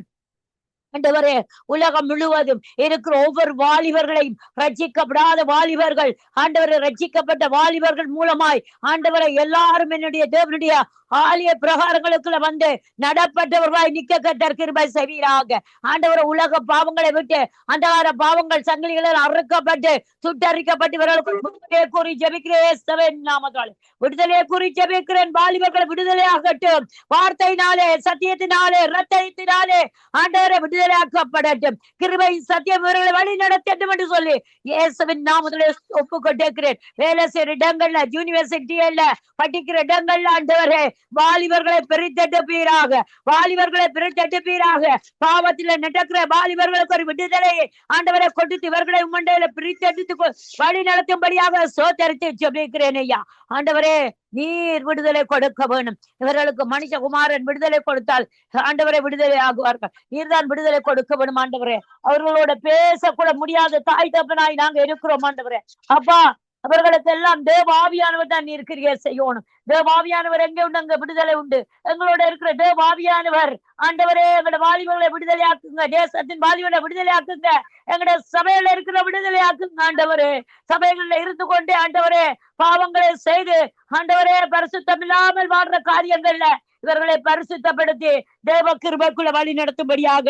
ஆண்டவரே உலகம் முழுவதும் இருக்கிற ஒவ்வொரு வாலிபர்களையும் ரட்சிக்கப்படாத வாலிபர்கள் ஆண்டவரை ரட்சிக்கப்பட்ட வாலிபர்கள் மூலமாய் ஆண்டவரை எல்லாரும் என்னுடைய தேவனுடைய ஆலய பிரகாரங்களுக்குள்ள வந்து நடப்பட்டவர்களாய் நிக்க கர்த்தர் கிருபை செய்வீராக. ஆண்டவரை உலக பாவங்களை விட்டு அந்தகார பாவங்கள் சங்கிலிகளில் அறுக்கப்பட்டு சுட்டரிக்கப்பட்டு விடுதலையை கூறி ஜெபிக்கிறேன். நாமத்தால் விடுதலையை கூறி ஜெபிக்கிறேன். வாலிபர்கள் விடுதலையாகட்டும். வார்த்தையினாலே சத்தியத்தினாலே ரத்தத்தினாலே ஆண்டவரை விடுதலையாக்கப்படட்டும். கிருபை சத்தியம் இவர்களை வழி நடத்தட்டும் என்று சொல்லி இயேசுவின் நாமத்திலே ஒப்பு கொண்டிருக்கிறேன். வேலை செய்யற இடங்கள்ல யூனிவர்சிட்டியில படிக்கிற இடங்கள்ல ஆண்டவரே வாலிபர்களை பிரித்தெடுப்பீராக, வாலிபர்களை பிரித்தெடுப்பீராக. பாவத்தில நடக்கிற வாலிபர்களுக்கு ஒரு விடுதலையை ஆண்டவரை கொடுத்து இவர்களை உம்மண்டையில பிரித்தெடுத்து வழி நடத்தும்படியாக சோதரித்து ஜெபிக்கிறேன் ஐயா. ஆண்டவரே, நீர் விடுதலை கொடுக்க வேணும். இவர்களுக்கு மனுஷகுமாரன் விடுதலை கொடுத்தால் ஆண்டவரை விடுதலை ஆகுவார்கள். நீர்தான் விடுதலை கொடுக்க வேணும் ஆண்டவரே. அவர்களோட பேசக்கூட முடியாத தாய் தப்பனாய் நாங்க இருக்கிறோம் ஆண்டவரே. அப்பா, அவர்களுக்கு எல்லாம் தேவாவியானவர் தான் நீர் கிரியை செய்யணும். தேவாவியானவர் எங்க உண்டு அங்க விடுதலை உண்டு. எங்களோட இருக்கிற தேவாவியானவர் ஆண்டவரே எங்களோட வாலிபர்களை விடுதலை ஆக்குங்க, தேசத்தின் வாலிபர்களை விடுதலை ஆக்குங்க, எங்களோட சபையில இருக்கிற விடுதலை ஆக்குங்க ஆண்டவரே. சபைகள்ல இருந்து கொண்டே ஆண்டவரே பாவங்களை செய்து ஆண்டவரே பரிசுத்தம் இல்லாமல் வாழ்ற காரியங்கள்ல இவர்களை பரிசுத்தப்படுத்தி தேவ கிருபைக்குள்ள வழி நடத்தும்படியாக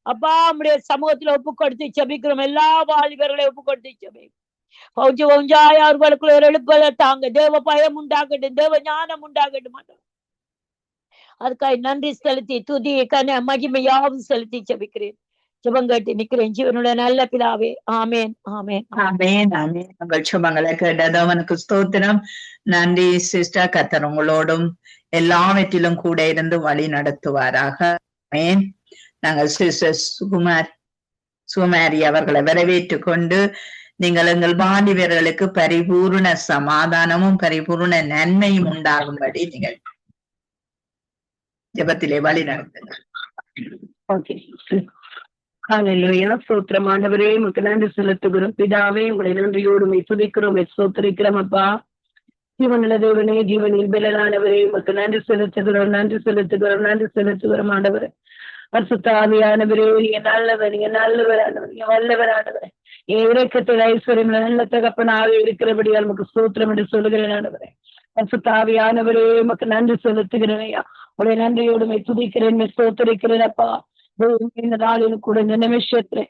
அப்பா நம்முடைய சமூகத்துல ஒப்பு கொடுத்து செபிக்கிறோம். எல்லா வாலிபர்களையும் ஒப்பு கொடுத்து செபிக்கிறோம். அவர்களுக்குள்ள ஒரு எழுப்பலை தாங்க. தேவ பயம் உண்டாகட்டும், தேவ ஞானம் உண்டாகட்டும். அதுக்காக நன்றி செலுத்தி துதி கன மகிமையாவும் செலுத்தி செபிக்கிறேன். ஜெபங்கட்டி நிக்கிறேன் ஜீவனுடைய நல்ல பிதாவே. ஆமேன், ஆமேன், ஆமேன், ஆமேன். உங்கள் சுபங்களை கேட்டது அவனுக்கு ஸ்தோத்திரம். நன்றி சிஸ்டர். கர்த்தர் உங்களோடும் எல்லாவற்றிலும் கூட இருந்து வழி நடத்துவாராக. ஆமேன். நாங்கள் சிஸ்டர் சுகுமாரி அவர்களை வரவேற்று கொண்டு நீங்கள் எங்கள் வாலிபர்களுக்கு பரிபூர்ண சமாதானமும் பரிபூர்ண நன்மையும் உண்டாகும்படி நீங்கள் ஜெபத்திலே வழி நடத்துங்கள். ஸ்தோத்திரம் ஆண்டவரே, உமக்கு நன்றி செலுத்துகிறோம். பிதாவே, உங்களை நன்றியோடு துதிக்கிறோம், ஸ்தோத்திரிக்கிறோம். அப்பா, ஜீவனுள்ள தேவனே, ஜீவனில் பெலனானவரே, உமக்கு நன்றி செலுத்துகிறோம், நன்றி செலுத்துகிறோம், நன்றி செலுத்துகிறோம். ஆண்டவரே, பரிசுத்த ஆவியானவரே, நீங்க நல்லவர், நீங்க நல்லவரானவர், நீங்க வல்லவரானவர். என் இரக்கத்தில் ஐஸ்வர்யம் நல்ல தகப்பனாக இருக்கிறபடியால் நமக்கு ஸ்தோத்திரம் என்று சொல்லுகிறேன். ஆண்டவரே, பரிசுத்த ஆவியானவரே, உமக்கு நன்றி செலுத்துகிறேன் ஐயா. உடைய நன்றியோடு துதிக்கிறேன், ஸ்தோத்திரிக்கிறேன். அப்பா, இந்த நாளில் கூட இந்த நிமிஷத்துல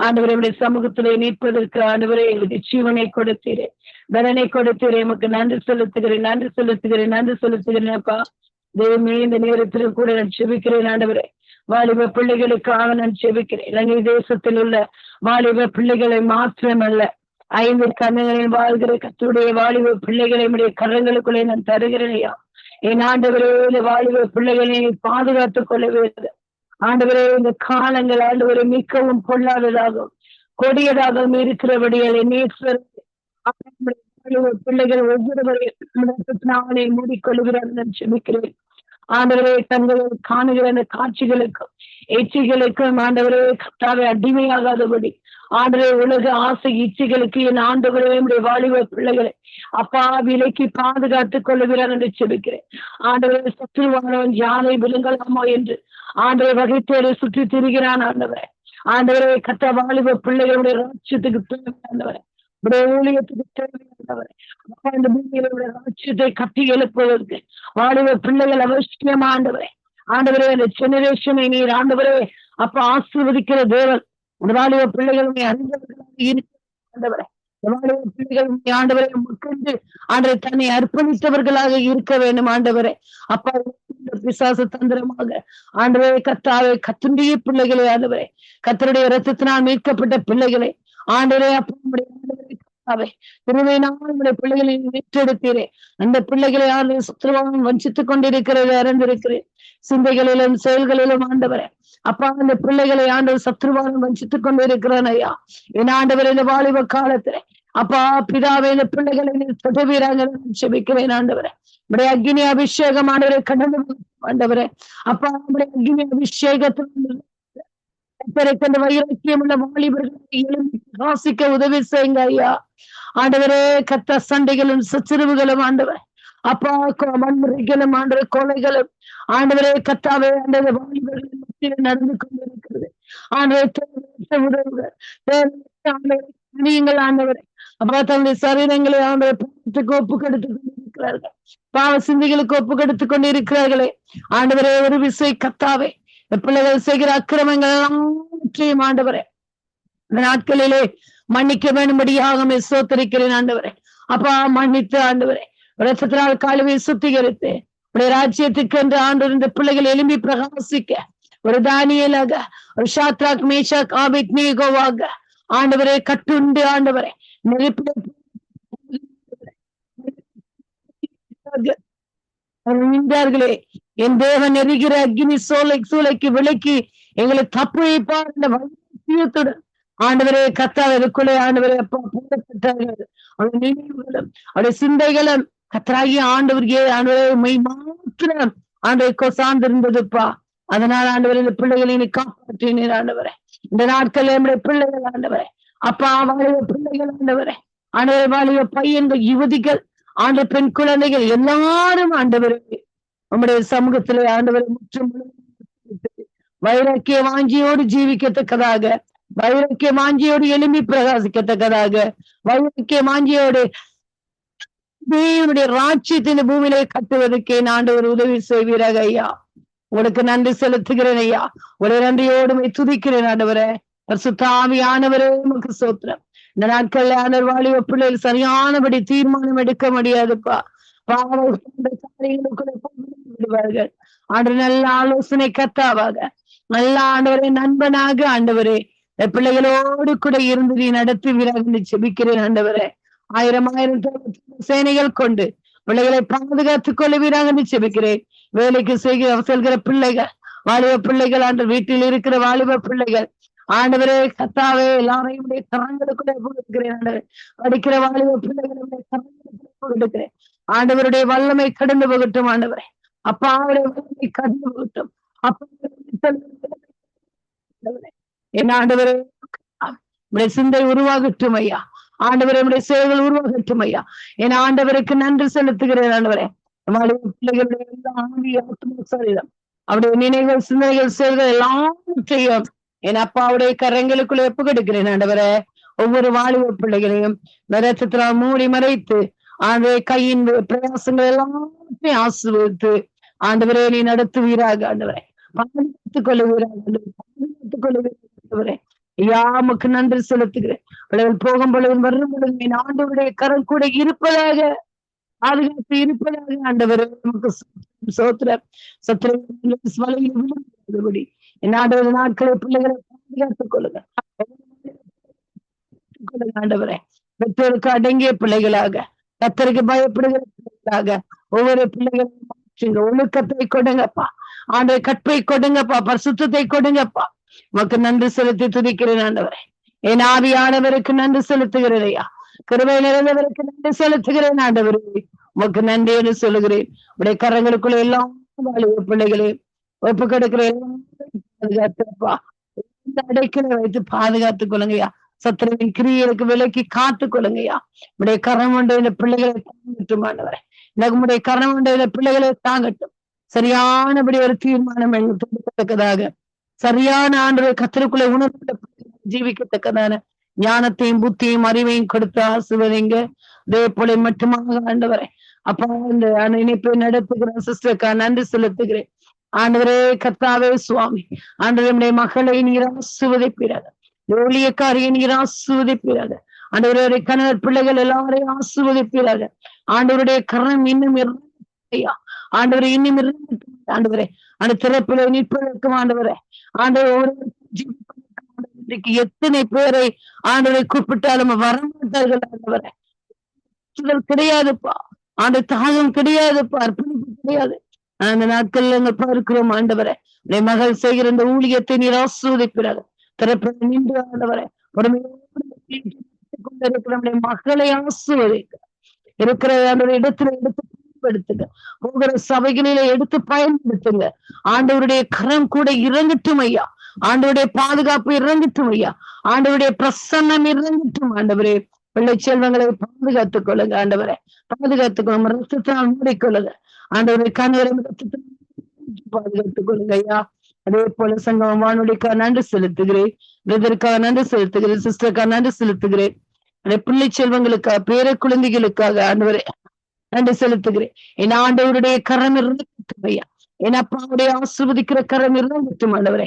ஆண்டவரை சமூகத்திலே நீட்பதற்கு ஆண்டவரே எங்களுக்கு ஜீவனை கொடுத்தீரே, பலனை கொடுத்தீரே. உமக்கு நன்றி செலுத்துகிறேன், நன்றி செலுத்துகிறேன், நன்றி செலுத்துகிறேன். அப்பா, தெய்வமே, இந்த நேரத்திலும் கூட நான் செபிக்கிறேன். ஆண்டவரே, வாலிப பிள்ளைகளுக்காக நான் செபிக்கிறேன். இலங்கை தேசத்தில் உள்ள வாலிப பிள்ளைகளை மாத்திரமல்ல, 5 கண்ணுகளில் வாழ்கிற கர்த்தருடைய வாலிப பிள்ளைகளை உடைய கரங்களுக்குள்ளே நான் தருகிறேன் ஐயா. என் ஆண்டவரே, இந்த வாலிப பிள்ளைகளை பாதுகாத்துக் கொள்ள வேண்டும். ஆண்டவரே, இந்த காலங்கள் ஆண்டவரை மிகவும் பொல்லாததாகவும் கொடியதாகவும் இருக்கிறபடியால் பிள்ளைகள் ஒவ்வொருவரையும் மூடிக்கொள்கிறார்கள் செபிக்கிறேன். ஆண்டவரே, தங்களை காணுகிற அந்த காட்சிகளுக்கும் எச்சிகளுக்கும் ஆண்டவரே கர்த்தாவை அடிமையாகாதபடி ஆண்டவரே உலக ஆசை இச்சைகளுக்கு என் ஆண்டவரே வாலிப பிள்ளைகளை அப்பா விலைக்கு பாதுகாத்துக் கொள்ளுகிறார் என்று செபிக்கிறேன். ஆண்டவரை சத்துருவானவன் யானை விழுங்கலாமோ என்று ஆண்டவரை வகைத்தேரை சுற்றி திரிகிறான். ஆண்டவரை கர்த்தா வாலிப பிள்ளைகளுடைய ராட்சியத்துக்கு தேவையானவரை ஊழியத்துக்கு தேவையானவரை இந்த பூமியிலுடைய ராட்சியத்தை கட்டி எழுப்புவதற்கு வாலிப பிள்ளைகள் அவசியம். ஆண்டவரே அந்த ஜெனரேஷனை நீர் ஆண்டவரே அப்ப ஆசீர்வதிக்கிற தேவன். வாலிப பிள்ளைகளுடைய அறிந்தவர்களாக இருக்கிற வாலிப பிள்ளைகள் ஆண்டவரை மக்கண்டு ஆண்டவரை தன்னை அர்ப்பணித்தவர்களாக இருக்க வேண்டும். ஆண்டவரே அப்பா, பிசாசு தந்திரமாக ஆண்டவரை கர்த்தாவை கத்துண்டிய பிள்ளைகளை ஆண்டவரை கர்த்தருடைய இரத்தத்தினால் மீட்கப்பட்ட பிள்ளைகளை ஆண்டவரே அப்பா திருமையினாலுடைய பிள்ளைகளை மீட்டெடுத்தீரே. அந்த பிள்ளைகளை ஆண்டு சுத்திரவான் வஞ்சித்துக் கொண்டிருக்கிறது அறிந்திருக்கிறேன். சிந்தைகளிலும் செயல்களிலும் ஆண்டவரே அப்பா, அந்த பிள்ளைகளை ஆண்டவர் சத்ருவானம் வஞ்சித்துக் கொண்டிருக்கிறான் ஐயா. என் ஆண்டவர் இந்த வாலிப காலத்திலே அப்பா பிதாவை இந்த பிள்ளைகளை தொடர்வீராக செபிக்கிறேன். ஆண்டவரே, நம்முடைய அக்னி அபிஷேகம் ஆண்டவரை கடந்து ஆண்டவரே அப்பா, நம்முடைய அக்னி அபிஷேகத்தில் வைராக்கியம் உள்ள வாலிபர்களை எழுந்து வாசிக்க உதவி செய்யுங்க ஐயா. ஆண்டவரே, கத்த சண்டைகளும் சச்சிரவுகளும் ஆண்டவர் அப்பா வன்முறைகளும் ஆண்டவர் கொலைகளும் ஆண்டவரே கத்தாவே ஆண்டவர் வாலிபர்களின் மத்தியில் நடந்து கொண்டிருக்கிறது. ஆண்டவர் ஆண்டவரை அப்பா தன்னுடைய சரீரங்களை ஆண்டவருக்கு ஒப்பு கெடுத்துக் கொண்டிருக்கிறார்கள். பாவ சிந்திகளுக்கு ஒப்பு கெடுத்துக் கொண்டிருக்கிறார்களே. ஆண்டவரே, ஒரு விசை கத்தாவே பிள்ளைகள் செய்கிற அக்கிரமங்கள் எல்லாவற்றையும் ஆண்டவரே இந்த நாட்களிலே மன்னிக்க வேண்டும்படியாக சோத்தரிக்கிறேன். ஆண்டவரே அப்பா, மன்னித்து ஆண்டவரே ரத்தத்தினால் காலுவை சுத்திகரித்து உடைய ராஜ்யத்துக்கு என்று ஆண்டவர் இந்த பிள்ளைகள் எழும்பி பிரகாசிக்க ஒரு தானியேலாக ஒரு ஷாத்ராக் மேஷாக் ஆபேத்நேகோவாக ஆண்டவரே கட்டுண்டு ஆண்டவரே நெருப்பில் என்றார்களே, என் தேவன் எரிகிற அக்னி சூளைக்கு விலக்கி எங்களை தப்பு வைப்பார் என்ற வைத்தியத்துடன் ஆண்டவரே கத்தாவதுக்குள்ளே ஆண்டவரே அப்பா பூட்டப்பட்டார்கள். அவருடைய நினைவுகளும் அவருடைய சிந்தைகளும் கத்தராகி ஆண்டவருக்கே ஆண்டவரே மெய் மாத்திரம் ஆண்டவரை சார்ந்திருந்ததுப்பா. அதனால் ஆண்டவரே இந்த பிள்ளைகளை நீ காப்பாற்றினீர் ஆண்டவரே. இந்த நாட்கள் நம்முடைய பிள்ளைகள் ஆண்டவரே அப்பா வாழிய பிள்ளைகள் ஆண்டவரே ஆண்டவரை வாழிய பையன்கள் யுவதிகள் ஆண்டு பெண் குழந்தைகள் எல்லாரும் ஆண்டவரே நம்முடைய சமூகத்திலே ஆண்டவரை முற்றும் வைராக்கிய வாஞ்சியோடு ஜீவிக்கத்தக்கதாக, வைராக்கிய வாஞ்சியோடு எழுப்பி பிரகாசிக்கத்தக்கதாக, வைராக்கிய வாஞ்சியோடு தேவனுடைய ராஜ்யத்தின் பூமியிலே கட்டுவதற்கே ஆண்டவர் உதவி செய்வீராக ஐயா. உங்களுக்கு நன்றி செலுத்துகிறேன் ஐயா. ஒரு நன்றியோடு துதிக்கிறேன் ஆண்டவரே. பரிசுத்தாவியானவரே உமக்கு ஸ்தோத்திரம். இந்த நாட்கள் ஆண்டவர் வாலிப பிள்ளைகள் சரியானபடி தீர்மானம் எடுக்க முடியாதுப்பா. விடுவார்கள் ஆண்டு நல்ல ஆலோசனை கத்தாவாக, நல்ல ஆண்டவரே நண்பனாக ஆண்டவரே பிள்ளைகளோடு கூட இருந்து நீ நடத்துவீராக செபிக்கிறேன் ஆண்டவரே. ஆயிரம் சேனைகள் கொண்டு பிள்ளைகளை பாதுகாத்துக் கொள்ளுவீராக செபிக்கிறேன். வேலைக்கு செல்கிற பிள்ளைகள், வாலிப பிள்ளைகள், ஆண்டு வீட்டில் இருக்கிற வாலிப பிள்ளைகள் ஆண்டவரே கத்தாவே எல்லாரையும் கரங்களுக்குள்ளே கொடுக்கிறேன் ஆண்டவர். படிக்கிற வாலிப பிள்ளைகளுடைய கரங்களுக்குள்ளே கொடுக்கிறேன் ஆண்டவருடைய வல்லமை கடந்து போகட்டும் ஆண்டவரே. அப்பாவுடைய வல்லமை கடந்து போகட்டும் அப்பா. என் ஆண்டவரே சிந்தை உருவாகட்டும் ஐயா. ஆண்டவரே நம்முடைய செயல்கள் உருவாகட்டும் ஐயா. என் ஆண்டவருக்கு நன்றி செலுத்துகிறேன் ஆண்டவரே. பிள்ளைகளுடைய எல்லா ஆவிய சரீரம் அவருடைய நினைவுகள், சிந்தனைகள், செயல்கள் எல்லாவற்றையும் என் அப்பாவுடைய கரங்களுக்குள்ள ஒப்பு கொடுக்கிறேன் ஆண்டவரே. ஒவ்வொரு வாலிப பிள்ளைகளையும் ரத்தத்தினால் மூடி மறைத்து ஆண்டவரே கையின் பிரயாசங்கள் எல்லாத்தையும் ஆசீர்வதித்து ஆண்டவரே நீ நடத்துவீராக ஆண்டவரே. பாதுகாத்துக் கொள்ளுவீராக, பாதுகாத்துக் கொள்ளுவீரே. ஐயாமுக்கு நன்றி செலுத்துகிறேன். பிள்ளைகள் போகும் பொழுது வரும் பொழுது என் ஆண்டவருடைய கரம் கூட இருப்பதாக, பாதுகாப்பு இருப்பதாக ஆண்டவரே நமக்கு சோத்திரம். சத்திரபடி என் ஆண்டவர் நாட்களை பிள்ளைகளை பாதுகாத்துக் கொள்ளுங்க ஆண்டவரே. பெற்றோருக்கு அடங்கிய பிள்ளைகளாக, கர்த்தருக்கு பயப்படுகிற பிள்ளைகளாக ஒவ்வொரு பிள்ளைகளும் மாற்றுங்க. ஒழுக்கத்தை கொடுங்கப்பா ஆண்டவரை, கற்பை கொடுங்கப்பா, பரிசுத்தத்தை கொடுங்கப்பா. உமக்கு நன்றி செலுத்தி துதிக்கிறேன் ஆண்டவரே. என் ஆவியானவருக்கு நன்றி செலுத்துகிறேன் ஐயா. கிருபை நிறைந்தவருக்கு நன்றி செலுத்துகிறேன் ஆண்டவரே. உமக்கு நன்றி என்று சொல்லுகிறேன். உடைய கரங்களுக்குள்ள எல்லாம் வாலிப பிள்ளைகளையும் ஒப்பு கொடுக்கிற எல்லாம் பாதுகாத்துப்பா. அடைக்கலை வைத்து பாதுகாத்துக் கொள்ளுங்கய்யா. சத்திரவின் கிரியைகளுக்கு விலக்கி காத்துக் கொள்ளுங்கய்யா. உடைய கரம் உண்ட பிள்ளைகளை தாங்கட்டும் ஆண்டவரே. எனக்கு உடைய கரம் உண்ட பிள்ளைகளை தாங்கட்டும். சரியானபடி ஒரு தீர்மானம் எடுக்கத்தக்கதாக, சரியான ஆண்டு கத்தருக்குள்ளே உணர்வு ஜீவிக்கத்தக்கதான ஞானத்தையும் புத்தியும் அறிவையும் கொடுத்து ஆசிர்வதிங்க. அதே போல மட்டுமாக ஆண்டவரே அப்பா இந்த இணைப்பை நடத்துகிற சிஸ்டருக்கா நன்றி செலுத்துகிறேன் ஆண்டவரே. கர்த்தாவே சுவாமி ஆண்டவரே நம்முடைய மகளை நீர் ஆசீர்வதிப்பீராக, ஊழியக்காரியை நீர் ஆசீர்வதிப்பீராக ஆண்டவருடைய கணவர் பிள்ளைகள் எல்லாரையும் ஆசீர்வதிப்பீராக. ஆண்டவருடைய கரணம் இன்னும் ஐயா ஆண்டவரை இன்னும் ஆண்டவரே அந்த திறப்பிலை நிற்பதற்கும் ஆண்டவரே ஆண்டவர் இன்றைக்கு எத்தனை பேரை ஆண்டவரை கூப்பிட்டாலும் வரமாட்டார்கள் ஆண்டவரே. கிடையாதுப்பா ஆண்டு தாகம் கிடையாதுப்பா, அர்ப்பணிப்பு கிடையாது. அந்த நாட்கள் நாங்கள் பார்க்கிறோம் ஆண்டவரே. மகள் செய்கிற இந்த ஊழியத்தை நீர் ஆசீர்வதிப்பீராக. திறப்பில் நின்று ஆண்டவரே கொண்டிருக்கிற மகளை ஆசீர்வதிக்க இருக்கிற அந்த இடத்துல எடுத்து பயன்படுத்துங்க. ஒவ்வொரு சபைகளில எடுத்து பயன்படுத்துங்க. ஆண்டவருடைய கரம் கூட இறங்கட்டும் ஐயா. ஆண்டவருடைய பாதுகாப்பு இறங்கட்டும் ஐயா. ஆண்டவருடைய பிரசன்னம் இறங்கட்டும் ஆண்டவரே. பிள்ளை செல்வங்களை பாதுகாத்துக் கொள்ளுங்க ஆண்டவரை, பாதுகாத்துக் கொள்ளுங்க. ரத்தத்தினால் மூடிக்கொள்ளுங்க ஆண்டவரை. கணவரை பாதுகாத்துக் கொள்ளுங்க ஐயா. அதே போல சங்கம் வானொலிக்காக நன்றி செலுத்துகிறேன், பிரதருக்காக நன்றி செலுத்துகிறேன், சிஸ்டருக்காக நன்றி செலுத்துகிறேன். பிள்ளை செல்வங்களுக்காக, பேர குழந்தைகளுக்காக ஆண்டவரை நன்றி செலுத்துகிறேன். என் ஆண்டவருடைய கரம் இறங்கட்டும் ஐயா. என் அப்பாவுடைய ஆசீர்வதிக்கிற கரம் இறங்கட்டும் ஆண்டவரே.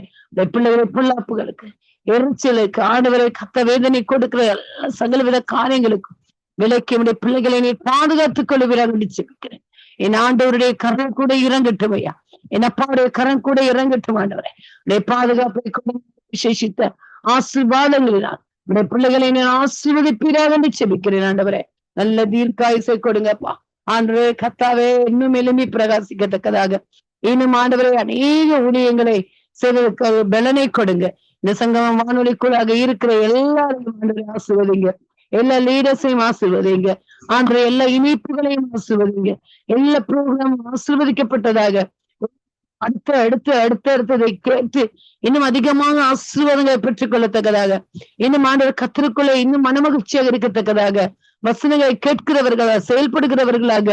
பிள்ளைகளை பொல்லாப்புகளுக்கு, எரிச்சலுக்கு ஆண்டவரை கத்த வேதனை கொடுக்கிற எல்லா சகலவித காரியங்களுக்கும் விலைக்கு என்னுடைய பிள்ளைகளை நீ பாதுகாத்துக் கொள்ளுவீராக நிச்சயிக்கிறேன். என் ஆண்டவருடைய கரம் கூட இறங்கட்டும் ஐயா. என் அப்பாவுடைய கரம் கூட இறங்கட்டும் ஆண்டவரே. உடைய பாதுகாப்பை கொண்டு விசேஷித்த ஆசீர்வாதங்களினால் உடைய பிள்ளைகளை நான் ஆசீர்வதிப்பீராக நிச்சயிக்கிறேன் ஆண்டவரே. நல்ல தீர்க்காயுசை கொடுங்கப்பா. ஆண்டவரே கத்தாவே இன்னும் எலும்பி பிரகாசிக்கத்தக்கதாக இன்னும் ஆண்டவரே அநேக ஊழியங்களை செய்வதற்கு பலனை கொடுங்க. இந்த சங்கம வானொலிக்குள்ளாக இருக்கிற எல்லாரையும் ஆண்டவரை ஆசிர்வதிங்க. எல்லா லீடர்ஸையும் ஆசிர்வதிங்க. ஆண்டவரே எல்லா இணைப்புகளையும் ஆசிர்வதிங்க. எல்லா ப்ரோக்ராமும் ஆசீர்வதிக்கப்பட்டதாக அடுத்ததை கேட்டு இன்னும் அதிகமாக ஆசீர்வாதங்களை பெற்றுக் கொள்ளத்தக்கதாக இன்னும் ஆண்டவர் கத்தருக்குள்ளே இன்னும் மனமகிழ்ச்சியாக இருக்கத்தக்கதாக வசனங்களை கேட்கிறவர்களாக செயல்படுகிறவர்களாக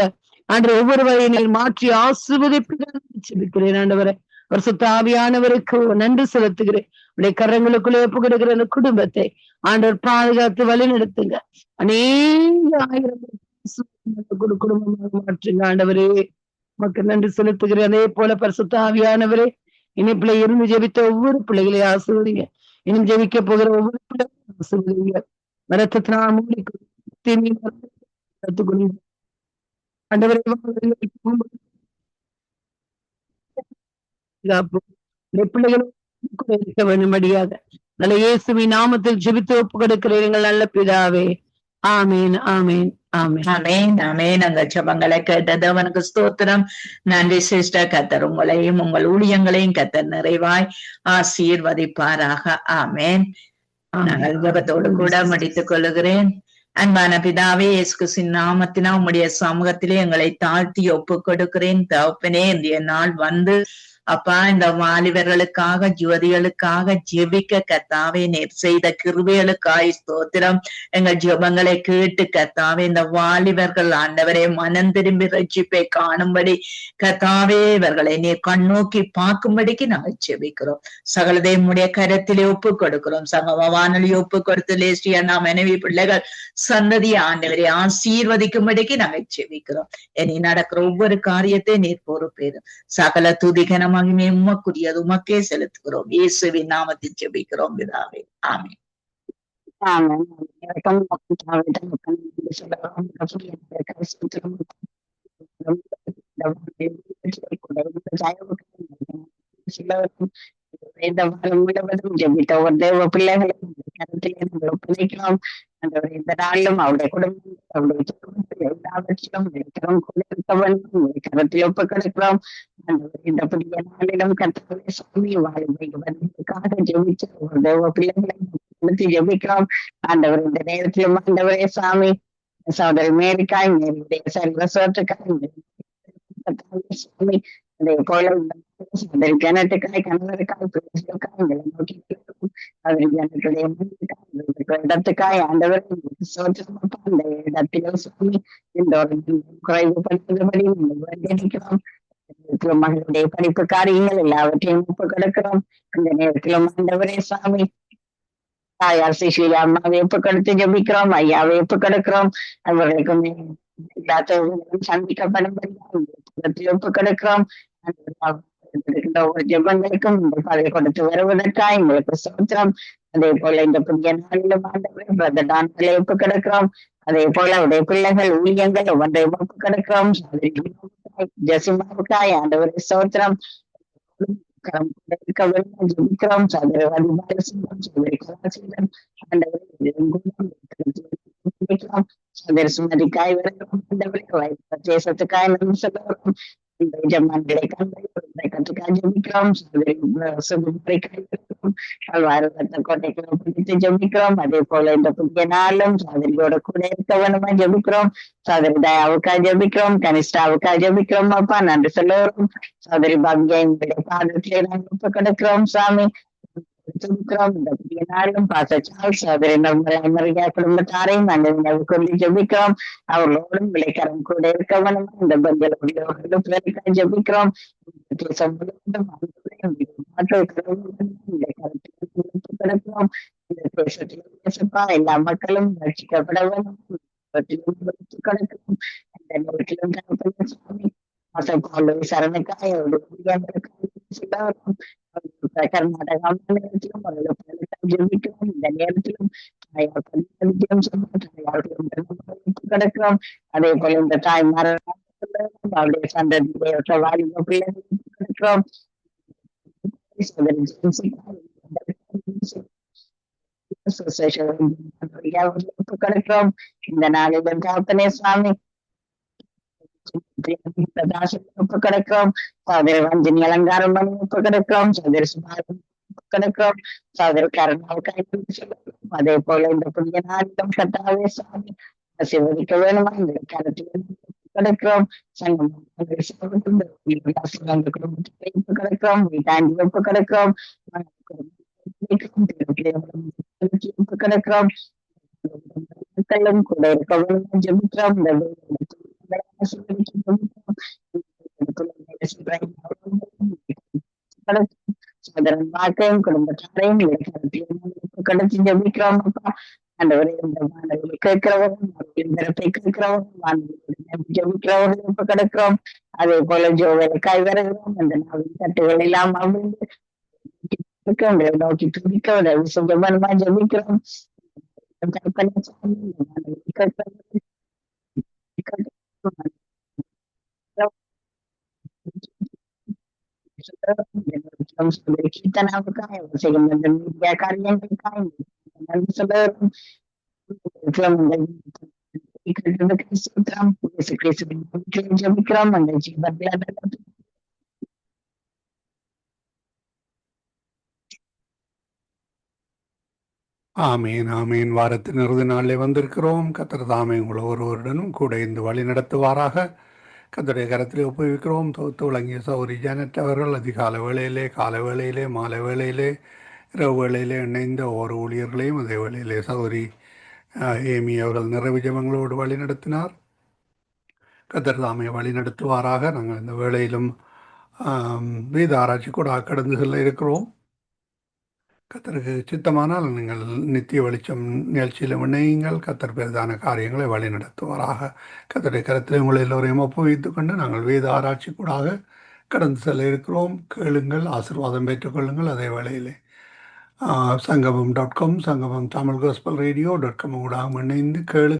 ஆண்டவர் ஒவ்வொருவரையும் மாற்றி ஆசீர்வதிக்கிறேன். ஆண்டவரை பரிசுத்த ஆவியானவருக்கு நன்றி செலுத்துகிறேன். உடைய கரங்களுக்குள்ளே ஒப்புக்கொடுக்கிற அந்த குடும்பத்தை ஆண்டவர் பாதுகாத்து வழி நடத்துங்க. அநேக ஆயிரம் குடும்பமாக மாற்றுங்க. ஆண்டவரே மக்கள் நன்றி செலுத்துகிறேன். அதே போல பரிசுத்த ஆவியானவரே இணைப்புல இருந்து ஜெபித்த ஒவ்வொரு பிள்ளைகளையும் ஆசீர்வதிங்க. இன்னும் ஜெபிக்க போகிற ஒவ்வொரு பிள்ளைகளையும் ஆசீர்வதிங்க. மரத்தினால் மூடி ஆண்டவரே பிள்ளைகளும் இருக்க வேண்டும்படியாக நல்ல இயேசுவின் நாமத்தில் ஜெபித்து ஒப்பு கொடுக்கிறீர்கள் நல்ல பிதாவே. ஆமீன் ஆமீன் ஆமீன் ஆமேன் ஆமேன். அந்த ஜெபங்களை கேட்டது அவனுக்கு ஸ்தோத்திரம். நன்றி சிஸ்டர். கத்தர் உங்களையும் உங்கள் ஊழியங்களையும் கத்தர் நிறைவாய் ஆசீர்வதிப்பாராக. ஆமேன். நாங்கள் ஜெபத்தோடு கூட முடித்துக் கொள்ளுகிறேன். அன்பான பிதாவே, இயேசு கிறிஸ்துவின் நாமத்தினால் உம்முடைய சமூகத்திலே எங்களை தாழ்த்தி ஒப்பு கொடுக்கிறேன். தகப்பனே, இன்றைய நாள் வந்து அப்பா இந்த வாலிபர்களுக்காக யுவதிகளுக்காக ஜெபிக்க கத்தாவே நீர் செய்த கிருபைகளுக்காய் ஸ்தோத்திரம். எங்கள் ஜெபங்களை கேட்டு கத்தாவே இந்த வாலிபர்கள் ஆண்டவரே மனம் திரும்பி ரட்சிப்பை காணும்படி கத்தாவே இவர்களை நீர் கண்ணோக்கி பார்க்கும்படிக்கு நாங்கள் ஜெபிக்கிறோம். சகலதையும் உடைய கரத்திலே ஒப்பு கொடுக்கிறோம். சங்கம வானொலி ஒப்பு கொடுத்து லேஸ்டியா நாம் மனைவி பிள்ளைகள் சந்ததி ஆண்டவரை ஆசீர்வதிக்கும்படிக்கு நாங்கள் ஜெபிக்கிறோம். இனி நடக்கிற ஒவ்வொரு காரியத்தை நீர் பொறுப்பேறும். சகல துதிகனமா உமக்குரியது உமக்கே செலுத்துகிறோம். இயேசுவின் நாமத்தில் ஜெபிக்கிறோம் பிதாவே. ஆமென். இந்த வாரம் முழுவதும் ஜெபித்த ஒரு தேவ பிள்ளைகளும் ஒப்படைக்கிறோம். இந்த நாளிலும் அவருடைய குடும்பம் அவருடைய எல்லாவற்றிலும் கரத்தில் ஒப்பு கொடுக்கிறோம். இந்த புதிய நாளிலும் கர்த்தருடைய சாமி வாழ்வைக்காக ஜெபிச்ச ஒரு தேவ பிள்ளைகளை ஜெபிக்கிறோம். ஆண்டவர் இந்த நேரத்திலும் ஆண்டவரே சாமி சகோதரி மேரிக்காய் மேரியுடைய சர்வசோற்றுக்காய் சாமி அதே போல சகோதரி ஜனத்துக்காய் கணவருக்காய் பிள்ளைகளுக்காய் நோக்கி இடத்துக்காய் ஆண்டவர் அந்த இடத்திலே சாமி இந்த குறைவுபடுத்துபடி நினைக்கிறோம். மகளுடைய படிப்பு காரியங்கள் எல்லாவற்றையும் ஒப்பு கொடுக்கிறோம். அந்த நேரத்திலும் ஆண்டவரே சாமி தாயார் சிசுவை அம்மாவை ஒப்பு கொடுத்து ஜெபிக்கிறோம். ஐயாவை ஒப்பு கொடுக்கிறோம். அவர்களுக்கும் சந்திக்கப்படும் ஒப்பு கொடுக்கிறோம். ஒவ்வொரு ஜெபங்களுக்கும் இந்த பதவி கொடுத்து வருவதற்காக எங்களுக்கு சோத்திரம். அதே போல இந்த புதிய நாளிலும் ஆண்டவரை ஒப்பு கொடுக்கிறோம். அதே போல அவருடைய பிள்ளைகள் ஊழியங்கள் ஒவ்வொன்றை ஒப்பு கொடுக்கிறோம். ஜெசிமாவுக்காய் ஆண்டவரை சோத்திரம். ஜெபிக்கிறோம். சுமதிக்காய் தேசத்துக்காய் சொல்லுகிறோம். ஜெபிக்கிறோம். அதே போல இந்த புதிய நாளும் சகோதரியோட கூட இருக்கவனுமா ஜெபிக்கிறோம். சகோதரி தயாவுக்காய் ஜெபிக்கிறோம். கனிஷ்டாவுக்காய் ஜெபிக்கிறோம். அப்பா நன்றி சொல்லுகிறோம். சகோதரி பாக்யா எங்களுடைய பாதத்திலே நாங்கள் ஒப்பு கொடுக்கிறோம். சாமி ஜெபிக்கிறோம். இந்த புதிய நாளும் பாசச்சால் சகோதரி நம்மளுடைய குடும்பத்தாரையும் நாங்கள் கொண்டு ஜெபிக்கிறோம். அவர்களோடும் விளைக்கரம் கூட இருக்கவனும் இந்த பந்தல் ஜெபிக்கிறோம். எல்லா மக்களும் ரட்சிக்கப்பட வேண்டும். சரணுக்காய் கர்நாடகா மாநிலத்திலும் ஜெபிக்கிறோம். இந்த நேரத்திலும் கிடக்கிறோம். அதே போல இந்த தாய்மார் அவருடைய சந்ததியை வாலிப பிள்ளைகளும் கிடக்கிறோம். கிடக்கிறோம். இந்த நாளிலும் காப்பனே சுவாமி ஒப்பு கிடைக்கிறோம். சகோதரி ரஞ்சினி அலங்காரம் பண்ணி ஒப்பு கிடைக்கிறோம். சகோதரி சுபாரம் கிடைக்கிறோம். சகோதரி கருணாவுக்கு அதே போல இந்த புதிய நாட்டம் கட்டாவே சாமி ஆசீர்வதிக்க வேணுமா இந்த கருத்தில் கிடைக்கிறோம். சங்கம் குடும்பத்துக்கு கிடைக்கிறோம். வீட்டாண்டி ஒப்பு கிடைக்கிறோம். கிடைக்கிறோம். மக்களும் கூட இருக்கவங்களும் ஜெபிக்கிறோம். சோதரன் வாழ்க்கையும் குடும்பத்தாரையும் கிடைச்சி ஜெபிக்கிறோம். அப்பா ஆண்டவரே இந்த மாணவர்களை கேட்கிறவரும் கேட்கிறவரும் ஜெபிக்கிறவர்களும் இப்ப கிடைக்கிறோம். அதே போல ஜோவேலை கைவருகிறோம். அந்த நாவின் தட்டுகள் எல்லாம் அவிழ்ந்து உங்களை நோக்கி துடிக்க உதவி செஞ்ச மனமா ஜெபிக்கிறோம். ஆமீன் ஆமீன். வாரத்தின் இறுதி நாளிலே வந்திருக்கிறோம். கர்த்தர் தாமே உங்களை ஒருவருடனும் கூட இந்த வழி நடத்துவாராக. கர்த்தருடைய கரத்திலே ஒப்புவிக்கிறோம். தொகுத்து வழங்கிய சௌரி ஜானட் அவர்கள் அதிகால வேளையிலே, கால வேளையிலே, மாலை வேளையிலே, இரவு வேளையிலே இணைந்த ஒவ்வொரு ஊழியர்களையும் அதே வேளையிலே சௌரி ஏமி அவர்கள் நிறைவு ஜெபங்களோடு வழி நடத்தினார். கர்த்தர் தாமே வழி நடத்துவாராக. நாங்கள் இந்த வேளையிலும் வேத ஆராய்ச்சி கூட கடந்து செல்ல இருக்கிறோம். கர்த்தருக்கு சித்தமானால் நீங்கள் நித்திய வெளிச்சம் நிகழ்ச்சியில் இணையுங்கள். கர்த்தர் பெரிதான காரியங்களை வழி நடத்துவாராக. கர்த்தருடைய கருத்தில் உங்களை எல்லோரையும் ஒப்புவித்துக் கொண்டு நாங்கள் வேத ஆராய்ச்சி கூடாக கடந்து செல்ல இருக்கிறோம். கேளுங்கள், ஆசீர்வாதம் பெற்றுக்கொள்ளுங்கள். அதே வேளையிலே சங்கமம்.com, சங்கமம் தமிழ் கோஸ்பல் ரேடியோ.com ஊடாக இணைந்து கேளு